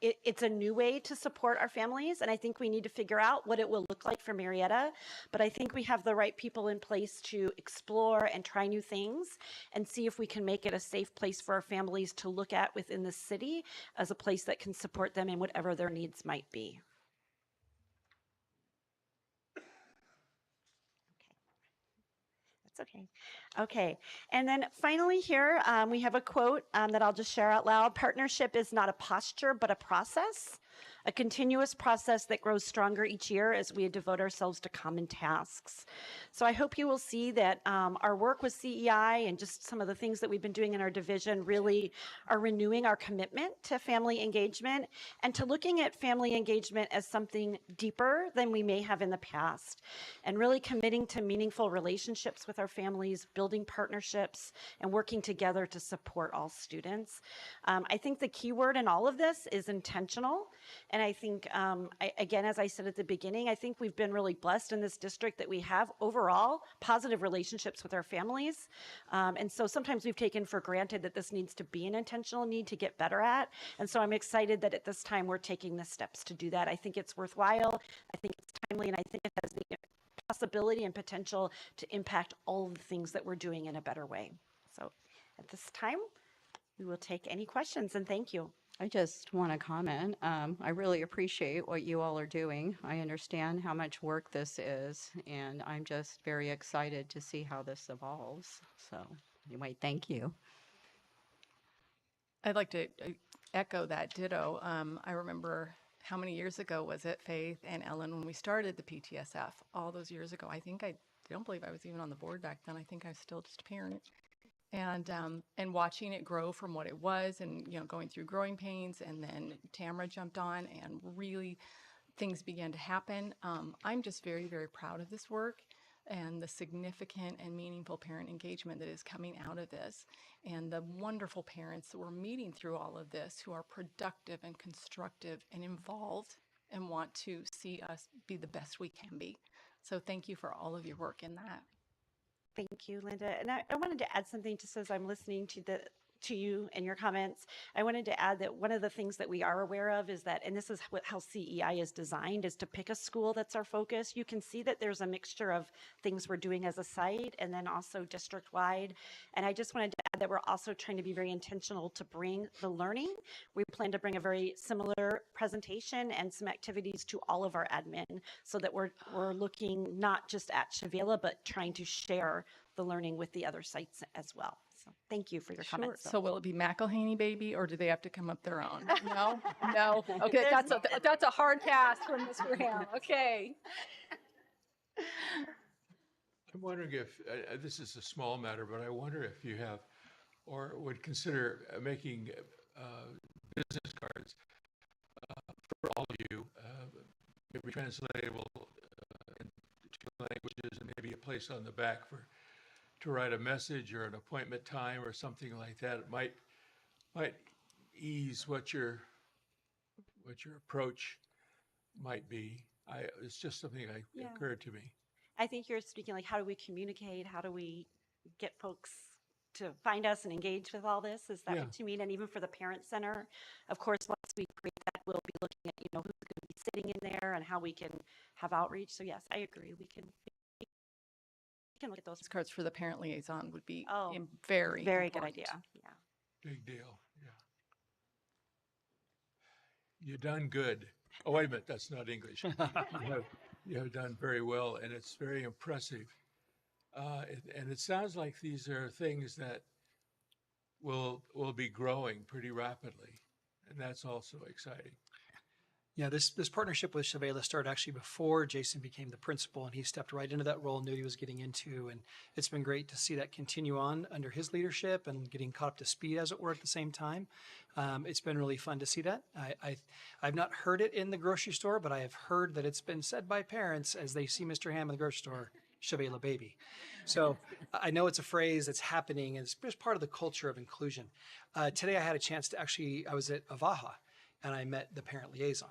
It's a new way to support our families, and I think we need to figure out what it will look like for Murrieta, but I think we have the right people in place to explore and try new things and see if we can make it a safe place for our families to look at within the city as a place that can support them in whatever their needs might be. That's okay. Okay, and then finally here, we have a quote that I'll just share out loud. Partnership is not a posture, but a process, a continuous process that grows stronger each year as we devote ourselves to common tasks. So I hope you will see that our work with CEI and just some of the things that we've been doing in our division really are renewing our commitment to family engagement and to looking at family engagement as something deeper than we may have in the past, and really committing to meaningful relationships with our families, building partnerships, and working together to support all students. I think the key word in all of this is intentional. And I think, again, as I said at the beginning, I think we've been really blessed in this district that we have overall positive relationships with our families. And so sometimes we've taken for granted that this needs to be an intentional need to get better at. And so I'm excited that at this time we're taking the steps to do that. I think it's worthwhile. I think it's timely, and I think it has the possibility and potential to impact all of the things that we're doing in a better way. So at this time, we will take any questions, and thank you. I just want to comment. I really appreciate what you all are doing. I understand how much work this is, and I'm just very excited to see how this evolves. So anyway, thank you. I'd like to echo that ditto. I remember how many years ago was it, Faith and Ellen, when we started the PTSF all those years ago. I don't believe I was even on the board back then. I think I was still just a parent. And watching it grow from what it was, and going through growing pains, and then Tamara jumped on and really things began to happen. I'm just very, very proud of this work and the significant and meaningful parent engagement that is coming out of this, and the wonderful parents that we're meeting through all of this who are productive and constructive and involved and want to see us be the best we can be. So thank you for all of your work in that. Thank you, Linda. And I wanted to add something just as I'm listening to to you and your comments. I wanted to add that one of the things that we are aware of is that, and this is how CEI is designed, is to pick a school that's our focus. You can see that there's a mixture of things we're doing as a site and then also district-wide. And I just wanted to add that we're also trying to be very intentional to bring the learning. We plan to bring a very similar presentation and some activities to all of our admin so that we're looking not just at Shavela, but trying to share the learning with the other sites as well. So thank you for your Sure. comments. So will it be McElhaney baby, or do they have to come up their own? No? No? Okay, that's a hard pass from Mr. Ham. Okay. I'm wondering if, this is a small matter, but I wonder if you have, or would consider making business cards for all of you, maybe translatable into languages, and maybe a place on the back to write a message or an appointment time or something like that. It might ease what your approach might be. It's just something occurred to me. I think you're speaking like, how do we communicate? How do we get folks to find us and engage with all this? Is that what you mean? And even for the Parent Center, of course, once we create that, we'll be looking at, who's going to be sitting in there and how we can have outreach. So yes, I agree. We can look at those cards for the parent liaison would be very important. good idea. Yeah. Big deal. Yeah. You done good. Oh, wait a minute. That's not English. You have done very well, and it's very impressive. And it sounds like these are things that will be growing pretty rapidly, and that's also exciting. Yeah, this partnership with Shavela started actually before Jason became the principal, and he stepped right into that role, knew he was getting into, and it's been great to see that continue on under his leadership and getting caught up to speed, as it were, at the same time. It's been really fun to see that. I've not heard it in the grocery store, but I have heard that it's been said by parents as they see Mr. Ham in the grocery store, Shavela baby. So I know it's a phrase that's happening, and it's just part of the culture of inclusion. Today I had a chance to I was at Avaha, and I met the parent liaison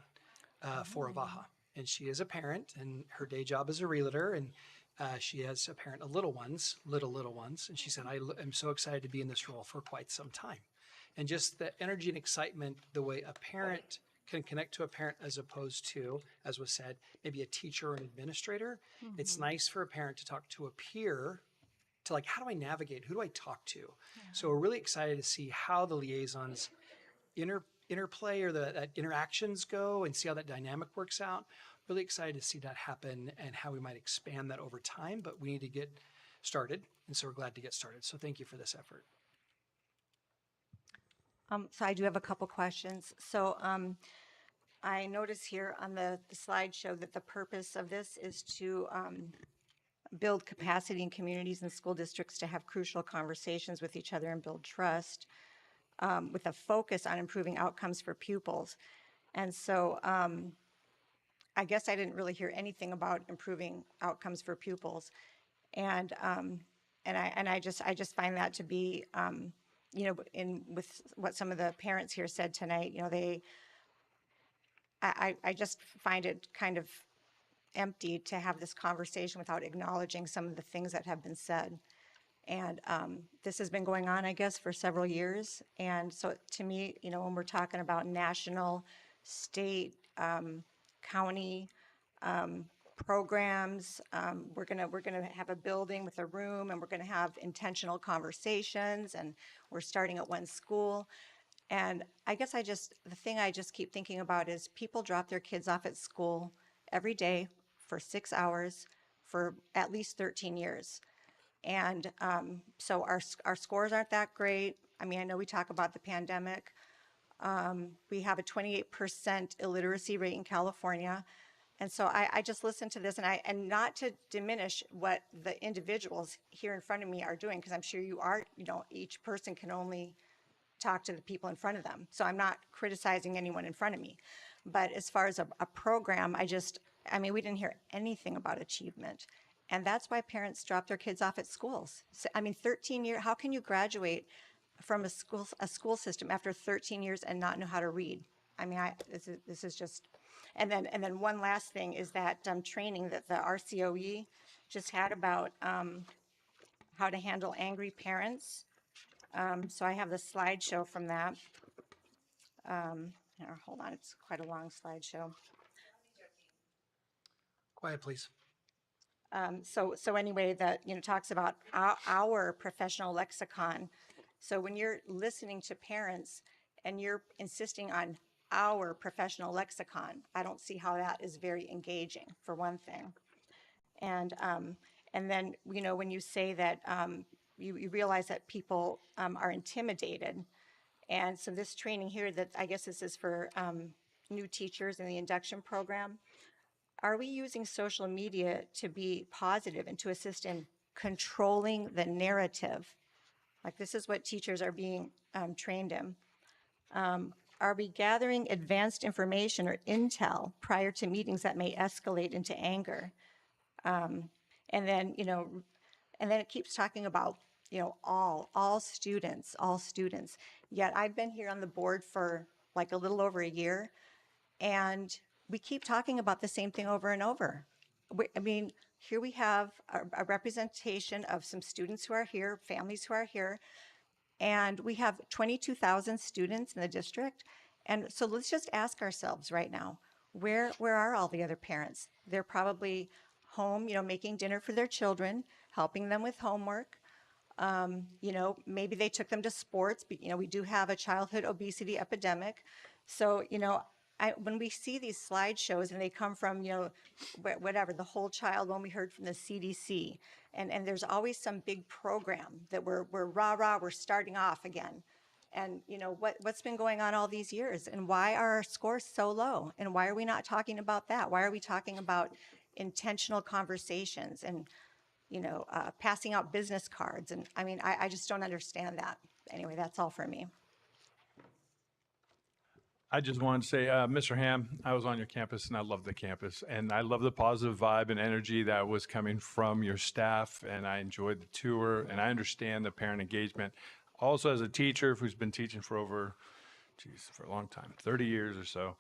for Avaha. And she is a parent, and her day job is a realtor, and she has a parent of little ones. And she said, I'm so excited to be in this role for quite some time. And just the energy and excitement, the way a parent can connect to a parent as opposed to, as was said, maybe a teacher or an administrator. Mm-hmm. It's nice for a parent to talk to a peer to how do I navigate? Who do I talk to? Yeah. So we're really excited to see how the liaisons interplay or that interactions go and see how that dynamic works out. Really excited to see that happen and how we might expand that over time, but we need to get started. And so we're glad to get started. So thank you for this effort. So I do have a couple questions. So I notice here on the slideshow that the purpose of this is to build capacity in communities and school districts to have crucial conversations with each other and build trust, with a focus on improving outcomes for pupils. And so I guess I didn't really hear anything about improving outcomes for pupils. And I just find that to be, with what some of the parents here said tonight, I just find it kind of empty to have this conversation without acknowledging some of the things that have been said. And this has been going on, I guess, for several years. And so to me, when we're talking about national, state, county programs, we're gonna have a building with a room, and we're gonna have intentional conversations, and we're starting at one school. And I guess the thing I just keep thinking about is people drop their kids off at school every day for 6 hours for at least 13 years. And so our scores aren't that great. I mean, I know we talk about the pandemic. We have a 28% illiteracy rate in California. And so I just listened to this, and not to diminish what the individuals here in front of me are doing, because I'm sure you are, each person can only talk to the people in front of them. So I'm not criticizing anyone in front of me. But as far as a program, we didn't hear anything about achievement. And that's why parents drop their kids off at schools. So, 13 years, how can you graduate from a school system after 13 years and not know how to read? This is just, and then one last thing is that training that the RCOE just had about how to handle angry parents. So I have the slideshow from that. Hold on, it's quite a long slideshow. Quiet, please. So anyway, that, talks about our professional lexicon. So when you're listening to parents and you're insisting on our professional lexicon, I don't see how that is very engaging, for one thing. And then, when you say that you realize that people are intimidated. And so this training here, that I guess this is for new teachers in the induction program. Are we using social media to be positive and to assist in controlling the narrative? Like, this is what teachers are being trained in. Are we gathering advanced information or intel prior to meetings that may escalate into anger? And then it keeps talking about, all students. Yet I've been here on the board for like a little over a year, and we keep talking about the same thing over and over. Here we have a representation of some students who are here, families who are here, and we have 22,000 students in the district. And so let's just ask ourselves right now, where are all the other parents? They're probably home, making dinner for their children, helping them with homework. Maybe they took them to sports, but, we do have a childhood obesity epidemic. So, when we see these slideshows and they come from, whatever, the Whole Child one we heard from the CDC, and there's always some big program that we're rah-rah, we're starting off again. And, what's been going on all these years, and why are our scores so low? And why are we not talking about that? Why are we talking about intentional conversations and, passing out business cards? And I just don't understand that. Anyway, that's all for me. I just wanted to say, Mr. Ham, I was on your campus and I love the campus, and I love the positive vibe and energy that was coming from your staff, and I enjoyed the tour, and I understand the parent engagement. Also, as a teacher who's been teaching for for a long time, 30 years or so,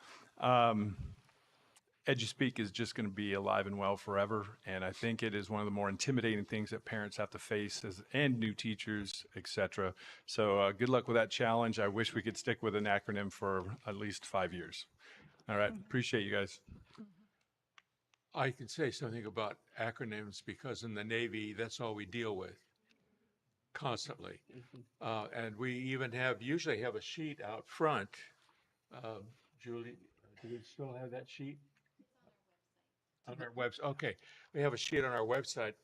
EduSpeak is just going to be alive and well forever, and I think it is one of the more intimidating things that parents have to face and new teachers, etc. So good luck with that challenge. I wish we could stick with an acronym for at least 5 years. All right, appreciate you guys. I can say something about acronyms because in the Navy, that's all we deal with constantly. And we even usually have a sheet out front. Julie, do we still have that sheet? On our website. Okay, we have a sheet on our website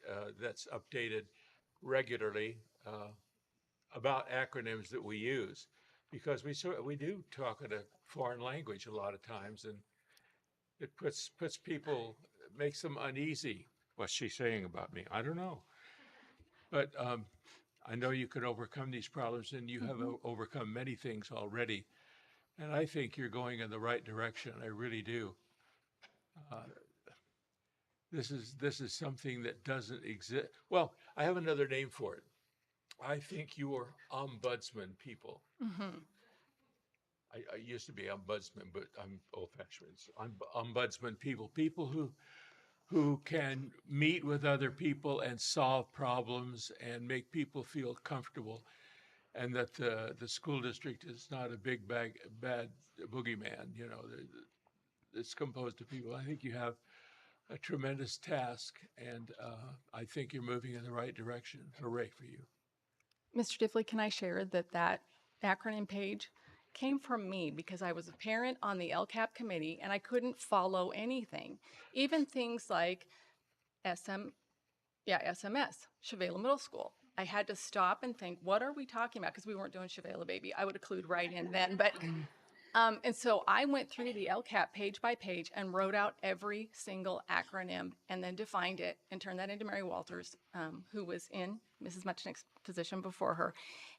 that's updated regularly about acronyms that we use, because we do talk in a foreign language a lot of times, and it puts people, makes them uneasy. What's she saying about me? I don't know, but I know you can overcome these problems, and you have overcome many things already, and I think you're going in the right direction. I really do. This is something that doesn't exist. Well, I have another name for it. I think you are ombudsman people. I used to be ombudsman, but I'm old-fashioned. So I'm ombudsman people, who can meet with other people and solve problems and make people feel comfortable, and that the school district is not a big bad boogeyman. It's composed of people. I think you have a tremendous task, and I think you're moving in the right direction. Hooray for you. Mr. Diffley, can I share that acronym page came from me because I was a parent on the LCAP committee and I couldn't follow anything. Even things like SMS, Chevala Middle School. I had to stop and think, what are we talking about? Because we weren't doing Chevala Baby. I would have clued right in then, but and so I went through the LCAP page by page and wrote out every single acronym and then defined it and turned that into Mary Walters, who was in Mrs. Muchnick's position before her,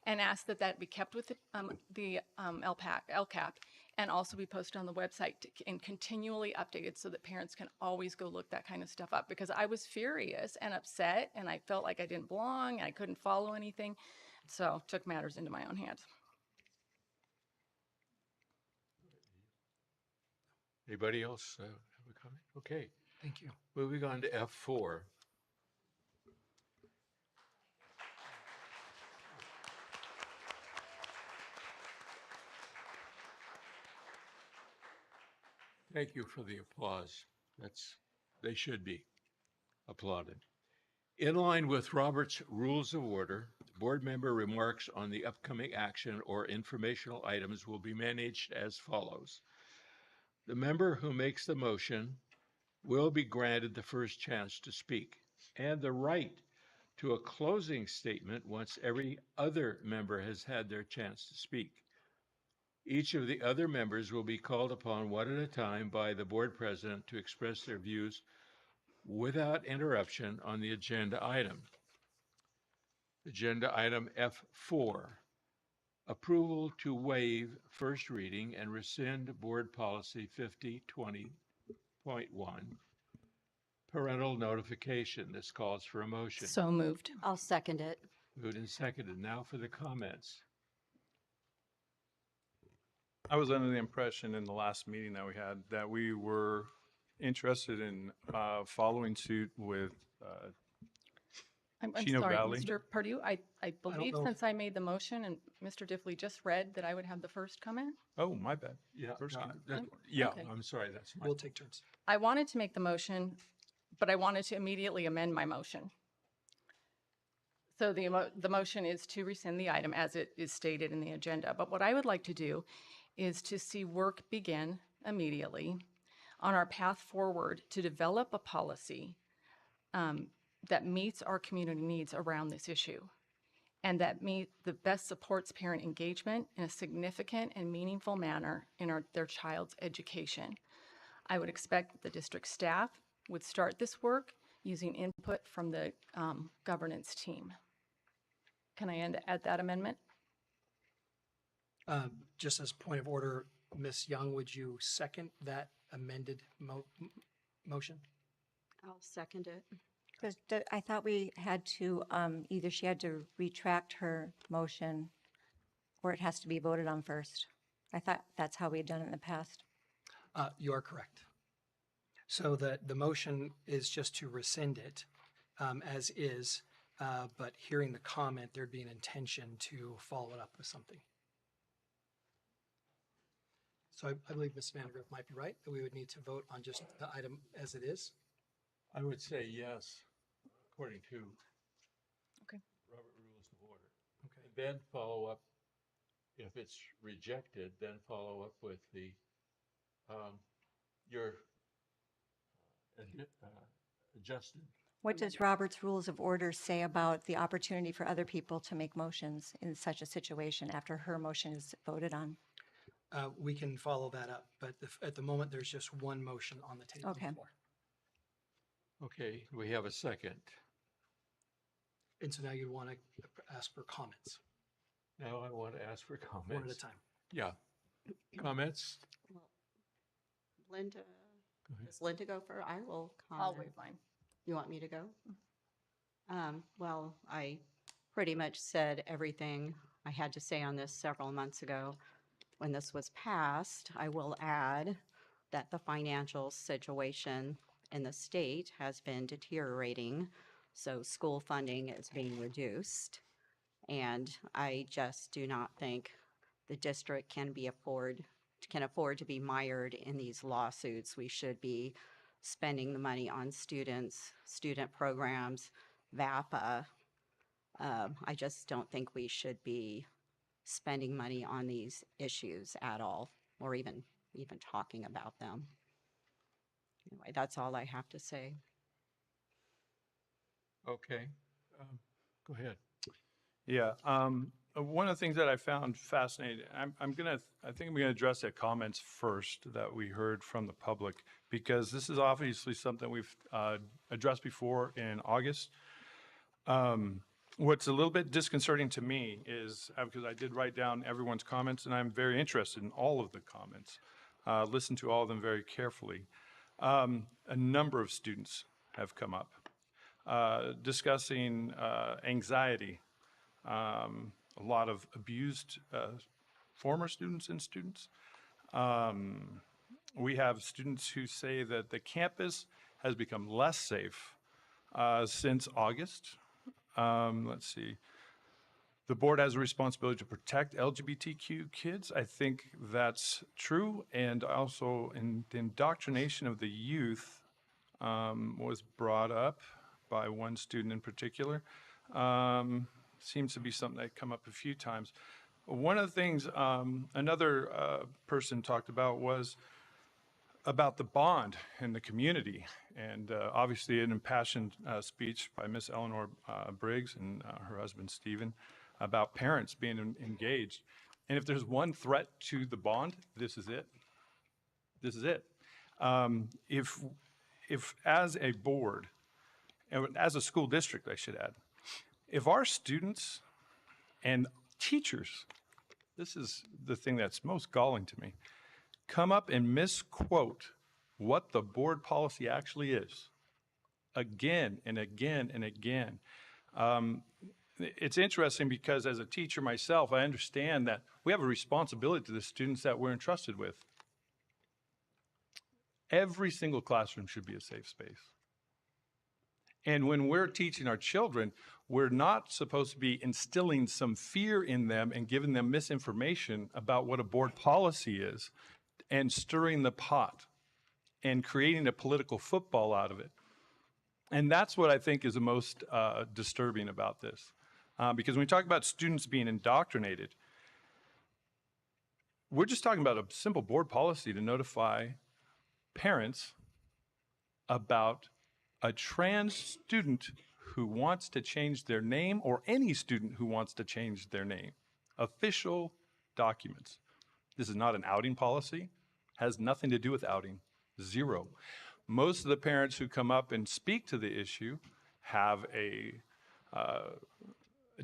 and asked that be kept with the LCAP and also be posted on the website and continually updated so that parents can always go look that kind of stuff up, because I was furious and upset and I felt like I didn't belong and I couldn't follow anything. So took matters into my own hands. Anybody else have a comment? Okay. Thank you. Moving on to F4. Thank you for the applause. They should be applauded. In line with Robert's Rules of Order, board member remarks on the upcoming action or informational items will be managed as follows. The member who makes the motion will be granted the first chance to speak and the right to a closing statement once every other member has had their chance to speak. Each of the other members will be called upon one at a time by the board president to express their views without interruption on the agenda item. Agenda item F4, approval to waive first reading and rescind board policy 5020.1, parental notification. This calls for a motion. So moved. I'll second it. Moved and seconded. Now for the comments. I was under the impression in the last meeting that we had that we were interested in following suit with I'm Chino sorry, Valley. Mr. Pardue, I believe know. since I made the motion and Mr. Diffley just read that I would have the first comment. Oh, my bad. Yeah, First no, comment. Okay. I'm sorry, that's my. We'll take turns. I wanted to make the motion, but I wanted to immediately amend my motion. So the motion is to rescind the item as it is stated in the agenda. But what I would like to do is to see work begin immediately on our path forward to develop a policy that meets our community needs around this issue and that best supports parent engagement in a significant and meaningful manner in their child's education. I would expect that the district staff would start this work using input from the governance team. Can I add that amendment? Just as point of order, Ms. Young, would you second that amended motion? I'll second it. Because I thought we had to, either she had to retract her motion or it has to be voted on first. I thought that's how we had done it in the past. You are correct. So the motion is just to rescind it as is, but hearing the comment, there'd be an intention to follow it up with something. So I believe Ms. Vandergrift might be right, that we would need to vote on just the item as it is. I would say yes, according to Okay. Robert Rules of Order. Okay. And then follow up, if it's rejected, then follow up with the, your adjusted. What does Robert's Rules of Order say about the opportunity for other people to make motions in such a situation after her motion is voted on? We can follow that up, but at the moment, there's just one motion on the table. Okay. Okay, we have a second. And so now you want to ask for comments. Now I want to ask for comments. One at a time. Yeah. Comments? Well, Linda, Go ahead. does Linda go for? I will comment. I'll waive mine. You want me to go? Well, I pretty much said everything I had to say on this several months ago. When this was passed, I will add that the financial situation in the state has been deteriorating, so school funding is being reduced. And I just do not think the district can afford to be mired in these lawsuits. We should be spending the money on students, student programs, VAPA. I just don't think we should be spending money on these issues at all, or even talking about them. Anyway, that's all I have to say. Okay. Go ahead. Yeah. One of the things that I found fascinating, I think I'm gonna address the comments first that we heard from the public, because this is obviously something we've addressed before in August. What's a little bit disconcerting to me is, because I did write down everyone's comments and I'm very interested in all of the comments, listen to all of them very carefully. A number of students have come up discussing anxiety, a lot of abused former students and students. We have students who say that the campus has become less safe since August. Let's see. The board has a responsibility to protect LGBTQ kids. I think that's true. And also in the indoctrination of the youth was brought up by one student in particular. Seems to be something that come up a few times. One of the things another person talked about was about the bond in the community. And obviously an impassioned speech by Miss Eleanor Briggs and her husband Stephen about parents being engaged. And if there's one threat to the bond, this is it. This is it. If as a board, and as a school district, I should add, if our students and teachers, this is the thing that's most galling to me, come up and misquote what the board policy actually is, again and again and again. It's interesting because as a teacher myself, I understand that we have a responsibility to the students that we're entrusted with. Every single classroom should be a safe space. And when we're teaching our children, we're not supposed to be instilling some fear in them and giving them misinformation about what a board policy is and stirring the pot and creating a political football out of it. And that's what I think is the most disturbing about this. Because when we talk about students being indoctrinated, we're just talking about a simple board policy to notify parents about a trans student who wants to change their name, or any student who wants to change their name. Official documents. This is not an outing policy, has nothing to do with outing, zero. Most of the parents who come up and speak to the issue have a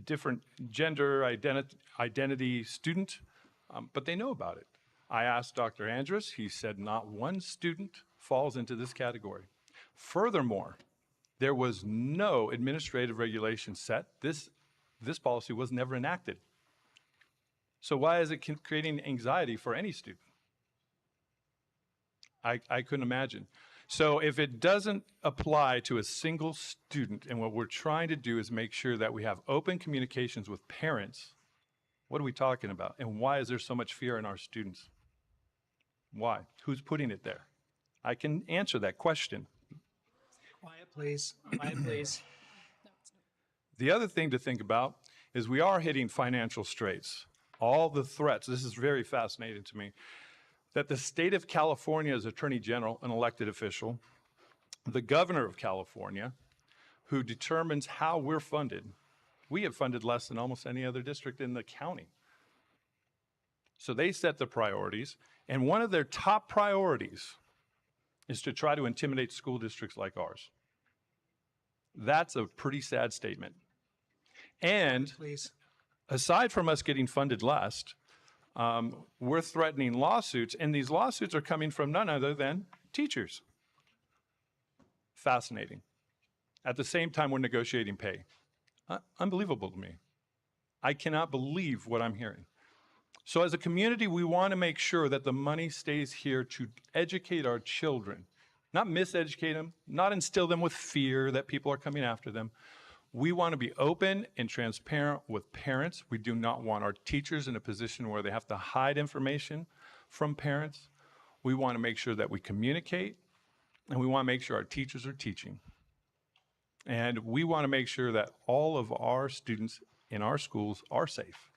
different gender identity student, but they know about it. I asked Dr. Andrus, he said not one student falls into this category. Furthermore, there was no administrative regulation set. This policy was never enacted. So why is it creating anxiety for any student? I couldn't imagine. So if it doesn't apply to a single student, and what we're trying to do is make sure that we have open communications with parents, what are we talking about? And why is there so much fear in our students? Why? Who's putting it there? I can answer that question. Quiet, please. Quiet, please. The other thing to think about is we are hitting financial straits. All the threats, this is very fascinating to me, that the state of California's Attorney General, an elected official, the governor of California, who determines how we're funded. We have funded less than almost any other district in the county. So they set the priorities, and one of their top priorities is to try to intimidate school districts like ours. That's a pretty sad statement. And please. Aside from us getting funded less, we're threatening lawsuits, and these lawsuits are coming from none other than teachers. Fascinating. At the same time, we're negotiating pay. Unbelievable to me. I cannot believe what I'm hearing. So as a community, we want to make sure that the money stays here to educate our children, not miseducate them, not instill them with fear that people are coming after them. We want to be open and transparent with parents. We do not want our teachers in a position where they have to hide information from parents. We want to make sure that we communicate, and we want to make sure our teachers are teaching. And we want to make sure that all of our students in our schools are safe.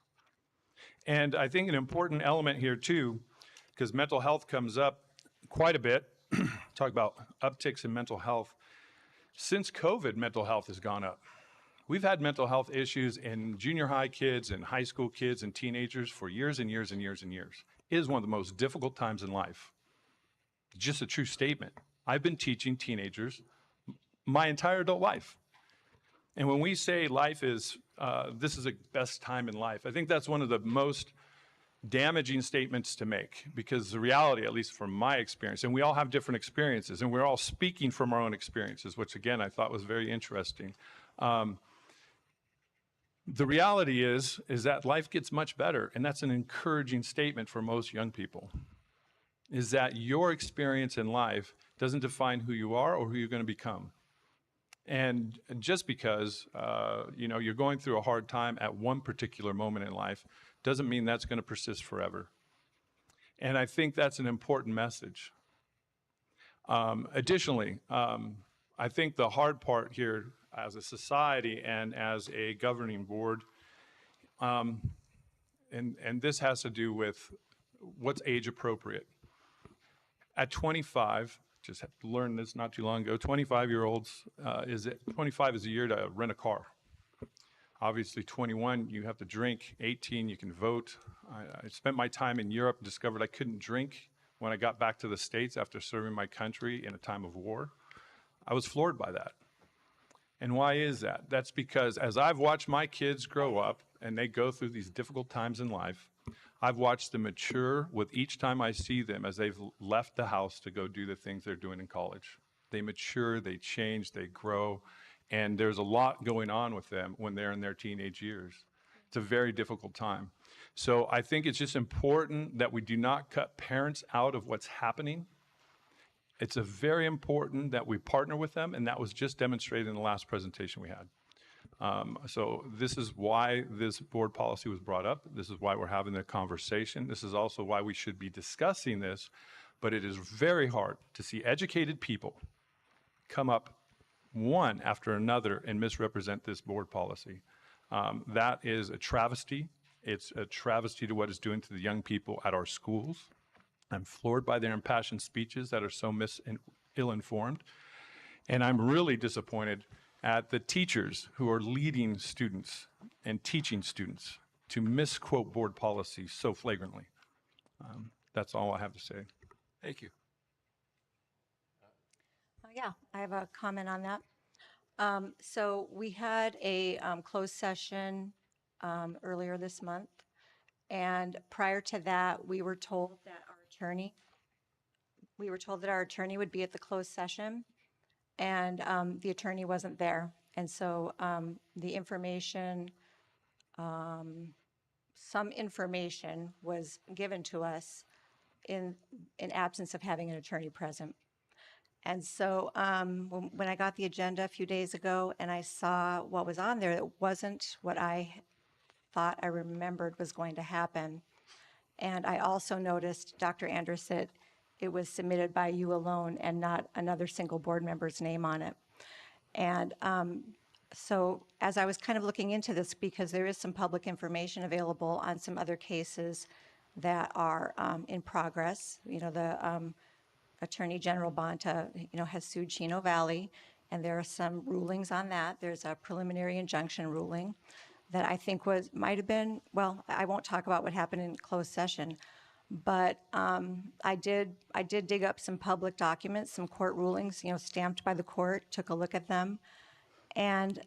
And I think an important element here too, because mental health comes up quite a bit, talk about upticks in mental health. Since COVID, mental health has gone up. We've had mental health issues in junior high kids and high school kids and teenagers for years and years and years and years. It is one of the most difficult times in life. Just a true statement. I've been teaching teenagers my entire adult life. And when we say life is, this is the best time in life, I think that's one of the most damaging statements to make, because the reality, at least from my experience, and we all have different experiences, and we're all speaking from our own experiences, which again, I thought was very interesting. The reality is that life gets much better, and that's an encouraging statement for most young people, is that your experience in life doesn't define who you are or who you're going to become. And just because, you know, you're going through a hard time at one particular moment in life doesn't mean that's going to persist forever. And I think that's an important message. Additionally, I think the hard part here as a society and as a governing board, and this has to do with what's age appropriate. At 25, just learned this not too long ago, 25-year-olds, 25 is a year to rent a car. Obviously 21, you have to drink. 18, you can vote. I spent my time in Europe and discovered I couldn't drink when I got back to the States after serving my country in a time of war. I was floored by that. And why is that? That's because as I've watched my kids grow up and they go through these difficult times in life, I've watched them mature with each time I see them as they've left the house to go do the things they're doing in college. They mature, they change, they grow, and there's a lot going on with them when they're in their teenage years. It's a very difficult time. So I think it's just important that we do not cut parents out of what's happening. It's very important that we partner with them, and that was just demonstrated in the last presentation we had. So this is why this board policy was brought up. This is why we're having the conversation. This is also why we should be discussing this, but it is very hard to see educated people come up one after another and misrepresent this board policy. That is a travesty. It's a travesty to what it's doing to the young people at our schools. I'm floored by their impassioned speeches that are so ill-informed. And I'm really disappointed at the teachers who are leading students and teaching students to misquote board policy so flagrantly. That's all I have to say. Thank you. Yeah, I have a comment on that. So we had a closed session earlier this month, and prior to that, we were told that our attorney would be at the closed session, and the attorney wasn't there. And so the information, some information was given to us in absence of having an attorney present. And so when I got the agenda a few days ago and I saw what was on there, it wasn't what I thought I remembered was going to happen. And I also noticed, Dr. Andrus, that it was submitted by you alone and not another single board member's name on it. And so as I was kind of looking into this, because there is some public information available on some other cases that are in progress, you know, the Attorney General Bonta, you know, has sued Chino Valley, and there are some rulings on that. There's a preliminary injunction ruling that I think might have been, well, I won't talk about what happened in closed session, but I did dig up some public documents, some court rulings, you know, stamped by the court, took a look at them, and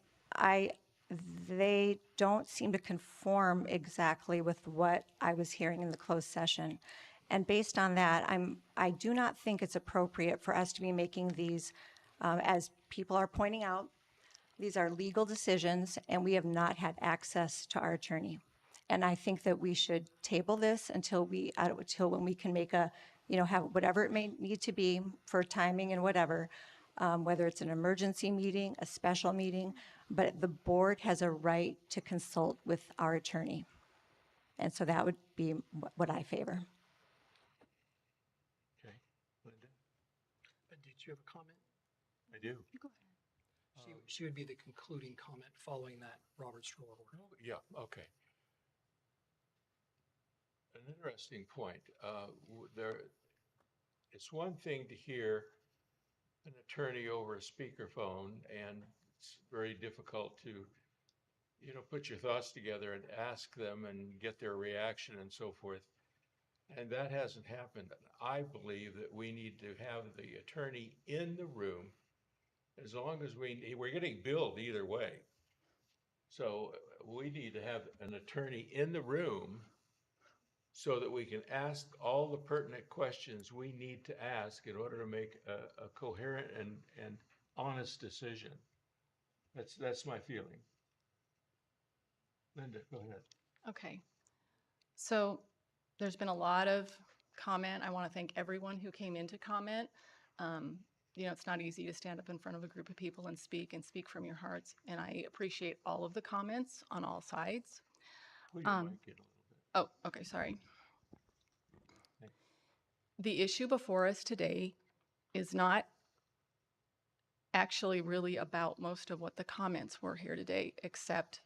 they don't seem to conform exactly with what I was hearing in the closed session. And based on that, I do not think it's appropriate for us to be making these, as people are pointing out, these are legal decisions, and we have not had access to our attorney. And I think that we should table this until when we can make a, you know, have whatever it may need to be for timing and whatever, whether it's an emergency meeting, a special meeting, but the board has a right to consult with our attorney. And so that would be what I favor. Okay. Linda? Did you have a comment? I do. Go ahead. She would be the concluding comment following that Robert's Rule of Order. Yeah, okay. An interesting point. It's one thing to hear an attorney over a speakerphone, and it's very difficult to, you know, put your thoughts together and ask them and get their reaction and so forth. And that hasn't happened. I believe that we need to have the attorney in the room as long as we're getting billed either way. So we need to have an attorney in the room so that we can ask all the pertinent questions we need to ask in order to make a coherent and honest decision. That's my feeling. Linda, go ahead. Okay. So there's been a lot of comment. I want to thank everyone who came in to comment. You know, it's not easy to stand up in front of a group of people and speak from your hearts. And I appreciate all of the comments on all sides. Pull your mic in a little bit. Oh, okay, sorry. The issue before us today is not actually really about most of what the comments were here today, except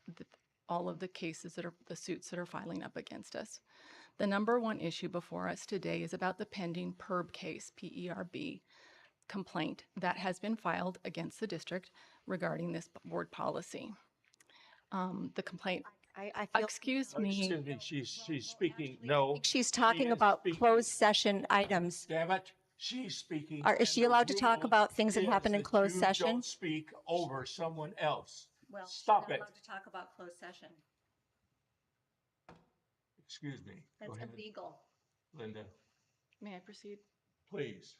all of the cases that are, the suits that are filing up against us. The number one issue before us today is about the pending PERB case, P-E-R-B, complaint that has been filed against the district regarding this board policy. The complaint, I feel. excuse me. Excuse me, she's speaking. No. She's she talking is about speaking. closed session items. Damn it, she's speaking. Is and she the allowed to talk rule about things that is happen in that closed you session? Don't speak over someone else. Well, Stop it. to talk about closed session. Excuse me. Go That's ahead, illegal. Linda, May I proceed? please.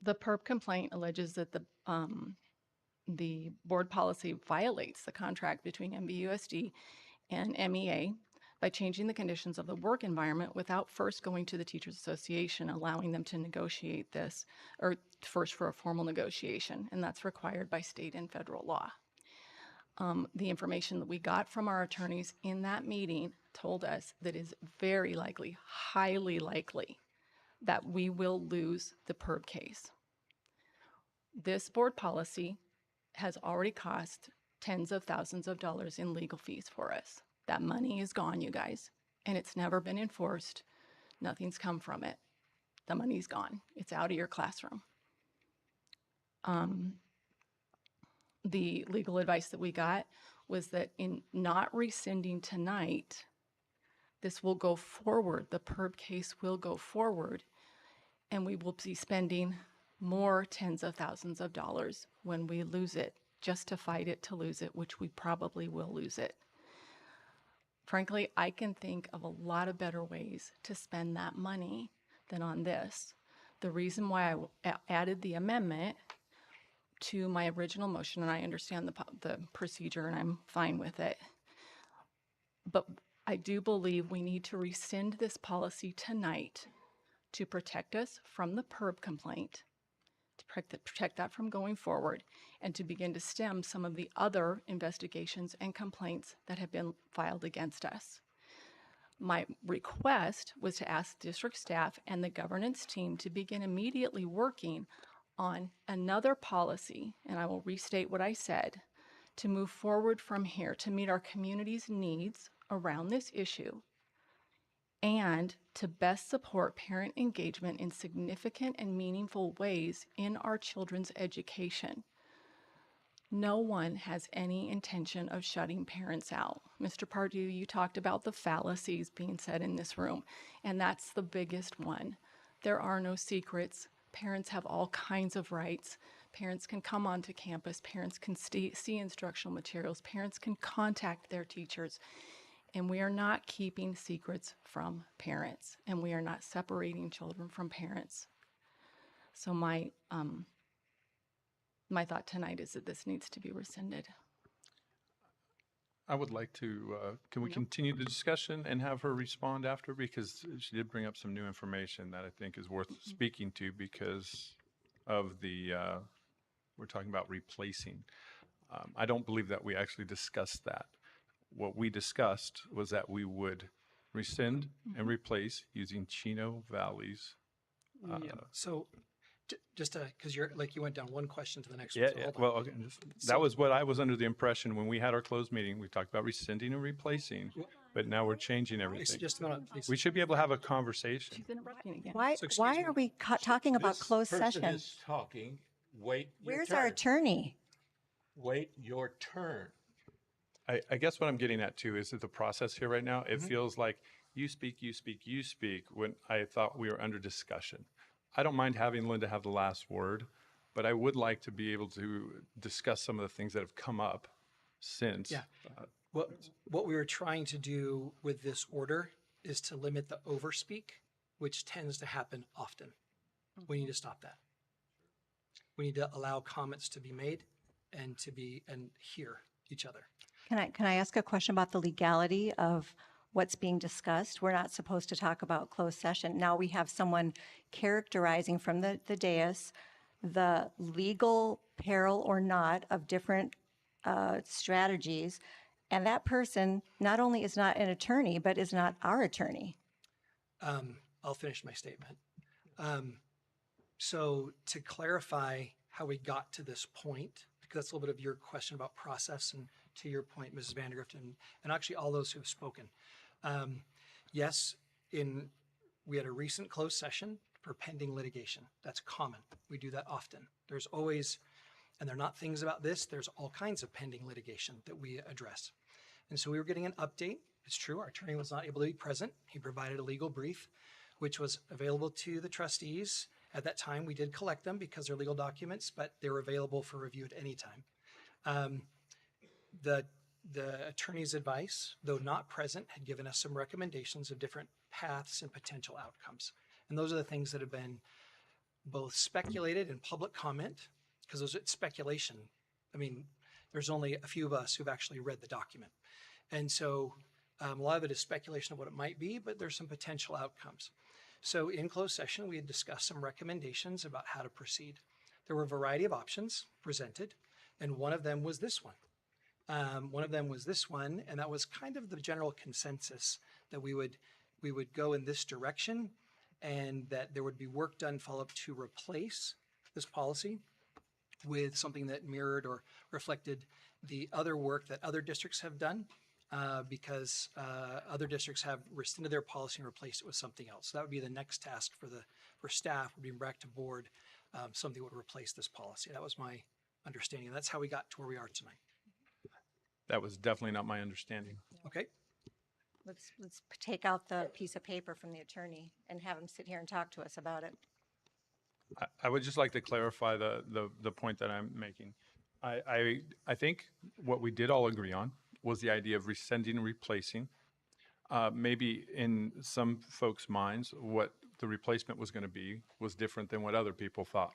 The PERB complaint alleges that the board policy violates the contract between MVUSD and MEA by changing the conditions of the work environment without first going to the Teachers Association, allowing them to negotiate this, or first for a formal negotiation, and that's required by state and federal law. The information that we got from our attorneys in that meeting told us that it is very likely, highly likely, that we will lose the PERB case. This board policy has already cost tens of thousands of dollars in legal fees for us. That money is gone, you guys, and it's never been enforced. Nothing's come from it. The money's gone. It's out of your classroom. The legal advice that we got was that in not rescinding tonight, this will go forward. The PERB case will go forward, and we will be spending more tens of thousands of dollars when we lose it, just to fight it to lose it, which we probably will lose it. Frankly, I can think of a lot of better ways to spend that money than on this. The reason why I added the amendment to my original motion, and I understand the procedure and I'm fine with it, but I do believe we need to rescind this policy tonight to protect us from the PERB complaint, to protect that from going forward, and to begin to stem some of the other investigations and complaints that have been filed against us. My request was to ask district staff and the governance team to begin immediately working on another policy, and I will restate what I said, to move forward from here to meet our community's needs around this issue and to best support parent engagement in significant and meaningful ways in our children's education. No one has any intention of shutting parents out. Mr. Pardue, you talked about the fallacies being said in this room, and that's the biggest one. There are no secrets. Parents have all kinds of rights. Parents can come onto campus. Parents can see instructional materials. Parents can contact their teachers. And we are not keeping secrets from parents, and we are not separating children from parents. So my thought tonight is that this needs to be rescinded. I would like to, can we continue the discussion and have her respond after? Because she did bring up some new information that I think is worth speaking to because of the, we're talking about replacing. I don't believe that we actually discussed that. What we discussed was that we would rescind and replace using Chino Valley's. Yeah. So just because you're like you went down one question to the next Yeah, one. So yeah. hold on. Well, okay, that So- was what I was under the impression when we had our closed meeting. We talked about rescinding and replacing, but now we're changing everything. Just a minute, please. We should be able to have a conversation. She's interrupting again. Why are we talking about closed This person session? is talking. Wait your Where's turn. our attorney? Wait your turn. I guess what I'm getting at too is that the process here right now, it feels like you speak, you speak, you speak when I thought we were under discussion. I don't mind having Linda have the last word, but I would like to be able to discuss some of the things that have come up since. Yeah. What we were trying to do with this order is to limit the overspeak, which tends to happen often. We need to stop that. We need to allow comments to be made and hear each other. Can I ask a question about the legality of what's being discussed. We're not supposed to talk about closed session. Now we have someone characterizing from the dais the legal peril or not of different strategies. And that person not only is not an attorney, but is not our attorney. I'll finish my statement. So to clarify how we got to this point, because that's a little bit of your question about process, and to your point, Mrs. Vandergrift, and actually all those who have spoken. Yes, we had a recent closed session for pending litigation. That's common. We do that often. There's always, and they're not things about this, there's all kinds of pending litigation that we address. And so we were getting an update. It's true, our attorney was not able to be present. He provided a legal brief, which was available to the trustees. At that time, we did collect them because they're legal documents, but they were available for review at any time. The attorney's advice, though not present, had given us some recommendations of different paths and potential outcomes. And those are the things that have been both speculated in public comment, because those are speculation. I mean, there's only a few of us who've actually read the document. And so a lot of it is speculation of what it might be, but there's some potential outcomes. So in closed session, we had discussed some recommendations about how to proceed. There were a variety of options presented, and one of them was this one. And that was kind of the general consensus that we would go in this direction, and that there would be work done follow-up to replace this policy with something that mirrored or reflected the other work that other districts have done, because other districts have rescinded their policy and replaced it with something else. So that would be the next task for staff, would be back to board, something would replace this policy. That was my understanding. And that's how we got to where we are tonight. That was definitely not my understanding. Okay. Let's take out the piece of paper from the attorney and have him sit here and talk to us about it. I would just like to clarify the point that I'm making. I think what we did all agree on was the idea of rescinding and replacing. Maybe in some folks' minds, what the replacement was going to be was different than what other people thought.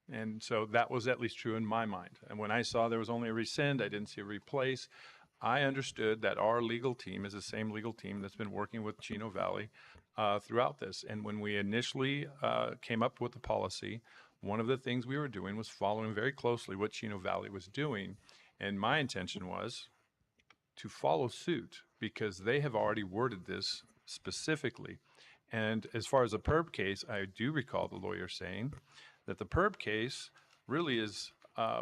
And so that was at least true in my mind. And when I saw there was only a rescind, I didn't see a replace. I understood that our legal team is the same legal team that's been working with Chino Valley throughout this. And when we initially came up with the policy, one of the things we were doing was following very closely what Chino Valley was doing. And my intention was to follow suit because they have already worded this specifically. And as far as the PERB case, I do recall the lawyer saying that the PERB case really is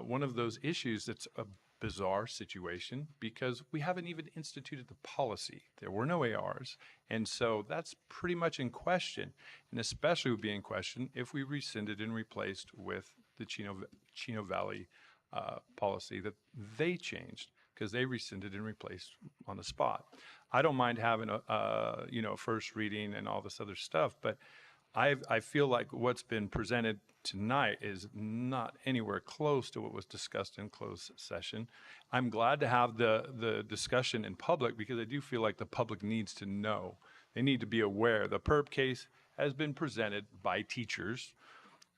one of those issues that's a bizarre situation because we haven't even instituted the policy. There were no ARs. And so that's pretty much in question, and especially would be in question if we rescinded and replaced with the Chino Valley policy that they changed because they rescinded and replaced on the spot. I don't mind having a first reading and all this other stuff, but I feel like what's been presented tonight is not anywhere close to what was discussed in closed session. I'm glad to have the discussion in public because I do feel like the public needs to know. They need to be aware. The PERB case has been presented by teachers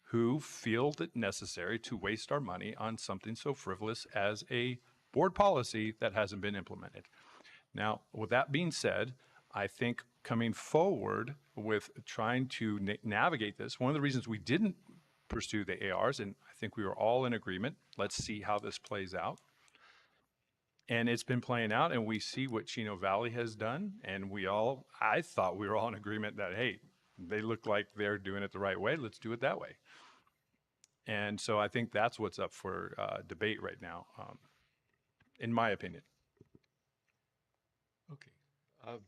who feel it necessary to waste our money on something so frivolous as a board policy that hasn't been implemented. Now, with that being said, I think coming forward with trying to navigate this, one of the reasons we didn't pursue the ARs, and I think we were all in agreement, let's see how this plays out. And it's been playing out, and we see what Chino Valley has done, and I thought we were all in agreement that, hey, they look like they're doing it the right way, let's do it that way. And so I think that's what's up for debate right now, in my opinion. Okay. Now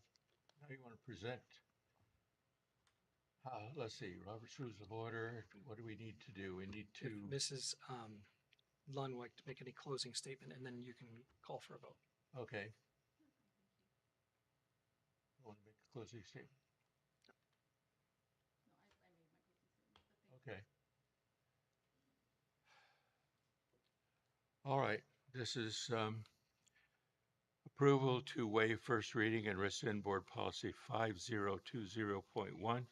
you want to present. Let's see, Robert's Rules of Order. What do we need to do? We need to. If Mrs. Lund would like to make any closing statement, and then you can call for a vote. Okay. You want to make a closing statement? Okay. All right. This is approval to waive first reading and rescind board policy 5020.1.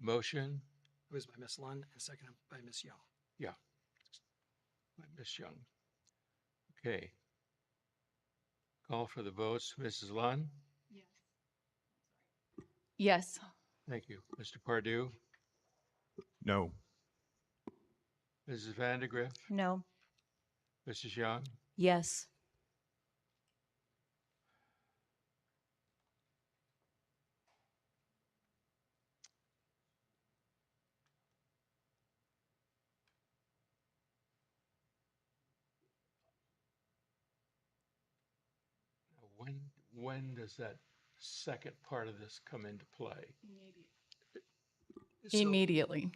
Motion? It was by Ms. Lund and seconded by Ms. Young. Yeah. By Ms. Young. Okay. Call for the votes. Mrs. Lunn? Yes. Thank you. Mr. Pardue? No. Mrs. Vandergriff? No. Mrs. Young? Yes. When does that second part of this come into play? So- Immediately.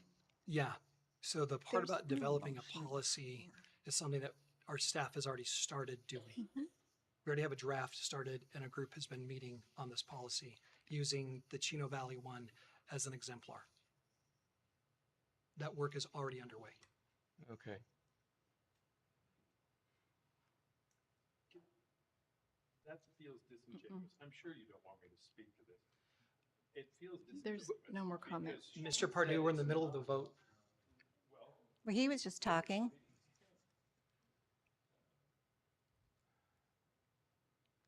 Yeah. So the part There's about no developing a motion. policy is something that our staff has already started doing. Mm-hmm. We already have a draft started and a group has been meeting on this policy using the Chino Valley one as an exemplar. That work is already underway. Okay. That feels disingenuous. I'm sure you don't want me to speak to this. It feels There's no more comments. Mr. Pardue, we're in the middle of the vote. Well, he was just talking.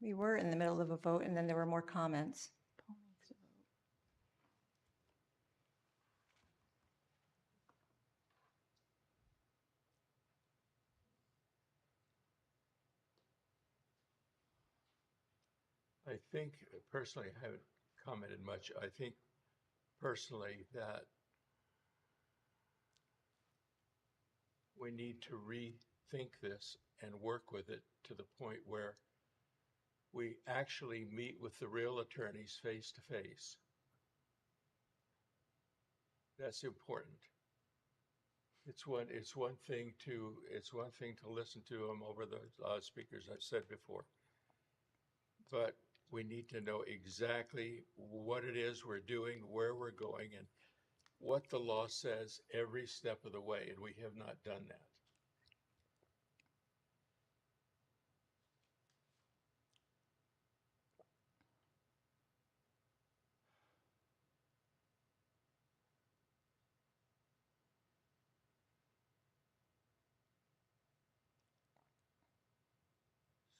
We were in the middle of a vote and then there were more comments. I think personally, I haven't commented much. I think personally that we need to rethink this and work with it to the point where we actually meet with the real attorneys face to face. That's important. It's one thing to listen to them over the loudspeakers, I've said before. But we need to know exactly what it is we're doing, where we're going, and what the law says every step of the way, and we have not done that.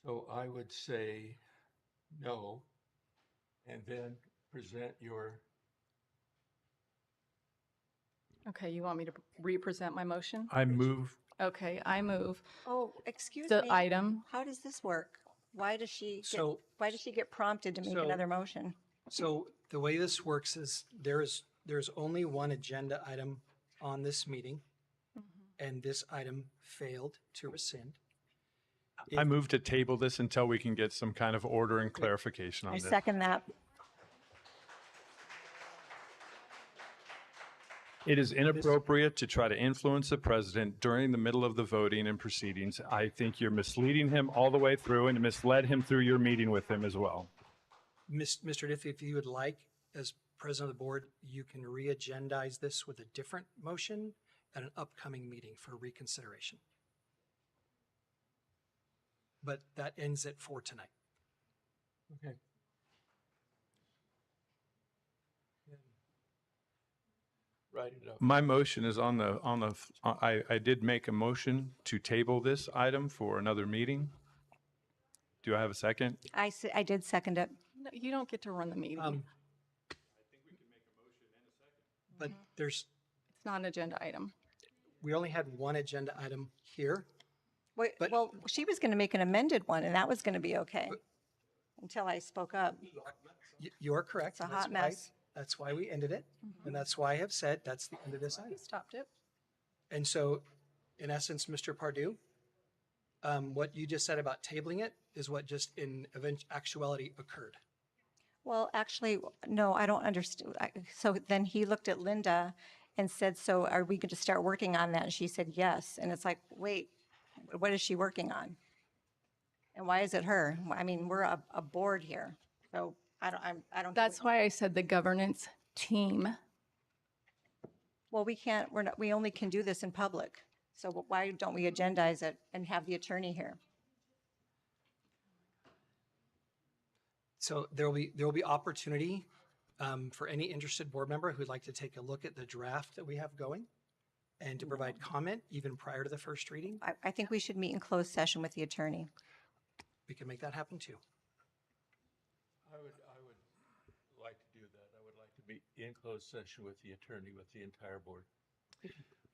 So I would say no, and then present your, Okay, you want me to represent my motion? I move. Okay, I move Oh, excuse the me. item. How does this work? Why does she So- get prompted to make so- another motion? So the way this works is there's only one agenda item on this meeting, and this item failed to rescind. I move to table this until we can get some kind of order and clarification on I this. second that. It is inappropriate to try to influence the president during the middle of the voting and proceedings. I think you're misleading him all the way through and misled him through your meeting with him as well. Mr. Diffie, if you would like, as president of the board, you can re-agendize this with a different motion at an upcoming meeting for reconsideration. But that ends it for tonight. okay. Write it up. My motion is I did make a motion to table this item for another meeting. Do I have a second? I did second it. No, you don't get to run the meeting. But there's, It's not an agenda item. we only had one agenda item here. Wait, But- well, she was going to make an amended one and that was going to be okay until I spoke up. You are correct. It's a and hot that's why- mess. That's why we ended it. And that's why I have said that's the end of this item. You stopped it. And so, in essence, Mr. Pardue, what you just said about tabling it is what just in actuality occurred. Well, actually, no, I don't understand. So then he looked at Linda and said, so are we going to start working on that? And she said, yes. And it's like, wait, what is she working on? And why is it her? I mean, we're a board here. So I don't. That's why I said the governance team. Well, we can't, we only can do this in public. So why don't we agendize it and have the attorney here? So there will be opportunity for any interested board member who'd like to take a look at the draft that we have going and to provide comment even prior to the first reading. I think we should meet in closed session with the attorney. We can make that happen too. I would like to do that. I would like to be in closed session with the attorney, with the entire board.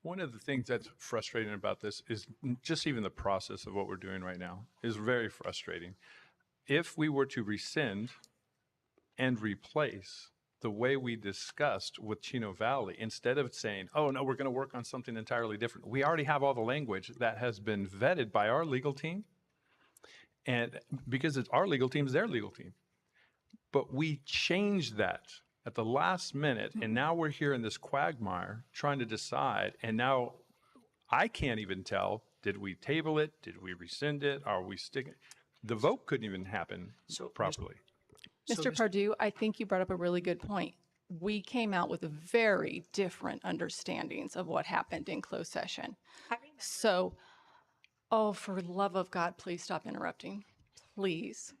One of the things that's frustrating about this is just even the process of what we're doing right now is very frustrating. If we were to rescind and replace the way we discussed with Chino Valley, instead of saying, oh, no, we're going to work on something entirely different, we already have all the language that has been vetted by our legal team. And because it's our legal team, is their legal team. But we changed that at the last minute, and now we're here in this quagmire trying to decide, and now I can't even tell, did we table it? Did we rescind it? Are we sticking? The vote couldn't even happen properly. Mr. Pardue, I think you brought up a really good point. We came out with very different understandings of what happened in closed session. So, oh, for love of God, please stop interrupting. Please.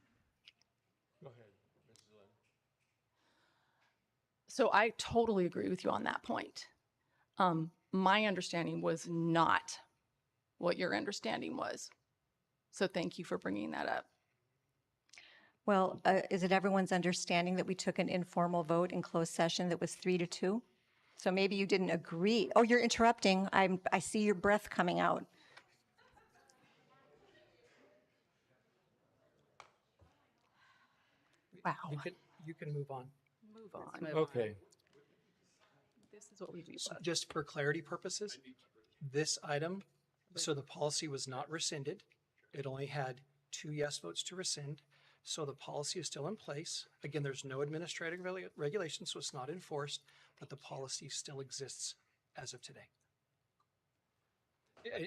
Go ahead, Mrs. Lynn. So I totally agree with you on that point. My understanding was not what your understanding was. So thank you for bringing that up. Well, is it everyone's understanding that we took an informal vote in closed session that was 3-2? So maybe you didn't agree. Oh, you're interrupting. I see your breath coming out. Wow. You can move on. Move on. Okay. This is what we do. Just for clarity purposes, this item, so the policy was not rescinded. It only had 2 yes votes to rescind. So the policy is still in place. Again, there's no administrative regulation, so it's not enforced, but the policy still exists as of today.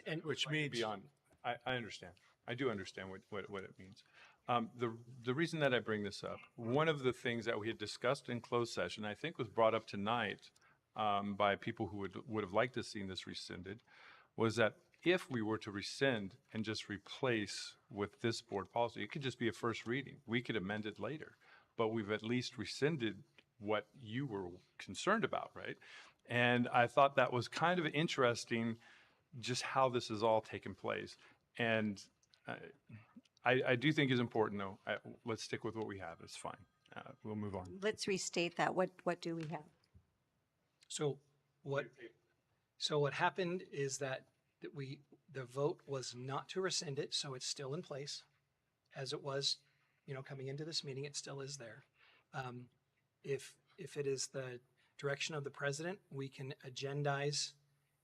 And which means beyond, I understand. I do understand what it means. The reason that I bring this up, one of the things that we had discussed in closed session, I think was brought up tonight by people who would have liked to see this rescinded, was that if we were to rescind and just replace with this board policy, it could just be a first reading. We could amend it later, but we've at least rescinded what you were concerned about, right? And I thought that was kind of interesting, just how this has all taken place. And I do think is important, though. Let's stick with what we have. It's fine. We'll move on. Let's restate that. What do we have? So what happened is that the vote was not to rescind it, so it's still in place as it was, coming into this meeting. It still is there. If it is the direction of the president, we can agendize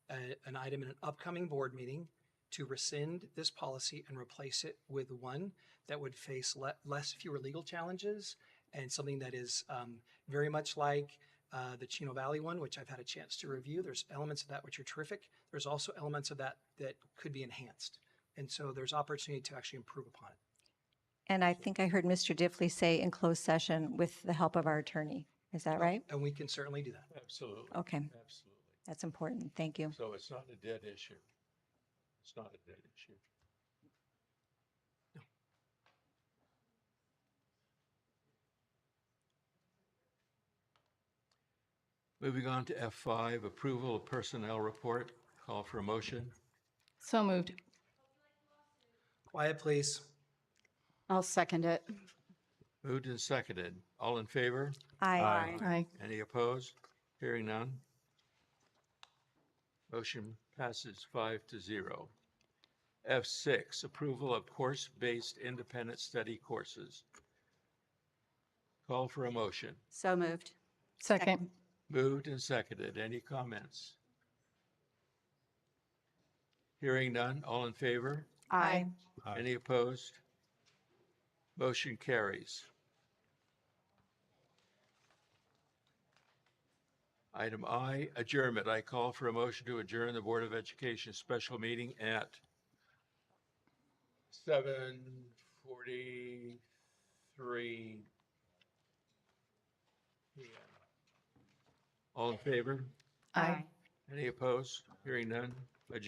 an item in an upcoming board meeting to rescind this policy and replace it with one that would face fewer legal challenges and something that is very much like the Chino Valley one, which I've had a chance to review. There's elements of that which are terrific. There's also elements of that could be enhanced. And so there's opportunity to actually improve upon it. And I think I heard Mr. Diffley say in closed session with the help of our attorney. Is that right? And we can certainly do that. Absolutely. Okay. Absolutely. That's important. Thank you. So it's not a dead issue. It's not a dead issue. Moving on to F5, approval of personnel report. Call for a motion. So moved. Quiet, please. I'll second it. Moved and seconded. All in favor? Aye. Aye. Any opposed? Hearing none. Motion passes 5-0. F6, approval of course-based independent study courses. Call for a motion. So moved. Second. Moved and seconded. Any comments? Hearing none. All in favor? Aye. Any opposed? Motion carries. Item I, adjournment. I call for a motion to adjourn the Board of Education special meeting at 7:43 p.m. All in favor? Aye. Any opposed? Hearing none. Adjourned.